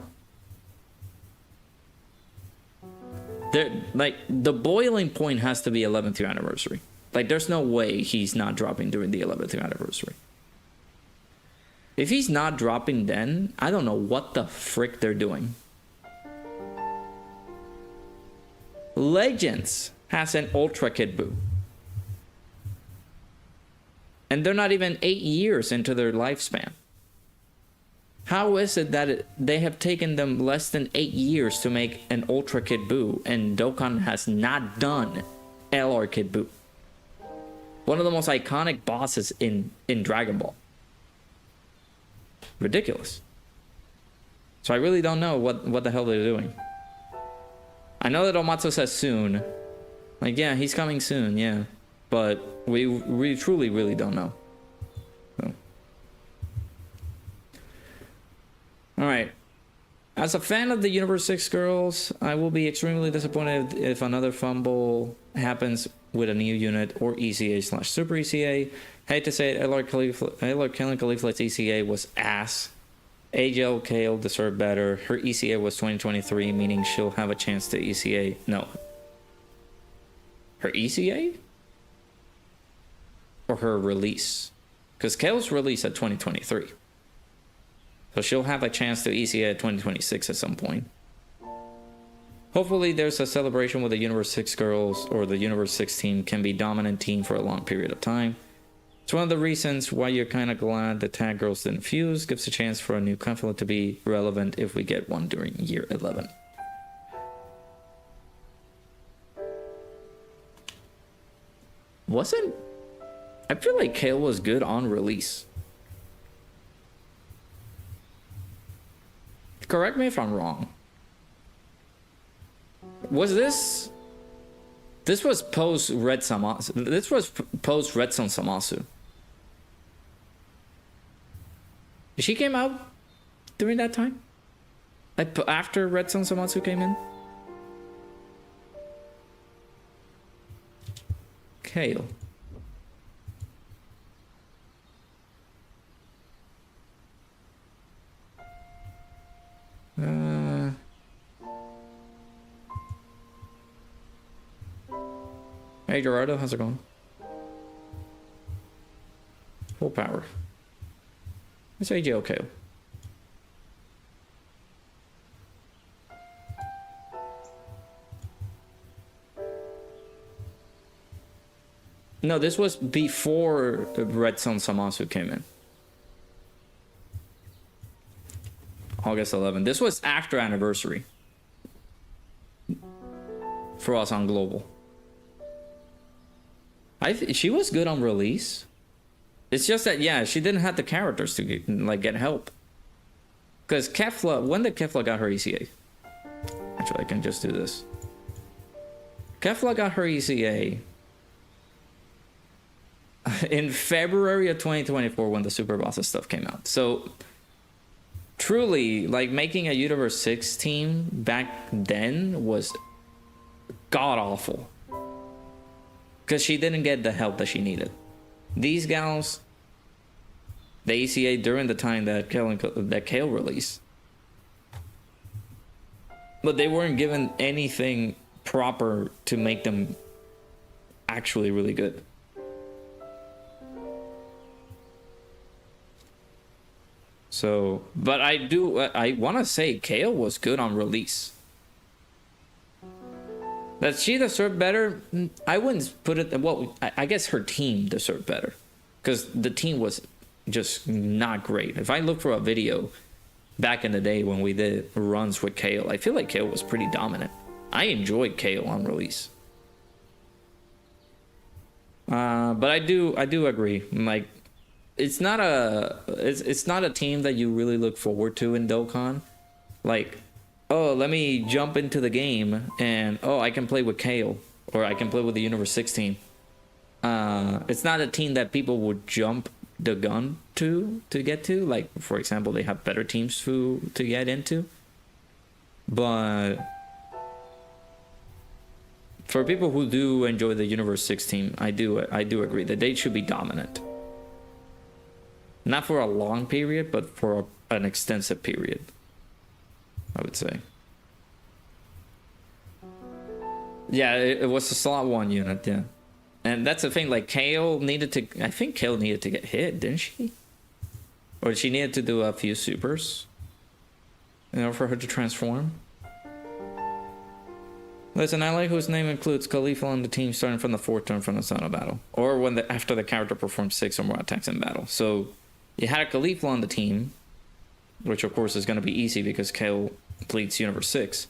like the boiling point has to be 11th year anniversary. Like there's no way he's not dropping during the 11th year anniversary. If he's not dropping then, I don't know what the frick they're doing. Legends has an Ultra Kid Buu. And they're not even 8 years into their lifespan. How is it that they have taken them less than 8 years to make an Ultra Kid Buu and Dokkan has not done LR Kid Buu? One of the most iconic bosses in Dragon Ball. Ridiculous. So I really don't know what the hell they're doing. I know that Omatsu says soon. Like, yeah, he's coming soon, yeah. But we truly really don't know. So. Alright. As a fan of the Universe 6 girls, I will be extremely disappointed if another fumble happens with a new unit or ECA/Super ECA. Hate to say it, LR Killing Caulifla's ECA was ass. AJL Kale deserved better. Her ECA was 2023, meaning she'll have a chance to ECA. No. Her ECA? Or her release? Because Kale's released at 2023. So she'll have a chance to ECA at 2026 at some point. Hopefully there's a celebration where the Universe 6 girls or the Universe 6 team can be dominant team for a long period of time. It's one of the reasons why you're kind of glad the tag girls didn't fuse. Gives a chance for a new conflict to be relevant if we get one during year 11. I feel like Kale was good on release. Correct me if I'm wrong. Was this was post Red Samasu. This was post Red Sun Samasu. She came out during that time? Like after Red Sun Samasu came in? Kale. Hey Gerardo, how's it going? Full power. It's AJ okay. No, this was before Red Son Samasu came in. August 11th. This was after anniversary for us on Global. She was good on release. It's just that, yeah, she didn't have the characters to get help. Because Kefla, when did Kefla got her ECA? Actually, I can just do this. Kefla got her ECA in February of 2024 when the Super Bosses stuff came out. So truly, like, making a Universe 6 team back then was god awful, because she didn't get the help that she needed. These gals, they ECA during the time that Kale released, but they weren't given anything proper to make them actually really good. So, but I want to say Kale was good on release. That she deserved better, I wouldn't put it, well, I guess her team deserved better, because the team was just not great. If I look for a video back in the day when we did runs with Kale, I feel like Kale was pretty dominant. I enjoyed Kale on release. But I do agree, like, it's not a team that you really look forward to in Dokkan. Like, oh, let me jump into the game and, oh, I can play with Kale, or I can play with the Universe 6 team. It's not a team that people would jump the gun to get to. Like, for example, they have better teams to get into. But for people who do enjoy the Universe 6 team, I do agree that they should be dominant. Not for a long period, but for an extensive period, I would say. Yeah, it was a slot 1 unit, yeah. And that's the thing, like, Kale needed to, I think Kale needed to get hit, didn't she? Or she needed to do a few supers in order for her to transform. There's an ally whose name includes Khalifa on the team starting from the 4th turn from the start of battle, or when after the character performs 6 or more attacks in battle. So you had a Khalifa on the team, which of course is going to be easy because Kale pleads Universe 6.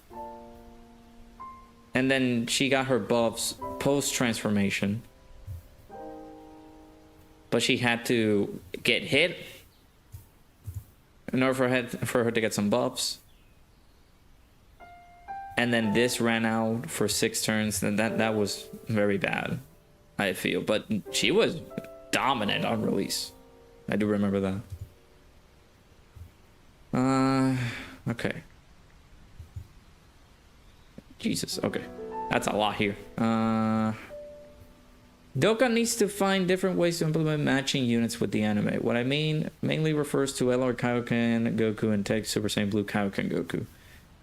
And then she got her buffs post-transformation, but she had to get hit in order for her to get some buffs. And then this ran out for 6 turns, and that was very bad, I feel. But she was dominant on release. I do remember that. Okay. Jesus, okay. That's a lot here. Dokkan needs to find different ways to implement matching units with the anime. What I mean mainly refers to LR Kaioken Goku and Tech Super Saiyan Blue Kaioken Goku.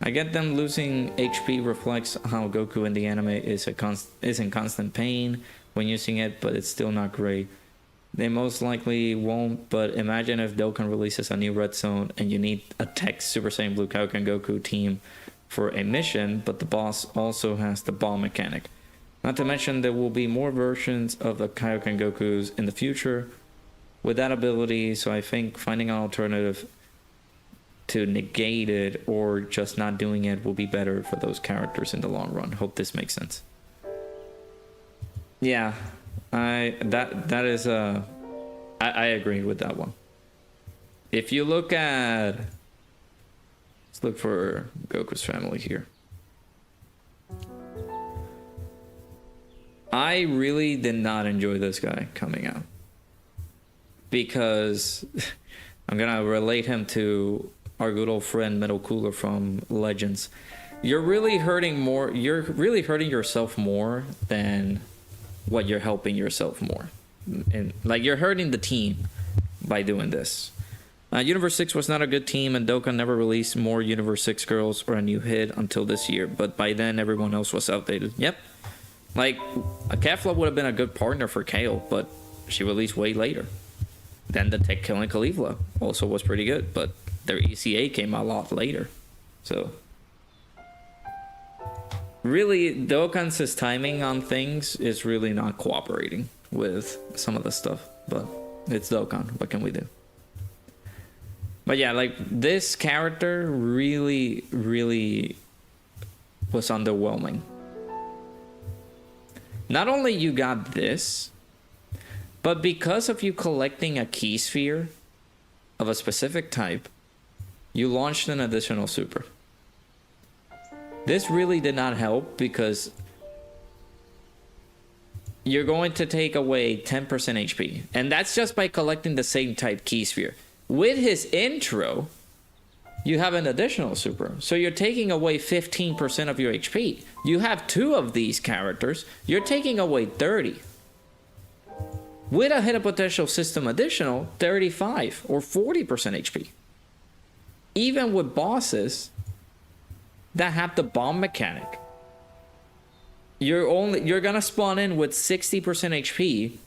I get them losing HP reflects how Goku in the anime is in constant pain when using it, but it's still not great. They most likely won't, but imagine if Dokkan releases a new Red Zone and you need a Tech Super Saiyan Blue Kaioken Goku team for a mission, but the boss also has the ball mechanic. Not to mention there will be more versions of the Kaioken Gokus in the future with that ability, so I think finding an alternative to negate it or just not doing it will be better for those characters in the long run. Hope this makes sense. Yeah, I agree with that one. If you look at, let's look for Goku's family here. I really did not enjoy this guy coming out because I'm gonna relate him to our good old friend Metal Cooler from Legends. You're really hurting yourself more than what you're helping yourself more. And like, you're hurting the team by doing this. Universe 6 was not a good team, and Dokkan never released more Universe 6 girls or a new hit until this year, but by then everyone else was outdated. Yep. Like, a Kefla would have been a good partner for Kale, but she released way later. Then the Tech Killing Caulifla also was pretty good, but their ECA came a lot later. So, really, Dokkan's timing on things is really not cooperating with some of the stuff, but it's Dokkan. What can we do? But yeah, like, this character really, really was underwhelming. Not only you got this, but because of you collecting a key sphere of a specific type, you launched an additional super. This really did not help because you're going to take away 10% HP. And that's just by collecting the same type key sphere. With his intro, you have an additional super. So you're taking away 15% of your HP. You have 2 of these characters. You're taking away 30. With a hit a potential system additional, 35 or 40% HP. Even with bosses that have the bomb mechanic, you're gonna spawn in with 60% HP.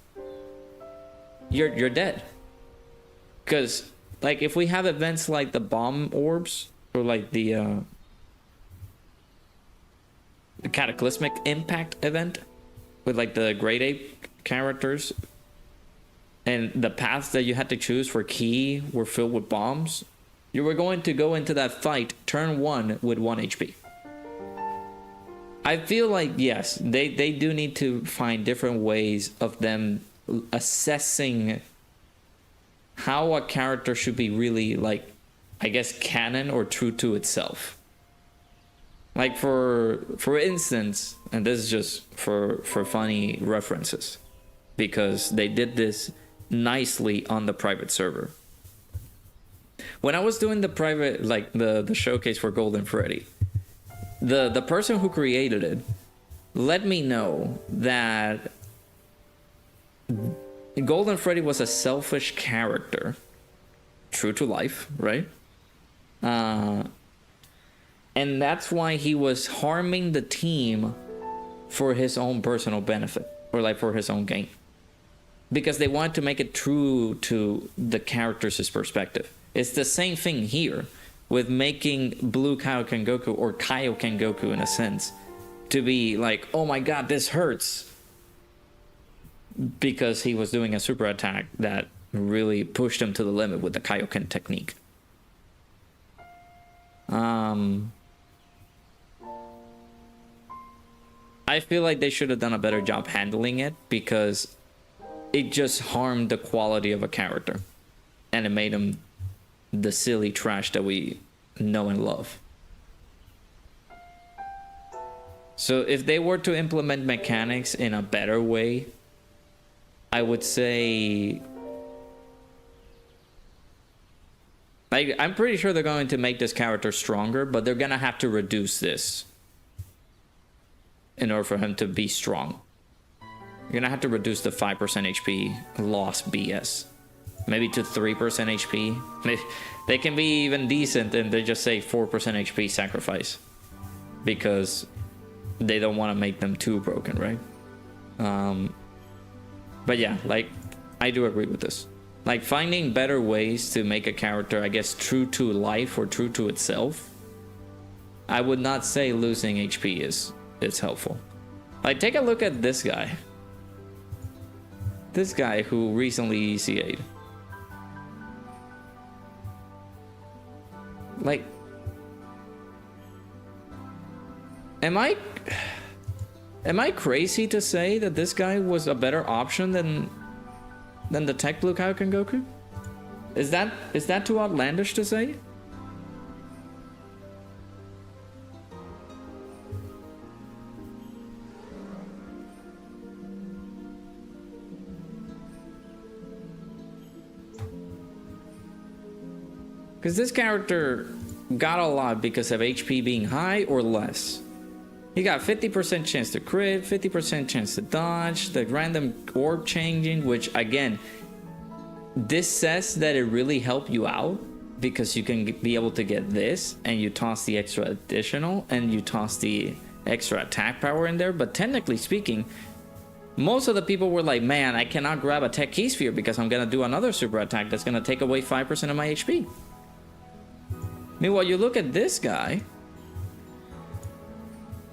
You're dead. Because, like, if we have events like the bomb orbs, or like the cataclysmic impact event with like the Great Ape characters, and the paths that you had to choose for key were filled with bombs, you were going to go into that fight turn 1 with 1 HP. I feel like, yes, they do need to find different ways of them assessing how a character should be really, like, I guess, canon or true to itself. Like, for instance, and this is just for funny references, because they did this nicely on the private server. When I was doing the private, like, the showcase for Golden Freddy, the person who created it let me know that Golden Freddy was a selfish character, true to life, right? And that's why he was harming the team for his own personal benefit, or like for his own gain, because they wanted to make it true to the character's perspective. It's the same thing here with making Blue Kaioken Goku, or Kaioken Goku in a sense, to be like, oh my god, this hurts, because he was doing a super attack that really pushed him to the limit with the Kaioken technique. I feel like they should have done a better job handling it, because it just harmed the quality of a character, and it made him the silly trash that we know and love. So if they were to implement mechanics in a better way, I would say, like, I'm pretty sure they're going to make this character stronger, but they're gonna have to reduce this in order for him to be strong. You're gonna have to reduce the 5% HP loss BS, maybe to 3% HP. They can be even decent and they just say 4% HP sacrifice, because they don't want to make them too broken, right? But yeah, like, I do agree with this. Like, finding better ways to make a character, I guess, true to life or true to itself. I would not say losing HP is helpful. Like, take a look at this guy. This guy who recently ECA'd. Like, am I crazy to say that this guy was a better option than the Tech Blue Kaioken Goku? Is that too outlandish to say? Because this character got a lot because of HP being high or less. He got 50% chance to crit, 50% chance to dodge, the random orb changing, which again, this says that it really helped you out, because you can be able to get this and you toss the extra additional and you toss the extra attack power in there, but technically speaking, most of the people were like, man, I cannot grab a tech key sphere because I'm gonna do another super attack that's gonna take away 5% of my HP. Meanwhile, you look at this guy.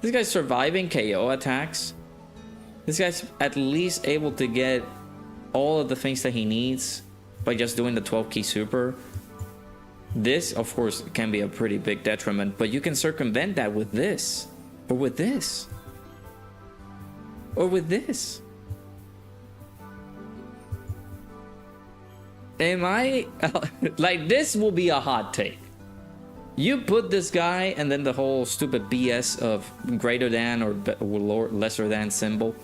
This guy's surviving KO attacks. This guy's at least able to get all of the things that he needs by just doing the 12 key super. This, of course, can be a pretty big detriment, but you can circumvent that with this, or with this, or with this. Am I like, this will be a hot take. You put this guy and then the whole stupid BS of greater than or lesser than symbol,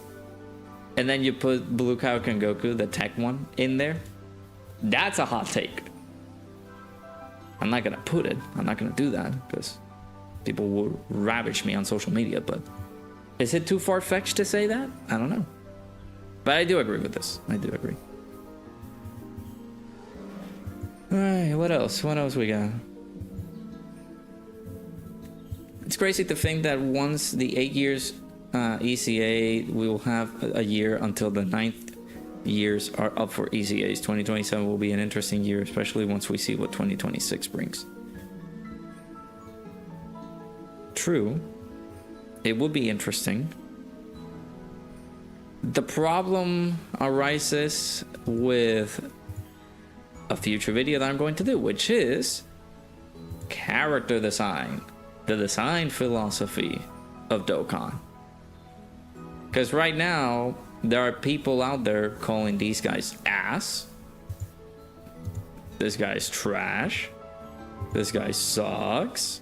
and then you put Blue Kaioken Goku, the tech one, in there. That's a hot take. I'm not gonna put it. I'm not gonna do that because people will ravage me on social media. But is it too far-fetched to say that? I don't know. But I do agree with this. I do agree. All right. What else? What else we got? It's crazy to think that once the 8 years ECA, we will have a year until the 9th years are up for ECAs. 2027 will be an interesting year, especially once we see what 2026 brings. True, it will be interesting. The problem arises with a future video that I'm going to do, which is character design, the design philosophy of Dokkan. Because right now, there are people out there calling these guys ass. This guy's trash. This guy sucks.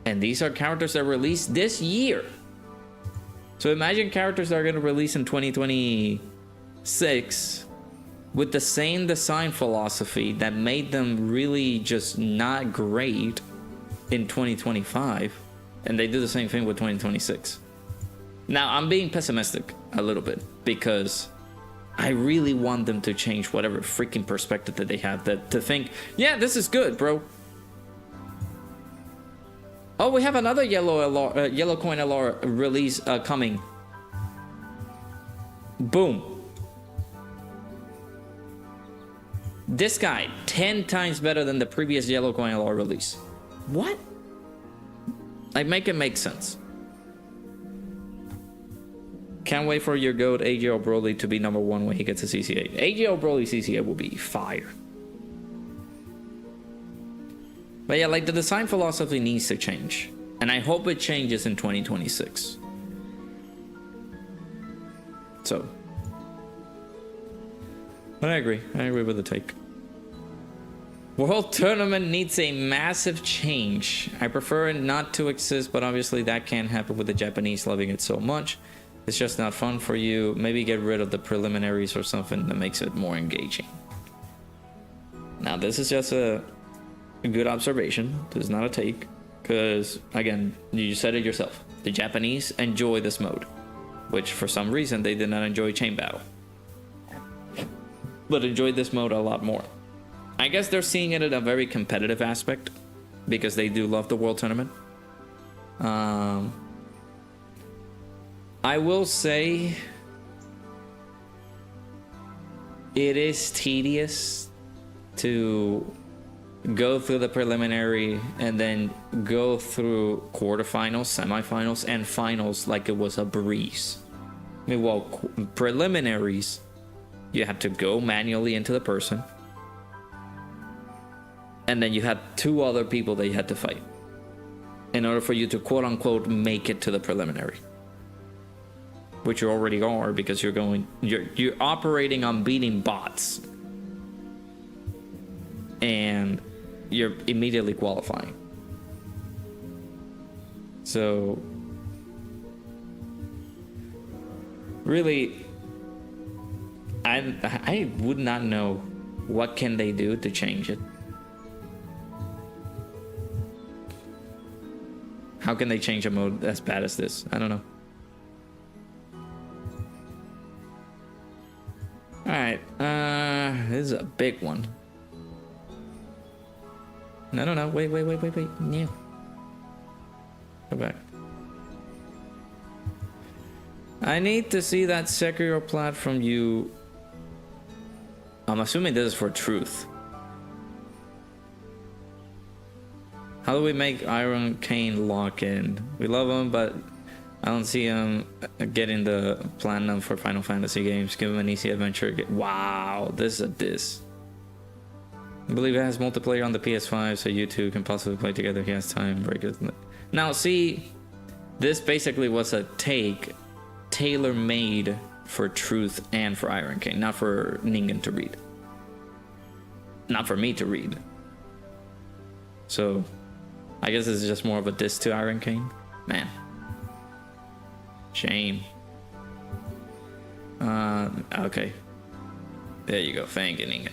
And these are characters that released this year. So imagine characters that are going to release in 2026 with the same design philosophy that made them really just not great in 2025. And they do the same thing with 2026. Now, I'm being pessimistic a little bit because I really want them to change whatever freaking perspective that they have, that to think, yeah, this is good, bro. Oh, we have another yellow coin LR release coming. Boom. This guy, 10 times better than the previous yellow coin LR release. What? Like, make it make sense. Can't wait for your GOAT AJO Broly to be number 1 when he gets a CCA. AJO Broly CCA will be fire. But yeah, like, the design philosophy needs to change. And I hope it changes in 2026. So. But I agree. I agree with the take. World Tournament needs a massive change. I prefer it not to exist, but obviously that can't happen with the Japanese loving it so much. It's just not fun for you. Maybe get rid of the preliminaries or something that makes it more engaging. Now, this is just a good observation. This is not a take. Because, again, you said it yourself. The Japanese enjoy this mode. Which, for some reason, they did not enjoy Chain Battle. But enjoyed this mode a lot more. I guess they're seeing it in a very competitive aspect. Because they do love the World Tournament. I will say it is tedious to go through the preliminary and then go through quarterfinals, semifinals, and finals like it was a breeze. I mean, well, preliminaries, you had to go manually into the person, and then you had 2 other people that you had to fight in order for you to quote-unquote make it to the preliminary. Which you already are, because you're operating on beating bots. And you're immediately qualifying. So really, I would not know what can they do to change it. How can they change a mode as bad as this? I don't know. Alright, this is a big one. No, wait. No. Go back. I need to see that Sekiro plat from you. I'm assuming this is for truth. How do we make Iron Cane lock in? We love him, but I don't see him getting the platinum for Final Fantasy games. Give him an easy adventure. Wow, this is a diss. I believe it has multiplayer on the PS5, so you two can possibly play together. He has time. Very good. Now, see, this basically was a tailor-made for Truth and for Iron King, not for Ningen to read. Not for me to read. So, I guess this is just more of a diss to Iron King. Man. Shame. Okay. There you go. Thank you, Ningen.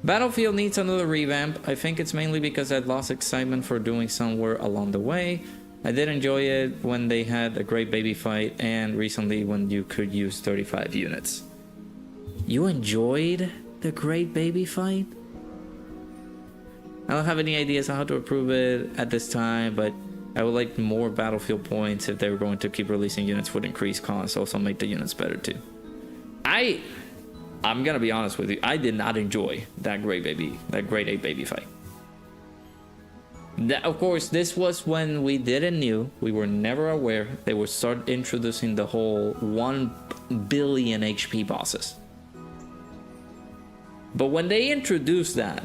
Battlefield needs another revamp. I think it's mainly because I'd lost excitement for doing somewhere along the way. I did enjoy it when they had a great baby fight, and recently when you could use 35 units. You enjoyed the great baby fight? I don't have any ideas on how to improve it at this time, but I would like more Battlefield points if they were going to keep releasing units with increased costs. Also make the units better too. I'm gonna be honest with you. I did not enjoy that grade 8 baby fight. Of course, this was when we didn't knew. We were never aware they would start introducing the whole 1 billion HP bosses. But when they introduced that,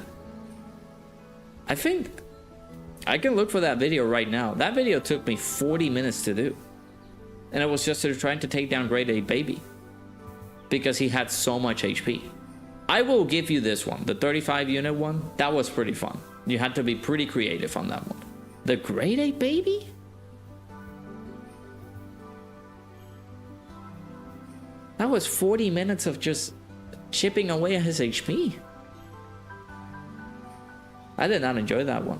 I think I can look for that video right now. That video took me 40 minutes to do, and it was just trying to take down grade 8 baby, because he had so much HP. I will give you this one, the 35 unit one. That was pretty fun. You had to be pretty creative on that one. The grade 8 baby? That was 40 minutes of just chipping away at his HP. I did not enjoy that one.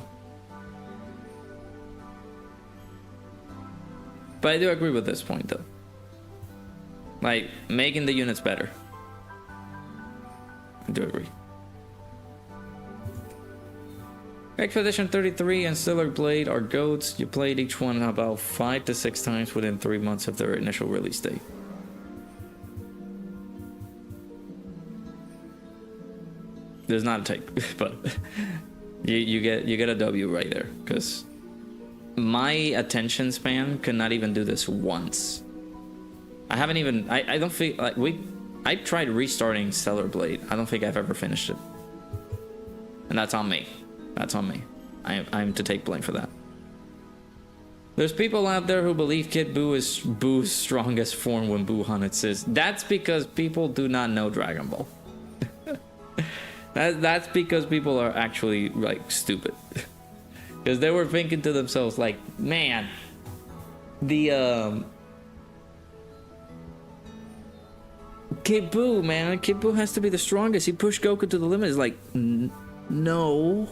But I do agree with this point though. Like, making the units better. I do agree. Expedition 33 and Stellar Blade are GOATs. You played each one about 5 to 6 times within 3 months of their initial release date. There's not a take, but you get a W right there, because my attention span could not even do this once. I haven't even, I don't feel like I tried restarting Stellar Blade. I don't think I've ever finished it. And that's on me. That's on me. I'm to take blame for that. There's people out there who believe Kid Buu is Boo's strongest form when Buuhan exists. That's because people do not know Dragon Ball. That's because people are actually like stupid. Because they were thinking to themselves like, man, the Kid Buu, man, Kid Buu has to be the strongest. He pushed Goku to the limit. It's like, no.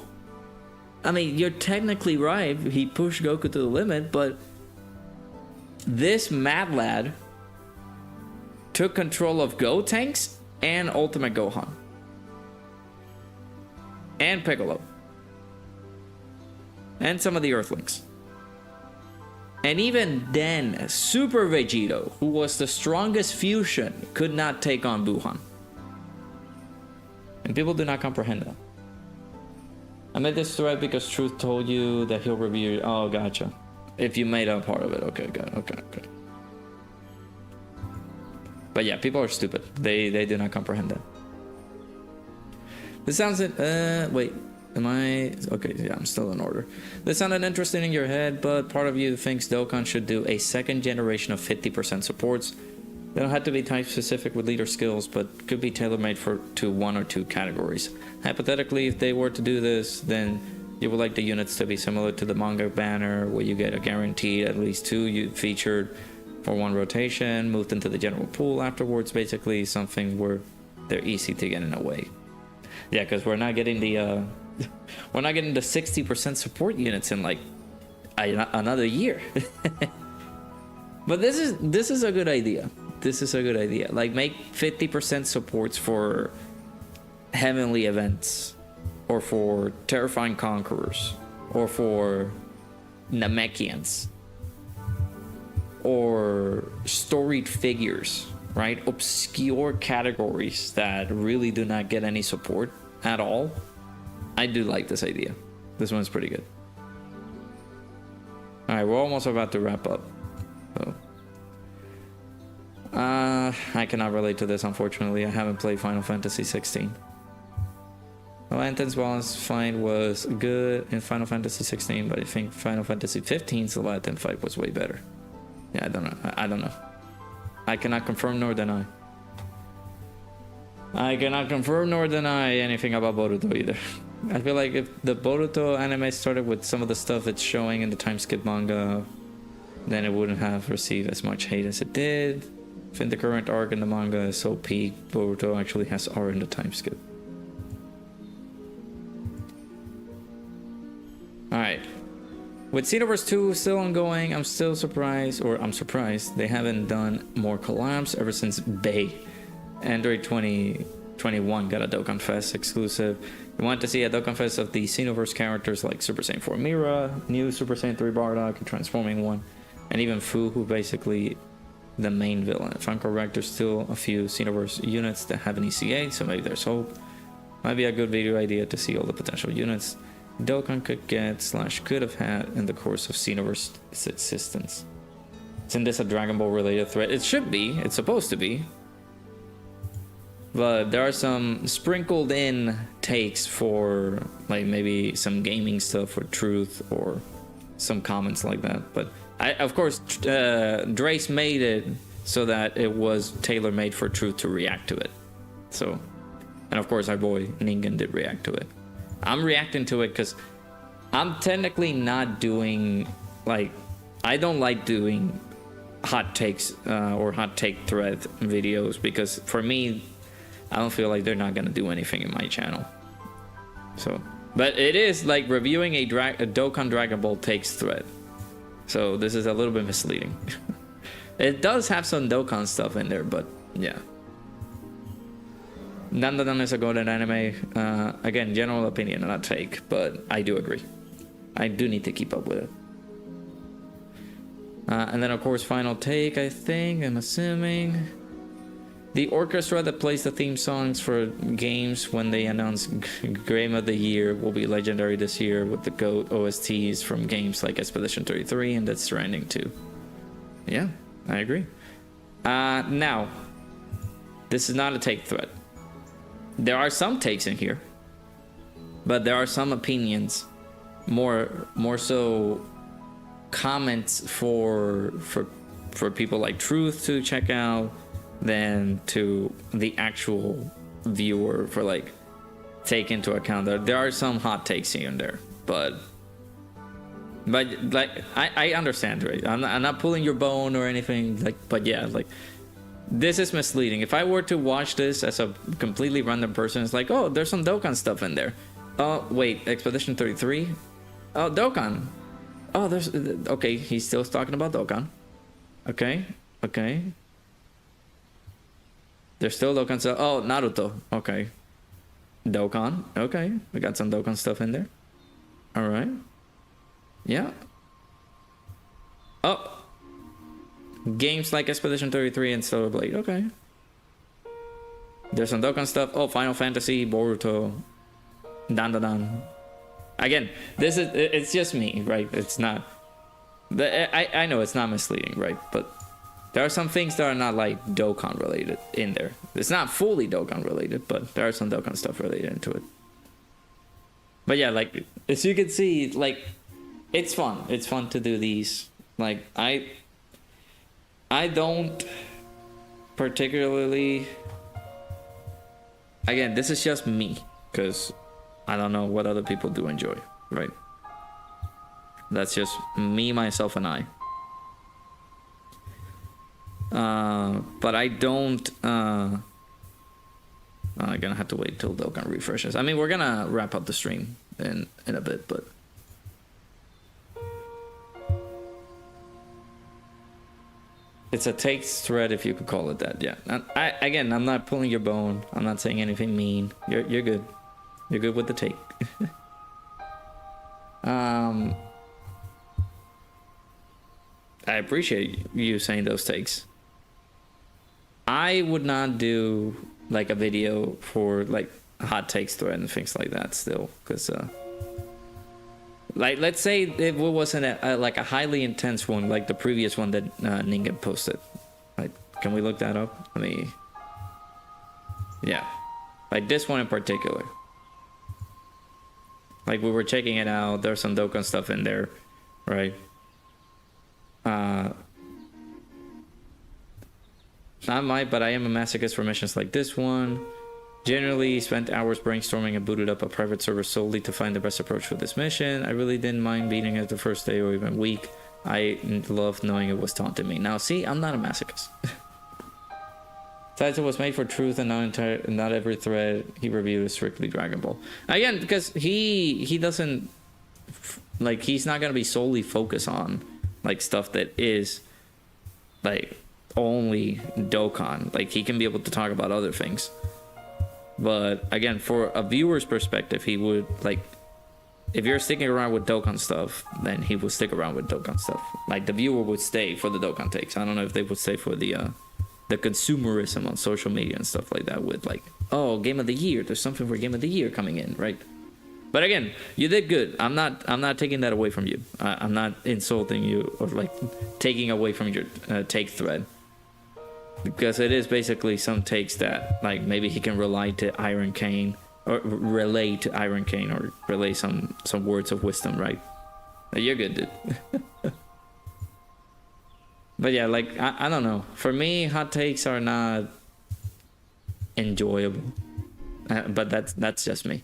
I mean, you're technically right. He pushed Goku to the limit, but this mad lad took control of Gotenks and Ultimate Gohan. And Piccolo. And some of the Earthlings. And even then, Super Vegito, who was the strongest fusion, could not take on Buuhan. And people do not comprehend that. I made this thread because Truth told you that he'll review. Oh, gotcha. If you made a part of it, okay, good, okay. But yeah, people are stupid. They do not comprehend that. This sounds wait, am I okay? Yeah, I'm still in order. This sounded interesting in your head, but part of you thinks Dokkan should do a second generation of 50% supports. They don't have to be type specific with leader skills, but could be tailor-made to 1 or 2 categories. Hypothetically, if they were to do this, then you would like the units to be similar to the manga banner, where you get a guaranteed at least 2 you featured for 1 rotation, moved into the general pool afterwards, basically something where they're easy to get in a way. Yeah, because we're not getting the 60% support units in like another year. But this is a good idea. This is a good idea. Like, make 50% supports for heavenly events, or for terrifying conquerors, or for Namekians. or storied figures, right? Obscure categories that really do not get any support at all. I do like this idea. This one's pretty good. All right, we're almost about to wrap up. So, I cannot relate to this, unfortunately. I haven't played Final Fantasy 16. Lanten's balance fight was good in Final Fantasy 16, but I think Final Fantasy 15's Lanten fight was way better. Yeah, I don't know. I don't know. I cannot confirm nor deny. I cannot confirm nor deny anything about Boruto either. I feel like if the Boruto anime started with some of the stuff it's showing in the time skip manga, then it wouldn't have received as much hate as it did. I think the current arc in the manga is so peak, Boruto actually has R in the time skip. Alright. With Xenoverse 2 still ongoing, I'm surprised they haven't done more collabs ever since Bay. Android 2021 got a Dokkan Fest exclusive. You want to see a Dokkan Fest of the Xenoverse characters like Super Saiyan 4 Mira, new Super Saiyan 3 Bardock, a transforming one, and even Fu, who basically the main villain. If I'm correct, there's still a few Xenoverse units that have an ECA, so maybe there's hope. Might be a good video idea to see all the potential units Dokkan could get / could have had in the course of Xenoverse existence. Isn't this a Dragon Ball related thread? It should be. It's supposed to be. But there are some sprinkled in takes for like maybe some gaming stuff for Truth or some comments like that. But of course, Drace made it so that it was tailor-made for Truth to react to it. So, and of course our boy Ningen did react to it. I'm reacting to it because I'm technically not doing, like, I don't like doing hot takes or hot take thread videos because for me, I don't feel like they're not going to do anything in my channel. So, but it is like reviewing a Dokkan Dragon Ball takes thread. So this is a little bit misleading. It does have some Dokkan stuff in there, but yeah. Dandadan is a golden anime. Again, general opinion, not take, but I do agree. I do need to keep up with it. And then, of course, final take, I think, I'm assuming. The orchestra that plays the theme songs for games when they announce Game of the Year will be legendary this year with the GOAT OSTs from games like Expedition 33 and Death Stranding 2. Yeah, I agree. Now, this is not a take thread. There are some takes in here, but there are some opinions, more so comments for people like Truth to check out than to the actual viewer for like take into account. There are some hot takes here and there, but like I understand, right? I'm not pulling your bone or anything, like, but yeah, like this is misleading. If I were to watch this as a completely random person, it's like, oh, there's some Dokkan stuff in there. Oh wait, Expedition 33? Oh, Dokkan. Oh, there's okay, he's still talking about Dokkan. Okay. There's still Dokkan stuff. Oh, Naruto. Okay. Dokkan. Okay. We got some Dokkan stuff in there. Alright. Yeah. Oh. Games like Expedition 33 and Stellar Blade. Okay. There's some Dokkan stuff. Oh, Final Fantasy, Boruto, Dandadan. Again, it's just me, right? It's not. I know it's not misleading, right? But there are some things that are not like Dokkan related in there. It's not fully Dokkan related, but there are some Dokkan stuff related into it. But yeah, like as you can see, like it's fun. It's fun to do these. Like I don't particularly. Again, this is just me because I don't know what other people do enjoy, right? That's just me, myself, and I. But I don't. I'm gonna have to wait till Dokkan refreshes. I mean, we're gonna wrap up the stream in a bit, but. It's a take thread, if you could call it that. Yeah. Again, I'm not pulling your bone. I'm not saying anything mean. You're good. You're good with the take. I appreciate you saying those takes. I would not do like a video for like hot takes thread and things like that still, because like let's say it wasn't like a highly intense one like the previous one that Ninja posted. Like, can we look that up? Let me. Yeah, like this one in particular. Like we were checking it out. There's some Dokkan stuff in there, right? Not my, but I am a masochist for missions like this one. Generally spent hours brainstorming and booted up a private server solely to find the best approach for this mission. I really didn't mind beating it the first day or even week. I loved knowing it was taunting me. Now see, I'm not a masochist. Besides, it was made for truth and not every thread he reviewed is strictly Dragon Ball. Again, because he doesn't, like, he's not going to be solely focused on like stuff that is like only Dokkan. Like he can be able to talk about other things. But again, for a viewer's perspective, he would like, if you're sticking around with Dokkan stuff, then he would stick around with Dokkan stuff. Like the viewer would stay for the Dokkan takes. I don't know if they would stay for the consumerism on social media and stuff like that with like, oh, game of the year, there's something for game of the year coming in, right? But again, you did good. I'm not taking that away from you. I'm not insulting you or like taking away from your take thread, because it is basically some takes that like maybe he can relate to Iron Cane or relay to Iron Cane or relay some words of wisdom, right? You're good, dude. But yeah, like I don't know. For me, hot takes are not enjoyable, but that's just me.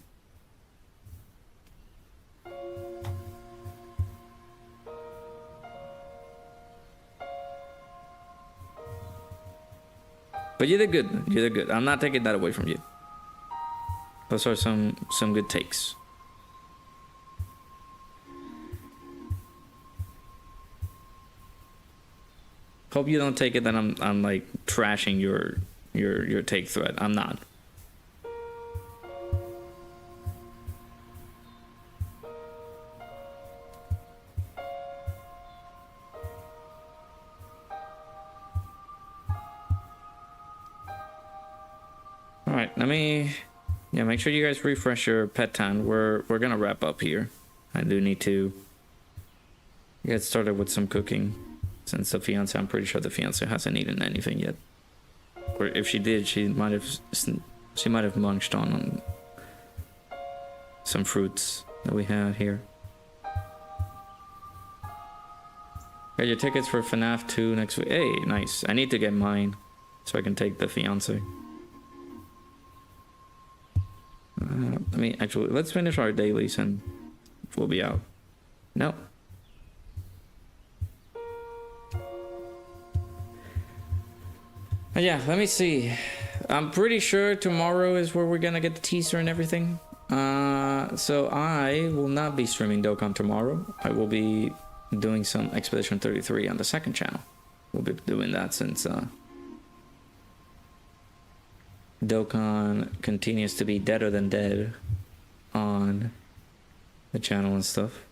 But you did good. You did good. I'm not taking that away from you. Those are some good takes. Hope you don't take it that I'm like trashing your take thread. I'm not. Alright, let me make sure you guys refresh your pet time. We're gonna wrap up here. I do need to get started with some cooking. Since the fiance, I'm pretty sure the fiance hasn't eaten anything yet. Or if she did, she might have munched on some fruits that we had here. Got your tickets for FNAF 2 next week. Hey, nice. I need to get mine so I can take the fiance. Let's finish our dailies and we'll be out. No. Yeah, let me see. I'm pretty sure tomorrow is where we're gonna get the teaser and everything. So I will not be streaming Dokkan tomorrow. I will be doing some Expedition 33 on the second channel. We'll be doing that since Dokkan continues to be deader than dead on the channel and stuff.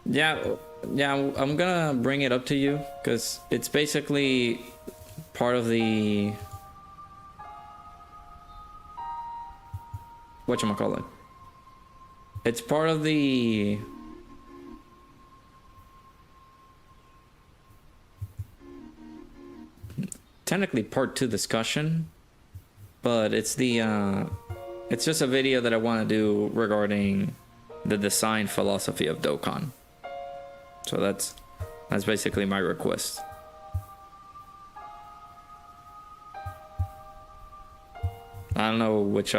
Yeah, I'm gonna bring it up to you because it's basically part of the whatchamacallit. It's part of the technically part 2 discussion, but it's the it's just a video that I want to do regarding the design philosophy of Dokkan. So that's basically my request. I don't know which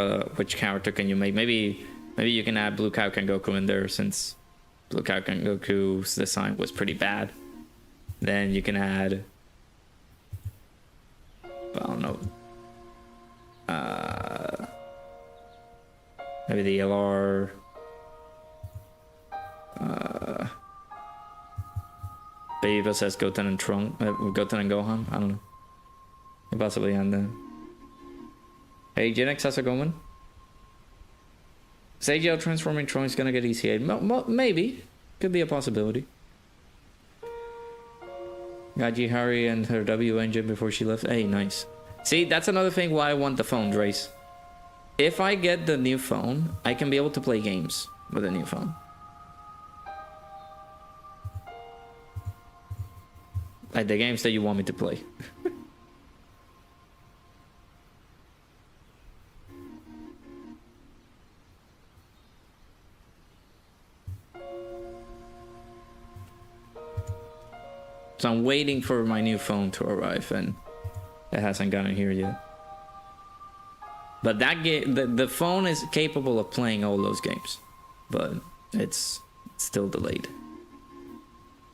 character can you make. Maybe you can add Blue Kaioken Goku in there, since Blue Kaioken Goku's design was pretty bad. Then you can add, I don't know, maybe the LR. Baby says Goten and Goten and Gohan. I don't know. You possibly end then. Hey, Genix, how's it going? Is AGL transforming Trunks gonna get ECA? Maybe. Could be a possibility. Got Harry and her W engine before she left. Hey, nice. See, that's another thing why I want the phone, Drace. If I get the new phone, I can be able to play games with the new phone. Like the games that you want me to play. So I'm waiting for my new phone to arrive, and it hasn't gotten here yet. But that game, the phone is capable of playing all those games, but it's still delayed.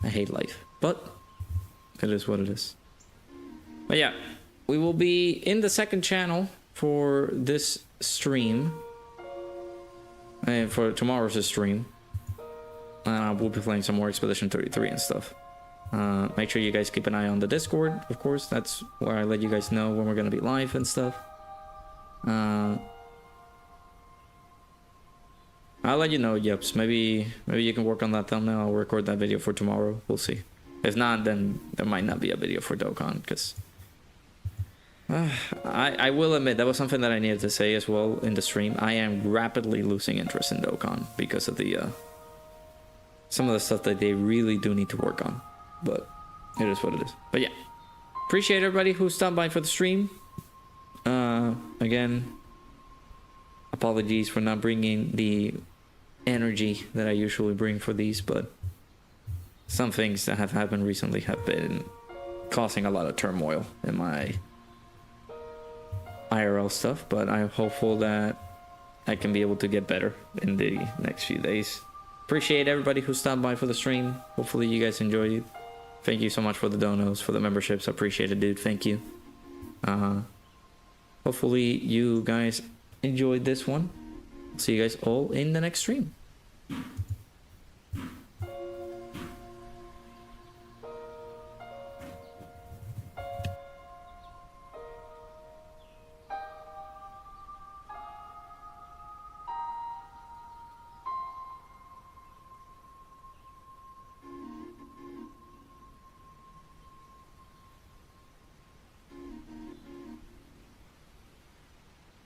I hate life, but it is what it is. But yeah, we will be in the second channel for this stream, and for tomorrow's stream. We'll be playing some more Expedition 33 and stuff. Make sure you guys keep an eye on the Discord, of course. That's where I let you guys know when we're gonna be live and stuff. I'll let you know, Yups. Maybe you can work on that thumbnail. I'll record that video for tomorrow. We'll see. If not, then there might not be a video for Dokkan, because I will admit that was something that I needed to say as well in the stream. I am rapidly losing interest in Dokkan because of the some of the stuff that they really do need to work on. But it is what it is. But yeah, appreciate everybody who stopped by for the stream. Again, apologies for not bringing the energy that I usually bring for these, but some things that have happened recently have been causing a lot of turmoil in my IRL stuff, but I'm hopeful that I can be able to get better in the next few days. Appreciate everybody who stopped by for the stream. Hopefully you guys enjoyed it. Thank you so much for the donos, for the memberships. I appreciate it, dude. Thank you. Hopefully you guys enjoyed this one. See you guys all in the next stream.